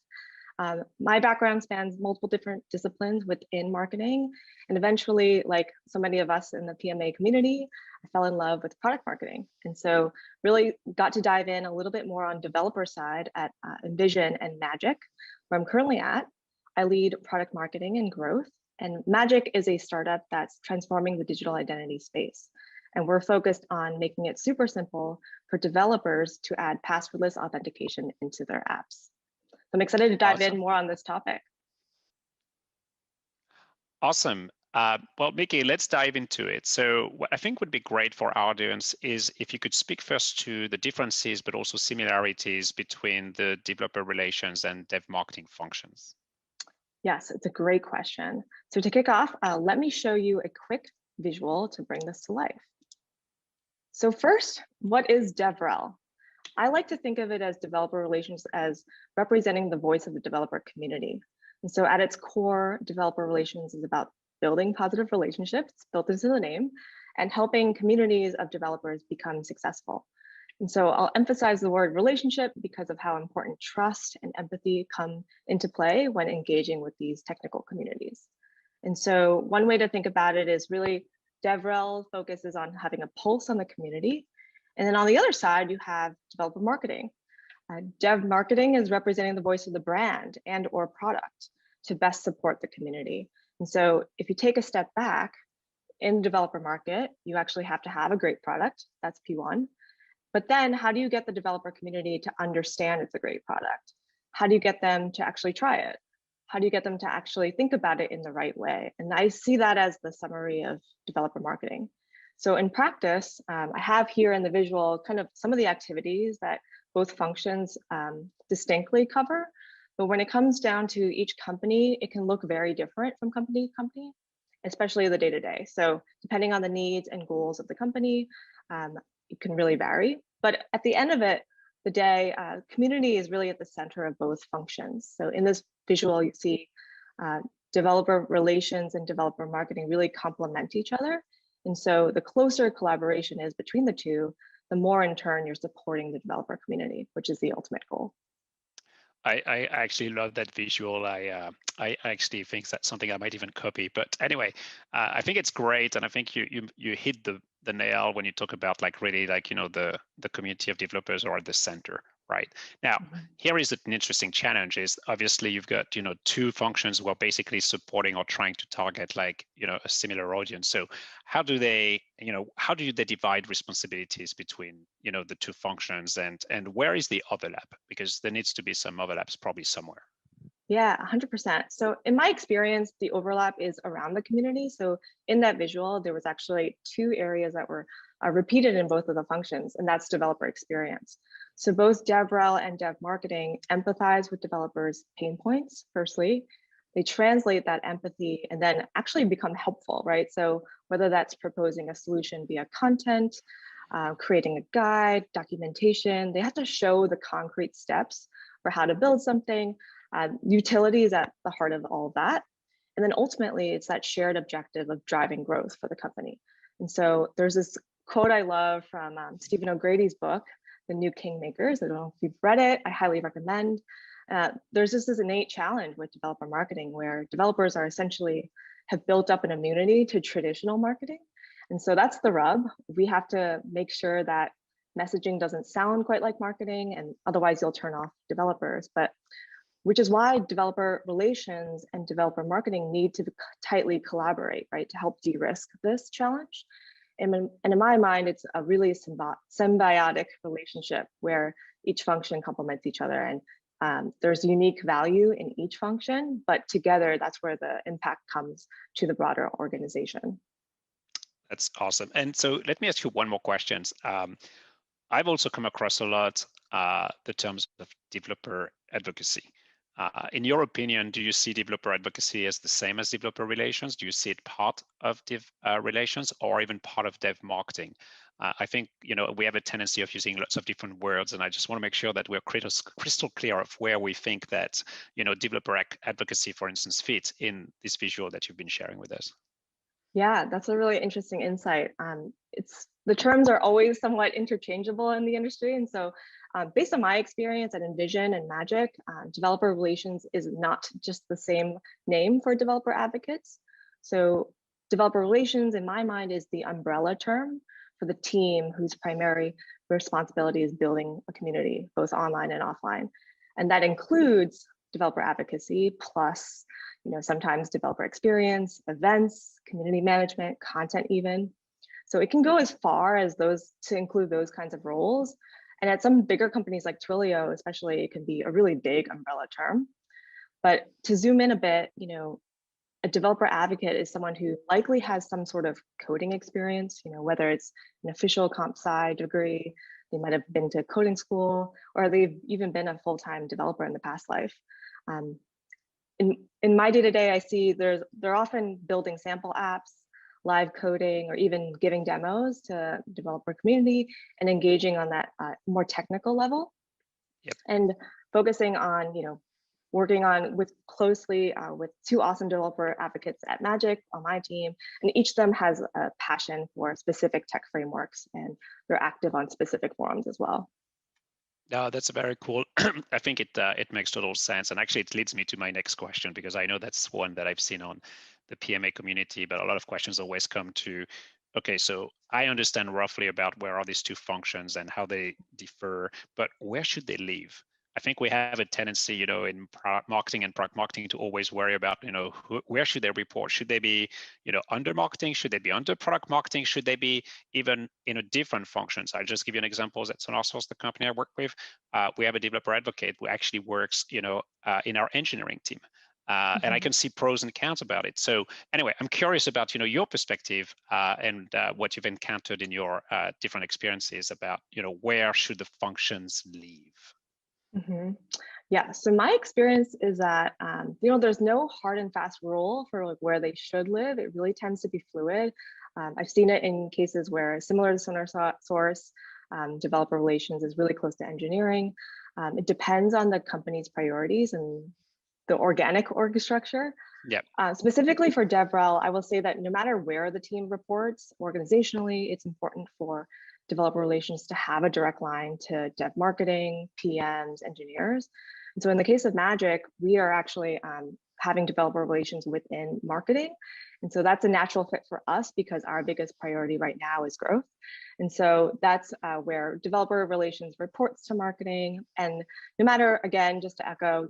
My background spans multiple different disciplines within marketing, and eventually, like so many of us in the PMA community, I fell in love with product marketing. And so really got to dive in a little bit more on developer side at Envision and Magic, where I'm currently at. I lead product marketing and growth, and Magic is a startup that's transforming the digital identity space. And we're focused on making it super simple for developers to add passwordless authentication into their apps. I'm excited to dive in more on this topic. Awesome. Well, Micky, let's dive into it. So what I think would be great for our audience is if you could speak first to the differences, but also similarities between the developer relations and dev marketing functions. Yes, it's a great question. So to kick off, let me show you a quick visual to bring this to life. So first, what is DevRel? I like to think of it as developer relations as representing the voice of the developer community. And so at its core, developer relations is about building positive relationships built into the name and helping communities of developers become successful. And so I'll emphasize the word relationship because of how important trust and empathy come into play when engaging with these technical communities. And so one way to think about it is really DevRel focuses on having a pulse on the community. And then on the other side, you have developer marketing. Dev marketing is representing the voice of the brand and or product to best support the community. And so if you take a step back in the developer market, you actually have to have a great product. That's P1. But then how do you get the developer community to understand it's a great product? How do you get them to actually try it? How do you get them to actually think about it in the right way? And I see that as the summary of developer marketing. So in practice, I have here in the visual kind of some of the activities that both functions distinctly cover. But when it comes down to each company, it can look very different from company to company, especially the day-to-day. So depending on the needs and goals of the company, it can really vary. But at the end of the day, community is really at the center of both functions. So in this visual, you see developer relations and developer marketing really complement each other. And so the closer collaboration is between the two, the more in turn you're supporting the developer community, which is the ultimate goal. I actually love that visual. I actually think that's something I might even copy. But anyway, I think it's great, and I think you hit the nail when you talk about like really like the community of developers are at the center, right? Now, here is an interesting challenge: is obviously you've got two functions who are basically supporting or trying to target like a similar audience. So how do they divide responsibilities between the two functions, and where is the overlap? Because there needs to be some overlaps probably somewhere. Yeah, 100%. So in my experience, the overlap is around the community. So in that visual, there was actually two areas that were repeated in both of the functions, and that's developer experience. So both DevRel and DevMarketing empathize with developers' pain points, firstly. They translate that empathy and then actually become helpful, right? So whether that's proposing a solution via content, creating a guide, documentation, they have to show the concrete steps for how to build something. Utility is at the heart of all of that. And then ultimately, it's that shared objective of driving growth for the company. And so there's this quote I love from Stephen O'Grady's book, The New Kingmakers. I don't know if you've read it, I highly recommend. There's just this innate challenge with developer marketing where developers are essentially have built up an immunity to traditional marketing. And so that's the rub. We have to make sure that messaging doesn't sound quite like marketing, and otherwise you'll turn off developers. But which is why developer relations and developer marketing need to tightly collaborate, right, to help de-risk this challenge. And in my mind, it's a really symbiotic relationship where each function complements each other, and there's unique value in each function, but together, that's where the impact comes to the broader organization. That's awesome. And so let me ask you one more question. I've also come across a lot the terms of developer advocacy. In your opinion, do you see developer advocacy as the same as developer relations? Do you see it part of dev relations or even part of dev marketing? I think we have a tendency of using lots of different words, and I just want to make sure that we're crystal clear of where we think that developer advocacy, for instance, fits in this visual that you've been sharing with us. Yeah, that's a really interesting insight. The terms are always somewhat interchangeable in the industry, and so based on my experience at Envision and Magic, developer relations is not just the same name for developer advocates. So developer relations, in my mind, is the umbrella term for the team whose primary responsibility is building a community, both online and offline. And that includes developer advocacy, plus sometimes developer experience, events, community management, content even. So it can go as far as those to include those kinds of roles. And at some bigger companies like Twilio, especially, it can be a really big umbrella term. But to zoom in a bit, a developer advocate is someone who likely has some sort of coding experience, whether it's an official comp sci degree, they might have been to coding school, or they've even been a full-time developer in the past life. In my day-to-day, I see they're often building sample apps, live coding, or even giving demos to developer community and engaging on that more technical level. Yep. And focusing on, working on closely with two awesome developer advocates at Magic on my team, and each of them has a passion for specific tech frameworks, and they're active on specific forums as well. No, that's very cool. I think it makes total sense. And actually, it leads me to my next question, because I know that's one that I've seen on the PMA community, but a lot of questions always come to, okay, so I understand roughly about where are these two functions and how they differ, but where should they live? I think we have a tendency, in product marketing and product marketing to always worry about, where should they report? Should they be, under marketing? Should they be under product marketing? Should they be even in a different functions? I'll just give you an example. At SonarSource, the company I work with, we have a developer advocate who actually works, in our engineering team. And I can see pros and cons about it. So anyway, I'm curious about your perspective and what you've encountered in your different experiences about where should the functions live. Yeah, so my experience is that there's no hard and fast rule for like where they should live. It really tends to be fluid. I've seen it in cases where, similar to SonarSource, developer relations is really close to engineering. It depends on the company's priorities and the organic org structure. Yep. Specifically for DevRel, I will say that no matter where the team reports organizationally, it's important for developer relations to have a direct line to dev marketing, PMs, engineers. And so in the case of Magic, we are actually having developer relations within marketing. And so that's a natural fit for us because our biggest priority right now is growth. And so that's where developer relations reports to marketing. And no matter, again, just to echo,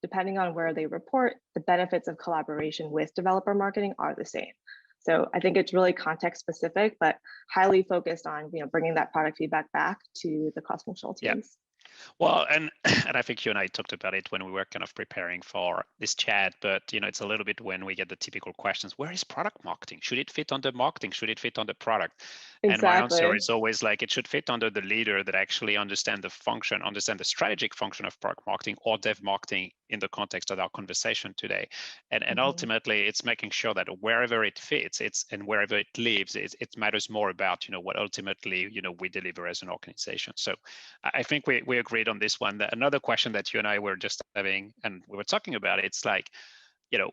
depending on where they report, the benefits of collaboration with developer marketing are the same. So I think it's really context specific, but highly focused on bringing that product feedback back to the cross-functional teams. Well, and I think you and I talked about it when we were kind of preparing for this chat, but it's a little bit when we get the typical questions, where is product marketing? Should it fit under marketing? Should it fit under product? Exactly. And my answer is always like, it should fit under the leader that actually understand the strategic function of product marketing or dev marketing in the context of our conversation today. And ultimately, it's making sure that wherever it fits, and wherever it lives, it matters more about, what ultimately, we deliver as an organization. So I think we agreed on this one. Another question that you and I were just having, and we were talking about, it's like,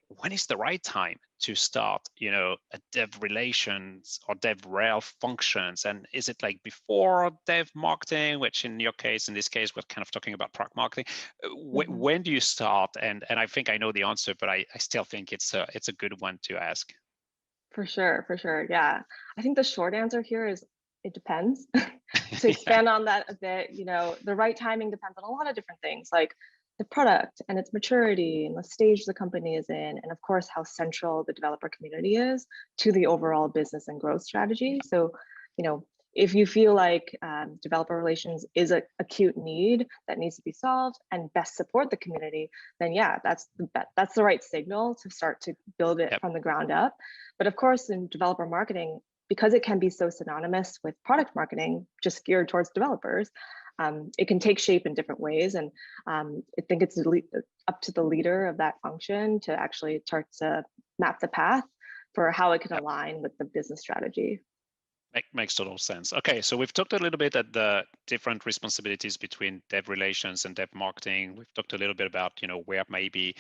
when is the right time to start, a dev relations or DevRel functions? And is it like before dev marketing, which in this case, we're kind of talking about product marketing. When do you start? And I think I know the answer, but I still think it's a good one to ask. For sure. Yeah. I think the short answer here is it depends. To expand on that a bit, the right timing depends on a lot of different things, like the product and its maturity and the stage the company is in, and of course, how central the developer community is to the overall business and growth strategy. So, if you feel like developer relations is an acute need that needs to be solved and best support the community, then yeah, that's the right signal to start to build it from the ground up. But of course, in developer marketing, because it can be so synonymous with product marketing, just geared towards developers, it can take shape in different ways. And I think it's up to the leader of that function to actually start to map the path for how it can align with the business strategy. Makes total sense. Okay, so we've talked a little bit at the different responsibilities between dev relations and dev marketing. We've talked a little bit about, where maybe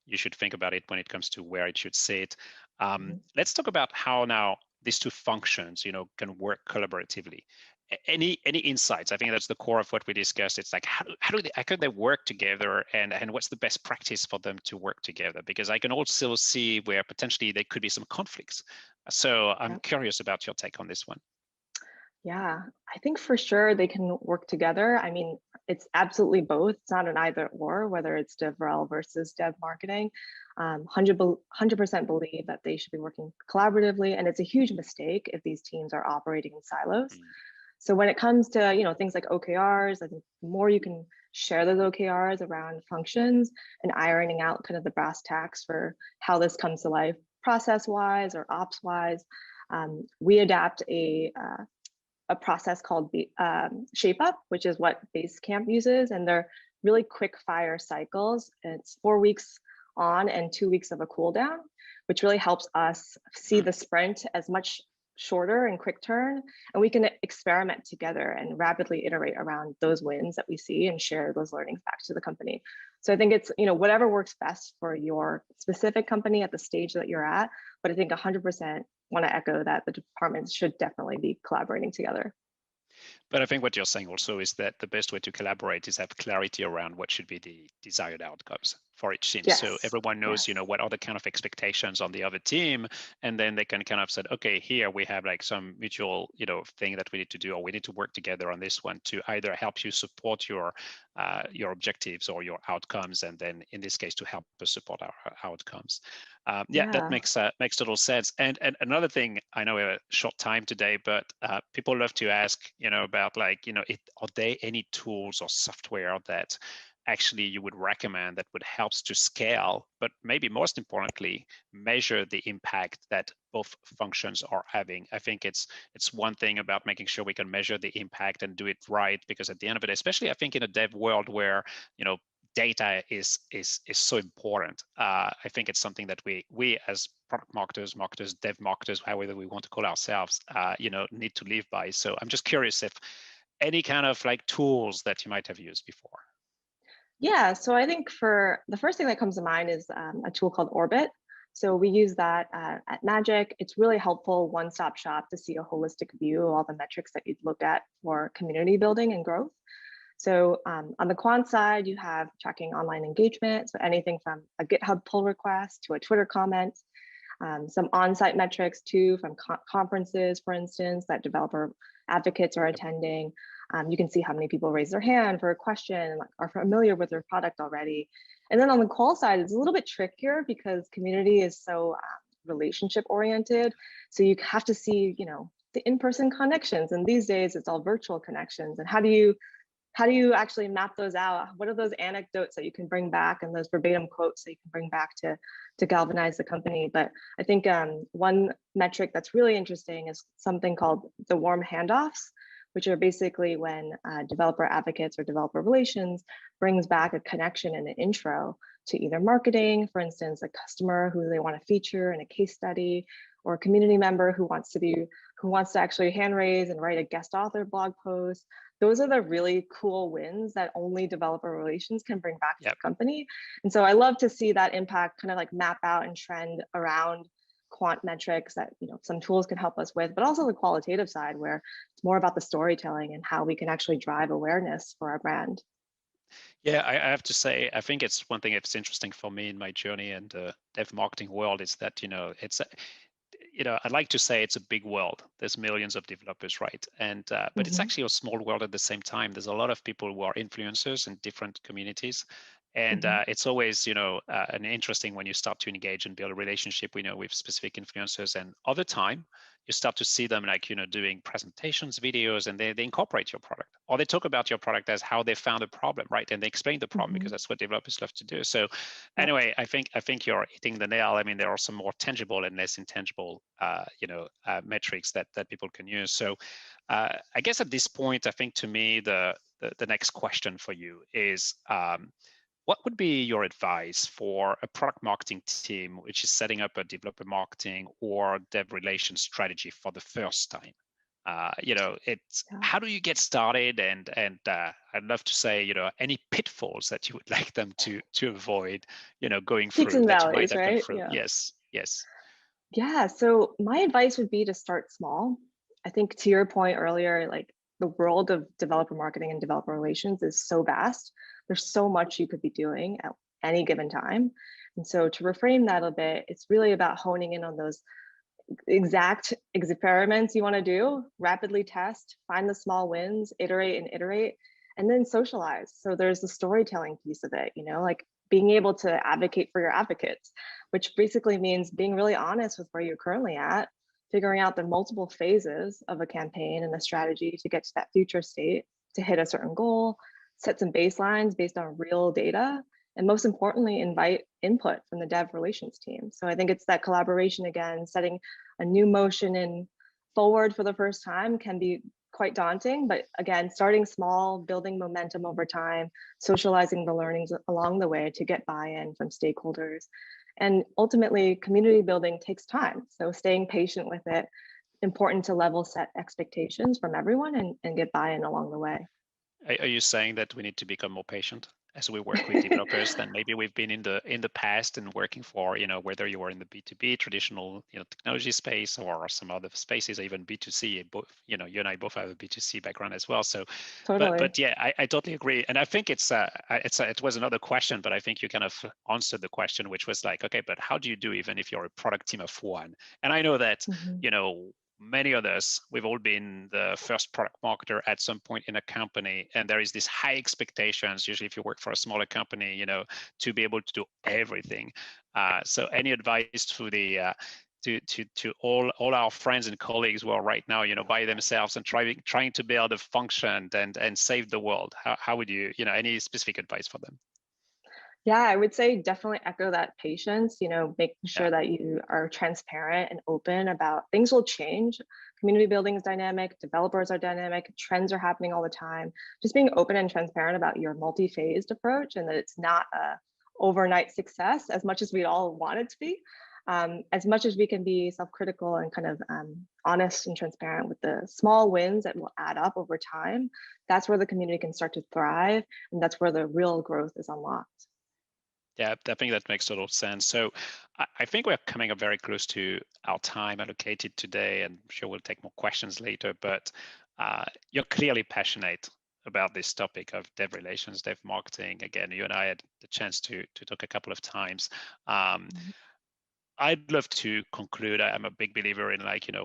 you should think about it when it comes to where it should sit. Let's talk about how now these two functions, can work collaboratively. Any insights? I think that's the core of what we discussed. It's like, how can they work together, and what's the best practice for them to work together? Because I can also see where potentially there could be some conflicts. So I'm curious about your take on this one. Yeah, I think for sure they can work together. I mean, it's absolutely both. It's not an either or, whether it's DevRel versus dev marketing. 100% believe that they should be working collaboratively, and it's a huge mistake if these teams are operating in silos. So when it comes to things like OKRs, I think the more you can share those OKRs around functions and ironing out kind of the brass tacks for how this comes to life, process-wise or ops-wise, we adapt a process called Shape Up, which is what Basecamp uses, and they're really quick fire cycles. It's 4 weeks on and 2 weeks of a cool down, which really helps us see the sprint as much shorter and quick turn, and we can experiment together and rapidly iterate around those wins that we see and share those learnings back to the company. So I think it's whatever works best for your specific company at the stage that you're at, but I think 100% want to echo that the departments should definitely be collaborating together. But I think what you're saying also is that the best way to collaborate is have clarity around what should be the desired outcomes for each team. Yes. So everyone knows, what are the kind of expectations on the other team, and then they can kind of say, okay, here we have like some mutual, thing that we need to do, or we need to work together on this one to either help you support your objectives or your outcomes, and then in this case to help us support our outcomes. That makes total sense. And another thing, I know we have a short time today, but people love to ask, about like, are there any tools or software that actually you would recommend that would help to scale, but maybe most importantly, measure the impact that both functions are having? I think it's one thing about making sure we can measure the impact and do it right, because at the end of it, especially I think in a dev world where, you know, data is so important. I think it's something that we as product marketers, dev marketers, however we want to call ourselves, you know, need to live by. So I'm just curious if any kind of like tools that you might have used before. Yeah, so I think for the first thing that comes to mind is a tool called Orbit. So we use that at Magic. It's really helpful one-stop shop to see a holistic view of all the metrics that you'd look at for community building and growth. So on the quant side, you have tracking online engagement. So anything from a GitHub pull request to a Twitter comment, some on-site metrics too from conferences, for instance, that developer advocates are attending. You can see how many people raise their hand for a question and are familiar with your product already. And then on the qual side, it's a little bit trickier because community is so relationship oriented. So you have to see, you know, the in-person connections. And these days it's all virtual connections. And how do you actually map those out? What are those anecdotes that you can bring back and those verbatim quotes that you can bring back to galvanize the company? But I think one metric that's really interesting is something called the warm handoffs, which are basically when developer advocates or developer relations brings back a connection and an intro to either marketing, for instance, a customer who they want to feature in a case study, or a community member who wants to actually hand raise and write a guest author blog post. Those are the really cool wins that only developer relations can bring back to the company. And so I love to see that impact kind of like map out and trend around quant metrics that, you know, some tools can help us with, but also the qualitative side where it's more about the storytelling and how we can actually drive awareness for our brand. Yeah, I have to say, I think it's one thing that's interesting for me in my journey in the dev marketing world is that, you know, it's you know, I'd like to say it's a big world. There's millions of developers, right? And but it's actually a small world at the same time. There's a lot of people who are influencers in different communities. And it's always, you know, an interesting when you start to engage and build a relationship, you know, with specific influencers. And over time, you start to see them like, you know, doing presentations, videos, and they incorporate your product, or they talk about your product as how they found a problem, right? And they explain the problem because that's what developers love to do. So anyway, I think you're hitting the nail. I mean, there are some more tangible and less intangible, you know, metrics that people can use. So I guess at this point, I think to me, the next question for you is, what would be your advice for a product marketing team which is setting up a developer marketing or dev relations strategy for the first time? You know, how do you get started? And I'd love to say, you know, any pitfalls that you would like them to avoid, you know, going through. Peaks and valleys, right? Yeah. Yes. Yeah. So my advice would be to start small. I think to your point earlier, like the world of developer marketing and developer relations is so vast. There's so much you could be doing at any given time. And so to reframe that a bit, it's really about honing in on those exact experiments you want to do, rapidly test, find the small wins, iterate, and then socialize. So there's the storytelling piece of it, you know, like being able to advocate for your advocates, which basically means being really honest with where you're currently at, figuring out the multiple phases of a campaign and a strategy to get to that future state, to hit a certain goal, set some baselines based on real data, and most importantly, invite input from the dev relations team. So I think it's that collaboration again, setting a new motion in forward for the first time can be quite daunting, but again, starting small, building momentum over time, socializing the learnings along the way to get buy-in from stakeholders. And ultimately, community building takes time. So staying patient with it, important to level set expectations from everyone and get buy-in along the way. Are you saying that we need to become more patient as we work with developers than maybe we've been in the past and working for, you know, whether you are in the B2B traditional, you know, technology space or some other spaces, or even B2C? Both, you know, you and I both have a B2C background as well. So, totally. but yeah, I totally agree. And I think it was another question, but I think you kind of answered the question, which was like, okay, but how do you do even if you're a product team of one? And I know that, you know, many of us, we've all been the first product marketer at some point in a company, and there is this high expectations, usually if you work for a smaller company, you know, to be able to do everything. So any advice to the to all our friends and colleagues who are right now, by themselves and trying to build a function and save the world? How would you, any specific advice for them? Yeah, I would say definitely echo that patience, making sure that you are transparent and open about things will change. Community building is dynamic, developers are dynamic, trends are happening all the time. Just being open and transparent about your multi-phased approach, and that it's not a overnight success as much as we all want it to be. As much as we can be self-critical and kind of honest and transparent with the small wins that will add up over time, that's where the community can start to thrive, and that's where the real growth is unlocked. Yeah, I think that makes total sense. So I think we're coming up very close to our time allocated today, and I'm sure we'll take more questions later, but you're clearly passionate about this topic of dev relations, dev marketing. Again, you and I had the chance to talk a couple of times. I'd love to conclude. I'm a big believer in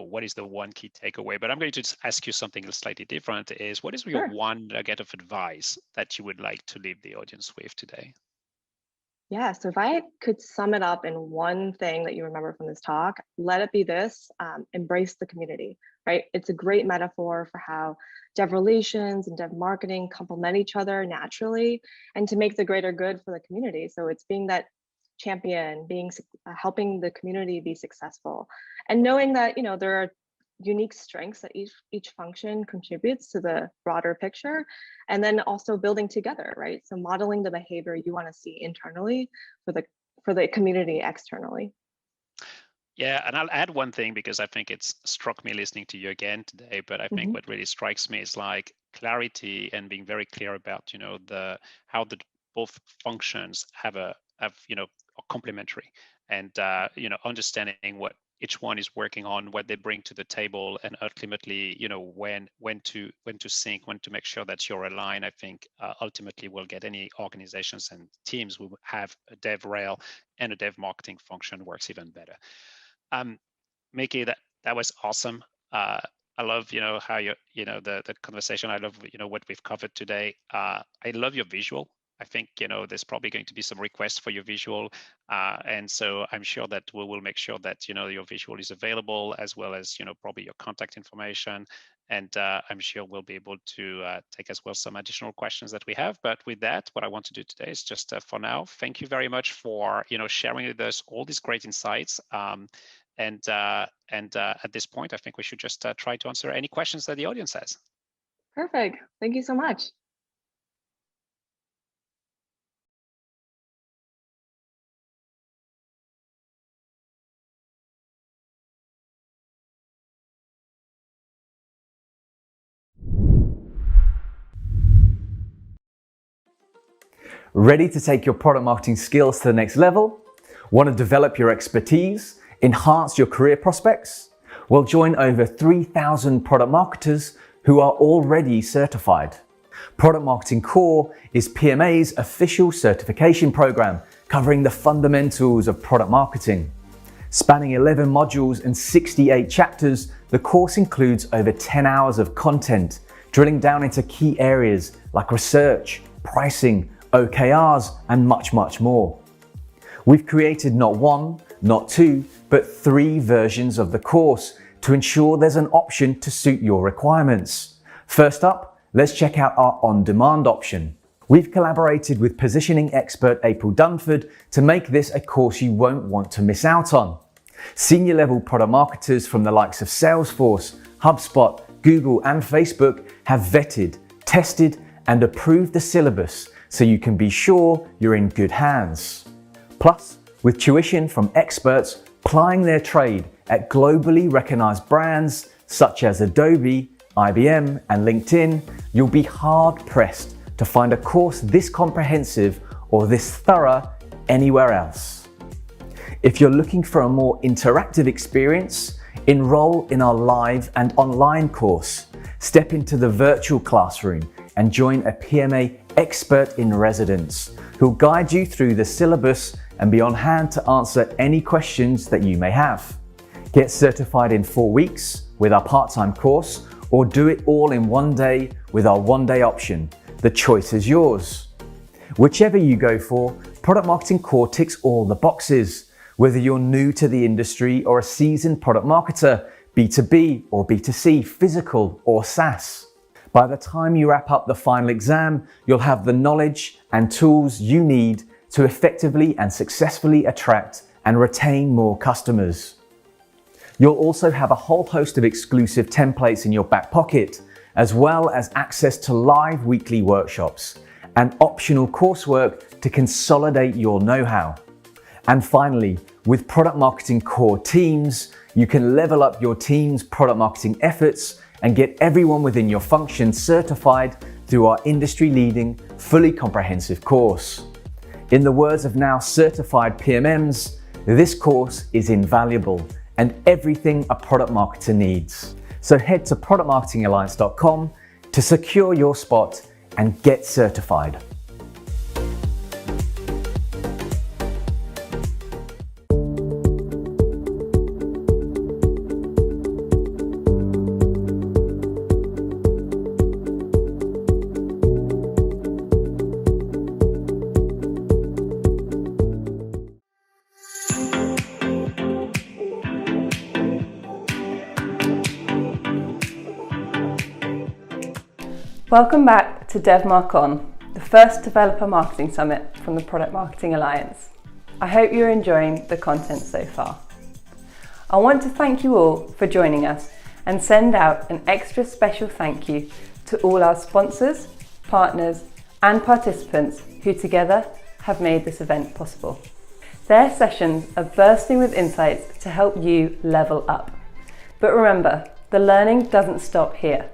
what is the one key takeaway, but I'm going to just ask you something slightly different is what is your one nugget of advice that you would like to leave the audience with today? Yeah, so if I could sum it up in one thing that you remember from this talk, let it be this: embrace the community, right? It's a great metaphor for how dev relations and dev marketing complement each other naturally and to make the greater good for the community. So it's being that champion, helping the community be successful, and knowing that there are unique strengths that each function contributes to the broader picture, and then also building together, right? So modeling the behavior you want to see internally for the community externally. Yeah, and I'll add one thing because I think it's struck me listening to you again today, but I think what really strikes me is clarity and being very clear about how the both functions are complementary, and understanding what each one is working on, what they bring to the table, and ultimately, when to sync, when to make sure that you're aligned. I think ultimately we'll get any organizations and teams who have a dev rel and a dev marketing function works even better. Micky, that was awesome. I love, how the conversation. I love, what we've covered today. I love your visual. I think, there's probably going to be some requests for your visual. And so I'm sure that we will make sure that, your visual is available, as well as, probably your contact information. And I'm sure we'll be able to take as well some additional questions that we have. But with that, what I want to do today is just for now, thank you very much for, sharing with us all these great insights. And at this point, I think we should just try to answer any questions that the audience has. Perfect. Thank you so much. Ready to take your product marketing skills to the next level? Want to develop your expertise, enhance your career prospects? Well, join over 3,000 product marketers who are already certified. Product Marketing Core is PMA's official certification program covering the fundamentals of product marketing. Spanning 11 modules and 68 chapters, the course includes over 10 hours of content, drilling down into key areas like research, pricing, OKRs, and much, much more. We've created not one, not two, but 3 versions of the course to ensure there's an option to suit your requirements. First up, let's check out our on-demand option. We've collaborated with positioning expert April Dunford to make this a course you won't want to miss out on. Senior level product marketers from the likes of Salesforce, HubSpot, Google, and Facebook have vetted, tested, and approved the syllabus so you can be sure you're in good hands. Plus, with tuition from experts plying their trade at globally recognized brands such as Adobe, IBM, and LinkedIn, you'll be hard pressed to find a course this comprehensive or this thorough anywhere else. If you're looking for a more interactive experience, enroll in our live and online course, step into the virtual classroom, and join a PMA expert in residence who'll guide you through the syllabus and be on hand to answer any questions that you may have. Get certified in 4 weeks with our part-time course, or do it all in 1 day with our 1-day option. The choice is yours. Whichever you go for, Product Marketing Core ticks all the boxes. Whether you're new to the industry or a seasoned product marketer, B2B or B2C, physical or SaaS. By the time you wrap up the final exam, you'll have the knowledge and tools you need to effectively and successfully attract and retain more customers. You'll also have a whole host of exclusive templates in your back pocket, as well as access to live weekly workshops and optional coursework to consolidate your know-how. And finally, with Product Marketing Core Teams, you can level up your team's product marketing efforts and get everyone within your function certified through our industry-leading, fully comprehensive course. In the words of now certified PMMs, this course is invaluable and everything a product marketer needs. So head to productmarketingalliance.com to secure your spot and get certified. Welcome back to DevMarkon, the first developer marketing summit from the Product Marketing Alliance. I hope you're enjoying the content so far. I want to thank you all for joining us and send out an extra special thank you to all our sponsors, partners, and participants who together have made this event possible. Their sessions are bursting with insights to help you level up. But remember, the learning doesn't stop here.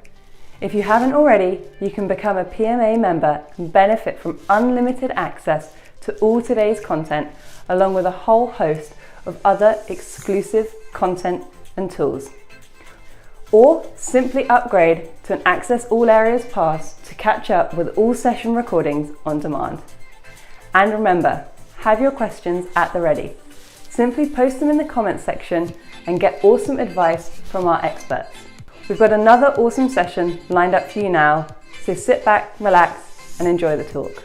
If you haven't already, you can become a PMA member and benefit from unlimited access to all today's content, along with a whole host of other exclusive content and tools. Or simply upgrade to an Access All Areas pass to catch up with all session recordings on demand. And remember, have your questions at the ready. Simply post them in the comments section and get awesome advice from our experts. We've got another awesome session lined up for you now, so sit back, relax, and enjoy the talk.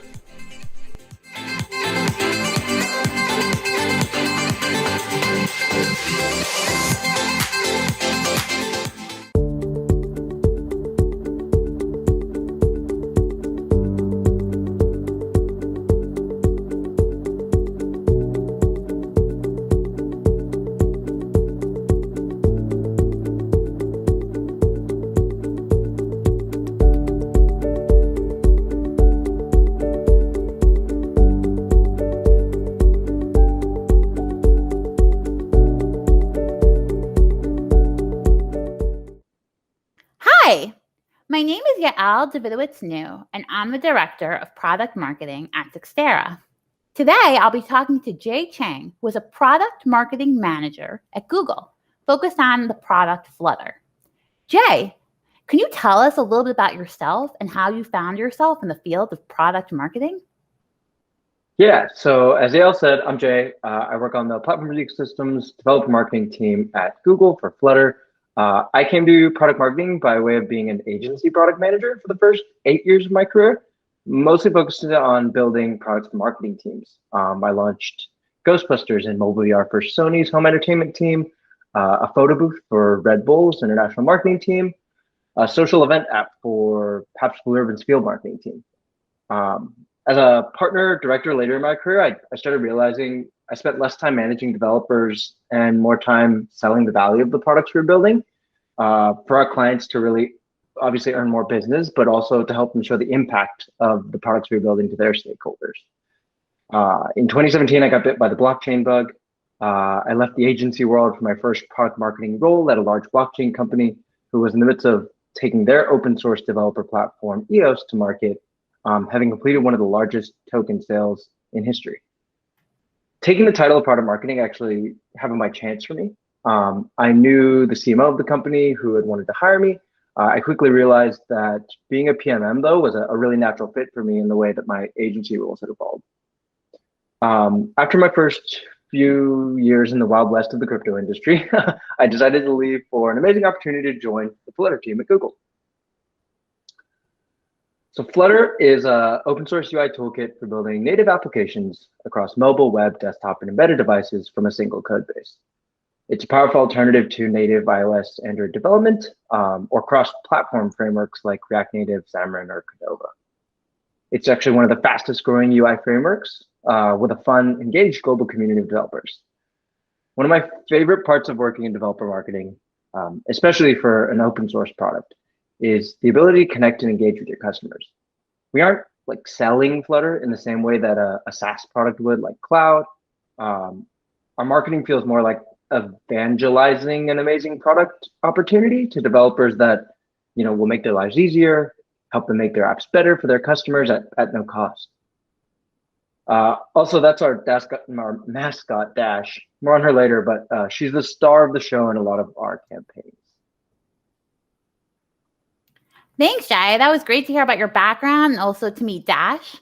Hi, my name is Yael Davidowitz-New, and I'm the Director of Product Marketing at Xterra. Today, I'll be talking to Jay Chang, who is a Product Marketing Manager at Google, focused on the product Flutter. Jay, can you tell us a little bit about yourself and how you found yourself in the field of product marketing? Yeah, so as Yael said, I'm Jay. I work on the Platform Ecosystems Developer Marketing team at Google for Flutter. I came to product marketing by way of being an agency product manager for the first 8 years of my career, mostly focused on building products for marketing teams. I launched Ghostbusters in mobile VR for Sony's home entertainment team, a photo booth for Red Bull's international marketing team, a social event app for Pabst Blue Ribbon's field marketing team. As a partner director later in my career, I started realizing I spent less time managing developers and more time selling the value of the products we were building for our clients to really obviously earn more business, but also to help them show the impact of the products we were building to their stakeholders. In 2017, I got bit by the blockchain bug. I left the agency world for my first product marketing role at a large blockchain company who was in the midst of taking their open source developer platform, EOS, to market, having completed one of the largest token sales in history. Taking the title of product marketing actually happened by chance for me. I knew the CMO of the company who had wanted to hire me. I quickly realized that being a PMM, though, was a really natural fit for me in the way that my agency roles had evolved. After my first few years in the Wild West of the crypto industry, I decided to leave for an amazing opportunity to join the Flutter team at Google. So Flutter is an open source UI toolkit for building native applications across mobile, web, desktop, and embedded devices from a single code base. It's a powerful alternative to native iOS, Android development, or cross-platform frameworks like React Native, Xamarin, or Cordova. It's actually one of the fastest growing UI frameworks with a fun, engaged global community of developers. One of my favorite parts of working in developer marketing, especially for an open source product, is the ability to connect and engage with your customers. We aren't like selling Flutter in the same way that a SaaS product would, like cloud. Our marketing feels more like evangelizing an amazing product opportunity to developers that will make their lives easier, help them make their apps better for their customers at no cost. Also, that's our mascot, Dash. More on her later, but she's the star of the show in a lot of our campaigns. Thanks, Jai. That was great to hear about your background and also to meet Dash.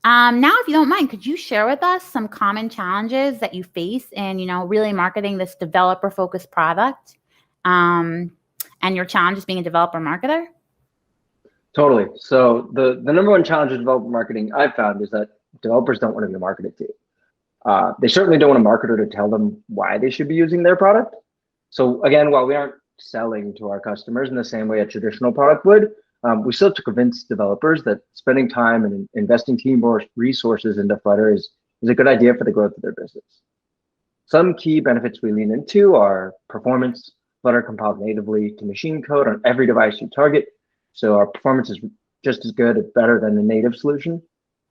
Now, if you don't mind, could you share with us some common challenges that you face in, really marketing this developer-focused product, and your challenges being a developer marketer? Totally. So the number one challenge of developer marketing I've found is that developers don't want to be marketed to. They certainly don't want a marketer to tell them why they should be using their product. So again, while we aren't selling to our customers in the same way a traditional product would, we still have to convince developers that spending time and investing team resources into Flutter is a good idea for the growth of their business. Some key benefits we lean into are performance. Flutter compiles natively to machine code on every device you target, so our performance is just as good, if better than the native solution.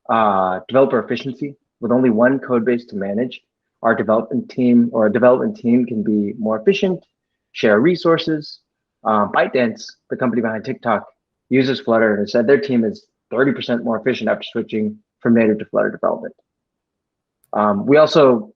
Developer efficiency. With only one code base to manage, our development team can be more efficient, share resources. ByteDance, the company behind TikTok, uses Flutter and said their team is 30% more efficient after switching from native to Flutter development. We also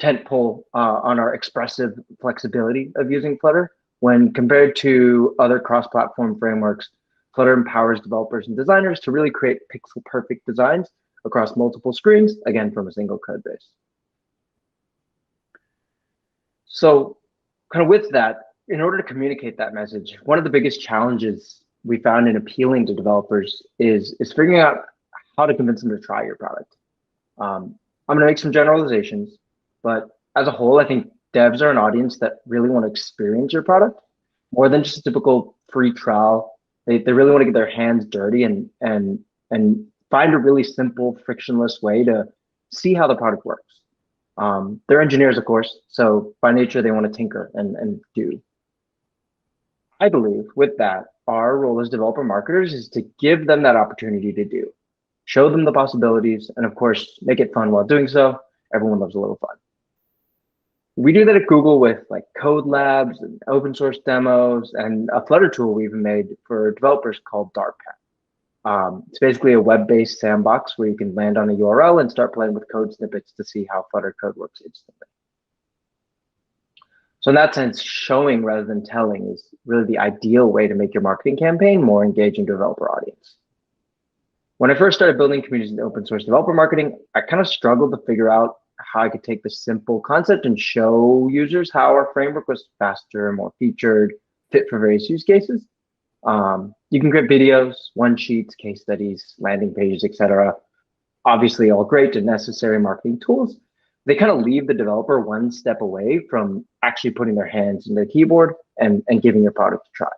tentpole on our expressive flexibility of using Flutter. When compared to other cross-platform frameworks, Flutter empowers developers and designers to really create pixel-perfect designs across multiple screens, again, from a single code base. So kind of with that, in order to communicate that message, one of the biggest challenges we found in appealing to developers is figuring out how to convince them to try your product. I'm going to make some generalizations, but as a whole, I think devs are an audience that really want to experience your product more than just a typical free trial. They really want to get their hands dirty and find a really simple, frictionless way to see how the product works. They're engineers, of course, so by nature, they want to tinker and do. I believe with that, our role as developer marketers is to give them that opportunity to do. Show them the possibilities, and of course, make it fun while doing so. Everyone loves a little fun. We do that at Google with like code labs and open source demos and a Flutter tool we even made for developers called Dgraph. It's basically a web-based sandbox where you can land on a URL and start playing with code snippets to see how Flutter code works instantly. So in that sense, showing rather than telling is really the ideal way to make your marketing campaign more engaging to a developer audience. When I first started building communities in open source developer marketing, I kind of struggled to figure out how I could take this simple concept and show users how our framework was faster, more featured, fit for various use cases. You can create videos, one-sheets, case studies, landing pages, etc. Obviously, all great and necessary marketing tools. They kind of leave the developer one step away from actually putting their hands in their keyboard and giving your product a try.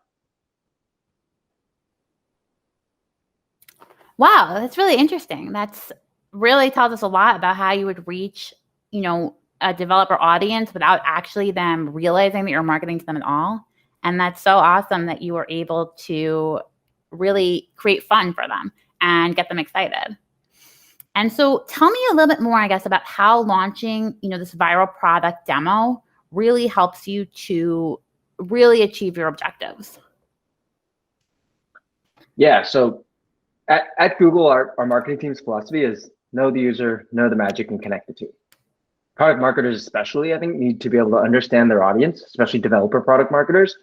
Wow, that's really interesting. That's really tells us a lot about how you would reach, a developer audience without actually them realizing that you're marketing to them at all. And that's so awesome that you were able to really create fun for them and get them excited. And so tell me a little bit more, I guess, about how launching, this viral product demo really helps you to really achieve your objectives. Yeah, so at Google, our marketing team's philosophy is know the user, know the magic, and connect the two. Product marketers especially, I think, need to be able to understand their audience, especially developer product marketers,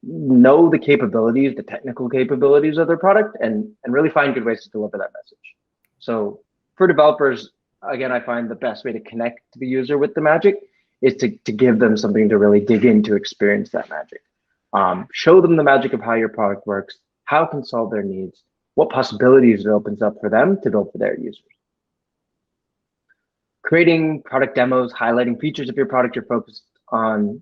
know the capabilities, the technical capabilities of their product, and really find good ways to deliver that message. So for developers, again, I find the best way to connect the user with the magic is to give them something to really dig in to experience that magic. Show them the magic of how your product works, how it can solve their needs, what possibilities it opens up for them to build for their users. Creating product demos, highlighting features of your product you're focused on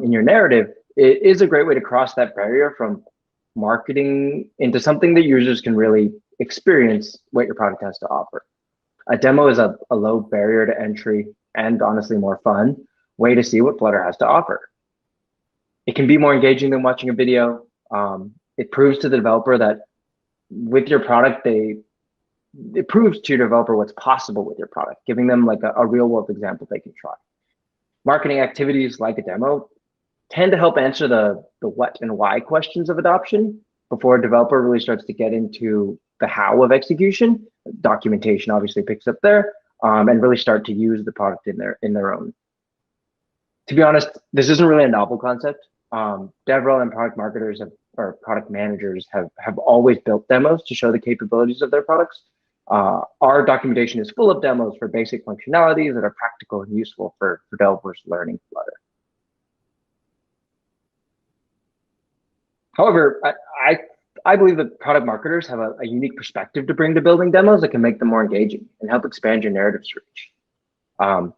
in your narrative, it is a great way to cross that barrier from marketing into something that users can really experience what your product has to offer. A demo is a low barrier to entry and honestly more fun way to see what Flutter has to offer. It can be more engaging than watching a video. It proves to the developer that with your product, it proves to your developer what's possible with your product, giving them like a real world example they can try. Marketing activities like a demo tend to help answer the what and why questions of adoption before a developer really starts to get into the how of execution. Documentation obviously picks up there, and really start to use the product in their own. To be honest, this isn't really a novel concept. DevRel and product marketers or product managers have always built demos to show the capabilities of their products. Our documentation is full of demos for basic functionalities that are practical and useful for developers learning Flutter. However, I believe that product marketers have a unique perspective to bring to building demos that can make them more engaging and help expand your narrative's reach.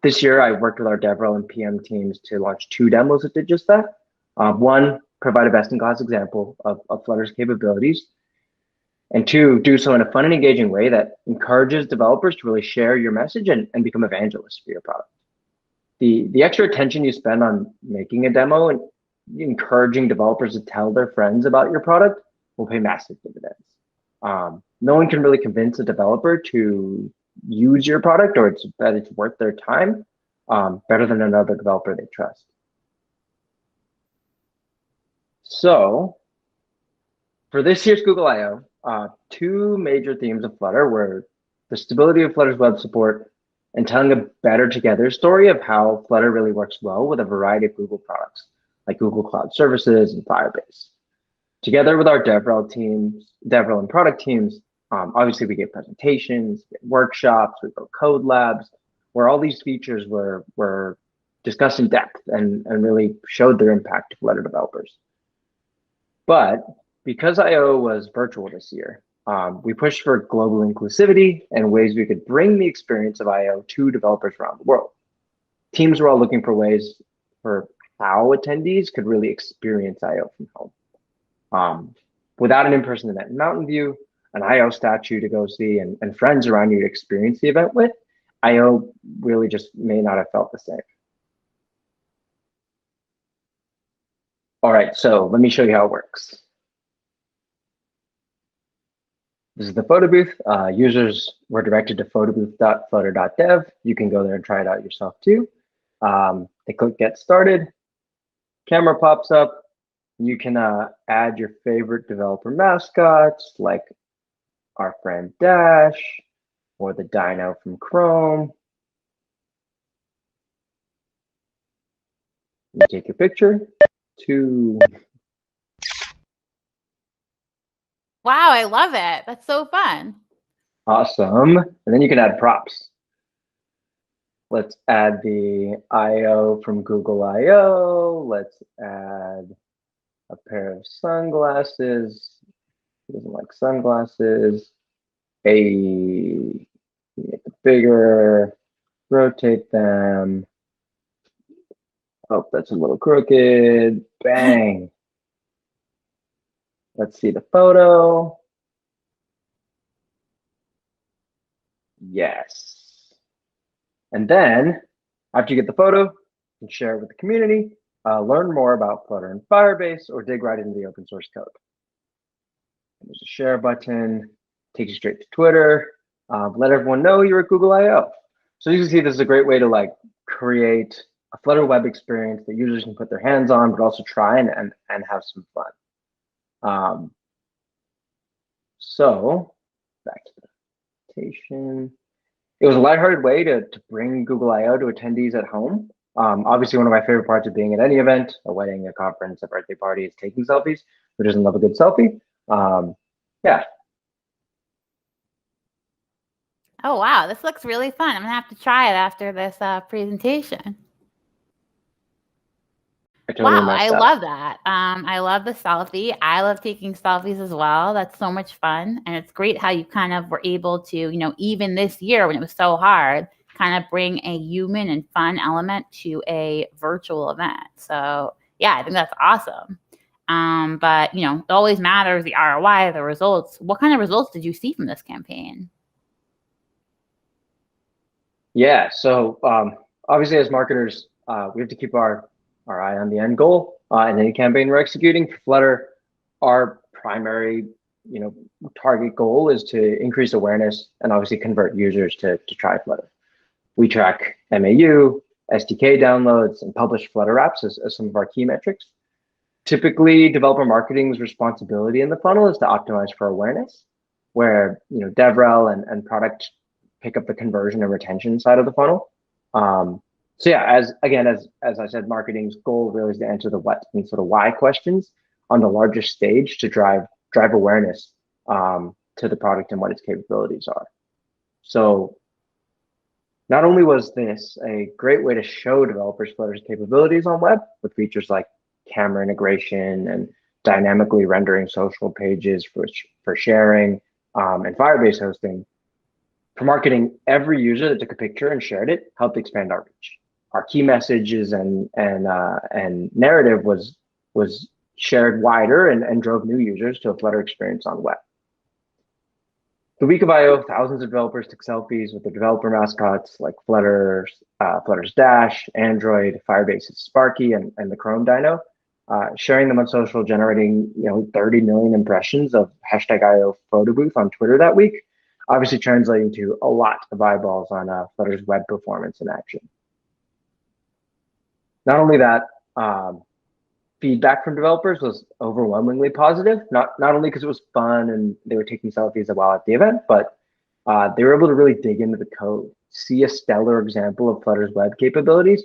This year, I worked with our DevRel and PM teams to launch 2 demos that did just that. One, provide a best-in-class example of Flutter's capabilities, and 2, do so in a fun and engaging way that encourages developers to really share your message and become evangelists for your product. The extra attention you spend on making a demo and encouraging developers to tell their friends about your product will pay massive dividends. No one can really convince a developer to use your product or that it's worth their time better than another developer they trust. So for this year's Google I/O, 2 major themes of Flutter were the stability of Flutter's web support and telling a better together story of how Flutter really works well with a variety of Google products like Google Cloud Services and Firebase. Together with our DevRel and product teams, obviously we gave presentations, we had workshops, we built code labs, where all these features were discussed in depth and really showed their impact to Flutter developers. But because I/O was virtual this year, we pushed for global inclusivity and ways we could bring the experience of I/O to developers around the world. Teams were all looking for ways for how attendees could really experience I/O from home. Without an in-person event in Mountain View, an I/O statue to go see, and friends around you to experience the event with, I/O really just may not have felt the same. All right, so let me show you how it works. This is the photo booth. Users were directed to photobooth.flutter.dev. You can go there and try it out yourself too. They click Get Started. Camera pops up. You can add your favorite developer mascots like our friend Dash or the Dino from Chrome. You take your picture. Wow, I love it. That's so fun. Awesome. And then you can add props. Let's add the I/O from Google I/O. Let's add a pair of sunglasses. Who doesn't like sunglasses? Make it bigger, rotate them. Oh, that's a little crooked. Bang. Let's see the photo. Yes. And then after you get the photo, you can share it with the community, learn more about Flutter and Firebase, or dig right into the open source code. And there's a share button, takes you straight to Twitter. Let everyone know you're at Google I/O. So you can see this is a great way to like create a Flutter web experience that users can put their hands on, but also try and have some fun. So back to the presentation. It was a lighthearted way to bring Google I/O to attendees at home. Obviously, one of my favorite parts of being at any event, a wedding, a conference, a birthday party, is taking selfies. Who doesn't love a good selfie? Yeah. Oh, wow. This looks really fun. I'm going to have to try it after this presentation. I totally Wow, messed I up. love that. I love the selfie. I love taking selfies as well. That's so much fun. And it's great how you kind of were able to, even this year when it was so hard, kind of bring a human and fun element to a virtual event. So yeah, I think that's awesome. But it always matters the ROI, the results. What kind of results did you see from this campaign? Yeah, so obviously as marketers, we have to keep our eye on the end goal. In any campaign we're executing for Flutter, our primary target goal is to increase awareness and obviously convert users to try Flutter. We track MAU, SDK downloads, and publish Flutter apps as some of our key metrics. Typically, developer marketing's responsibility in the funnel is to optimize for awareness, where DevRel and product pick up the conversion and retention side of the funnel. So yeah, as I said, marketing's goal really is to answer the what and sort of why questions on the largest stage to drive awareness to the product and what its capabilities are. So not only was this a great way to show developers Flutter's capabilities on web with features like camera integration and dynamically rendering social pages for sharing and Firebase hosting. For marketing, every user that took a picture and shared it helped expand our reach. Our key messages and narrative was shared wider and drove new users to a Flutter experience on web. The week of I/O, thousands of developers took selfies with the developer mascots like Flutter's Dash, Android, Firebase's Sparky, and the Chrome Dino, sharing them on social, generating 30 million impressions of #IO photo booth on Twitter that week, obviously translating to a lot of eyeballs on Flutter's web performance in action. Not only that, feedback from developers was overwhelmingly positive, not only because it was fun and they were taking selfies while at the event, but they were able to really dig into the code, see a stellar example of Flutter's web capabilities,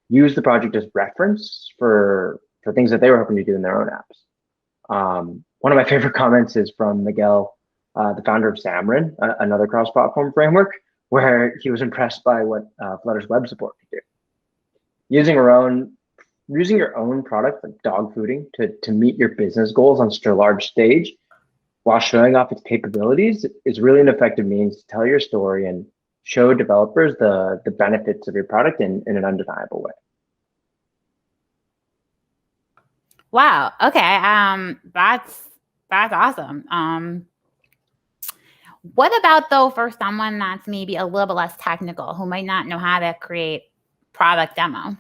use the project as reference for things that they were hoping to do in their own apps. One of my favorite comments is from Miguel, the founder of Xamarin, another cross-platform framework, where he was impressed by what Flutter's web support could do. Using your own product like dog fooding to meet your business goals on such a large stage while showing off its capabilities is really an effective means to tell your story and show developers the benefits of your product in an undeniable way. Wow. Okay. That's awesome. What about though for someone that's maybe a little bit less technical, who might not know how to create product demo?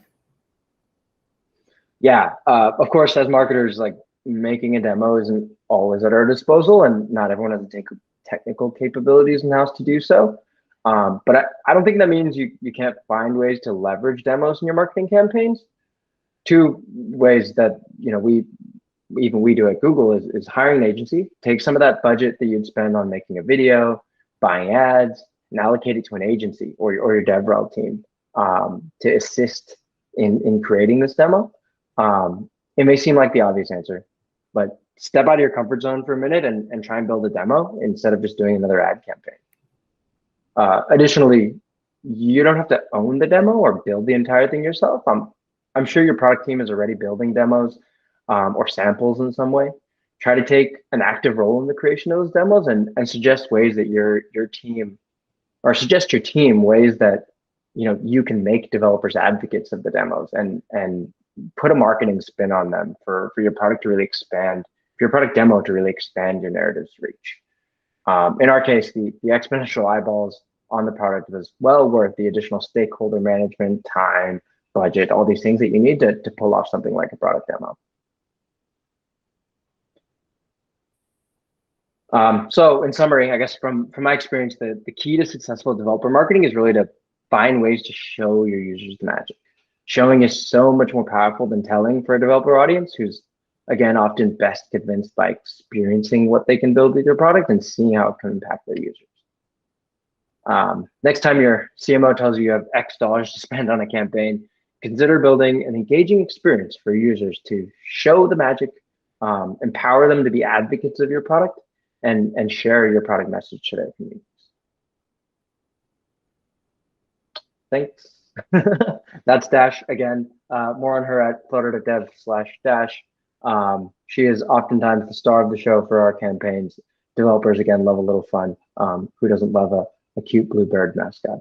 Yeah, of course, as marketers, like making a demo isn't always at our disposal, and not everyone has the technical capabilities in-house to do so. But I don't think that means you can't find ways to leverage demos in your marketing campaigns. Two ways that we do at Google is hiring an agency, take some of that budget that you'd spend on making a video, buying ads, and allocate it to an agency or your DevRel team to assist in creating this demo. It may seem like the obvious answer, but step out of your comfort zone for a minute and try and build a demo instead of just doing another ad campaign. Additionally, you don't have to own the demo or build the entire thing yourself. I'm sure your product team is already building demos or samples in some way. Try to take an active role in the creation of those demos and suggest ways that your team, or suggest your team ways that you can make developers advocates of the demos and put a marketing spin on them for your product to really expand, for your product demo to really expand your narrative's reach. In our case, the exponential eyeballs on the product was well worth the additional stakeholder management, time, budget, all these things that you need to pull off something like a product demo. So in summary, I guess from my experience, the key to successful developer marketing is really to find ways to show your users the magic. Showing is so much more powerful than telling for a developer audience who's, again, often best convinced by experiencing what they can build with your product and seeing how it can impact their users. Next time your CMO tells you have X dollars to spend on a campaign, consider building an engaging experience for users to show the magic, empower them to be advocates of your product, and share your product message to their communities. Thanks. That's Dash again. More on her at flutter.dev/dash. She is oftentimes the star of the show for our campaigns. Developers, again, love a little fun. Who doesn't love a cute bluebird mascot?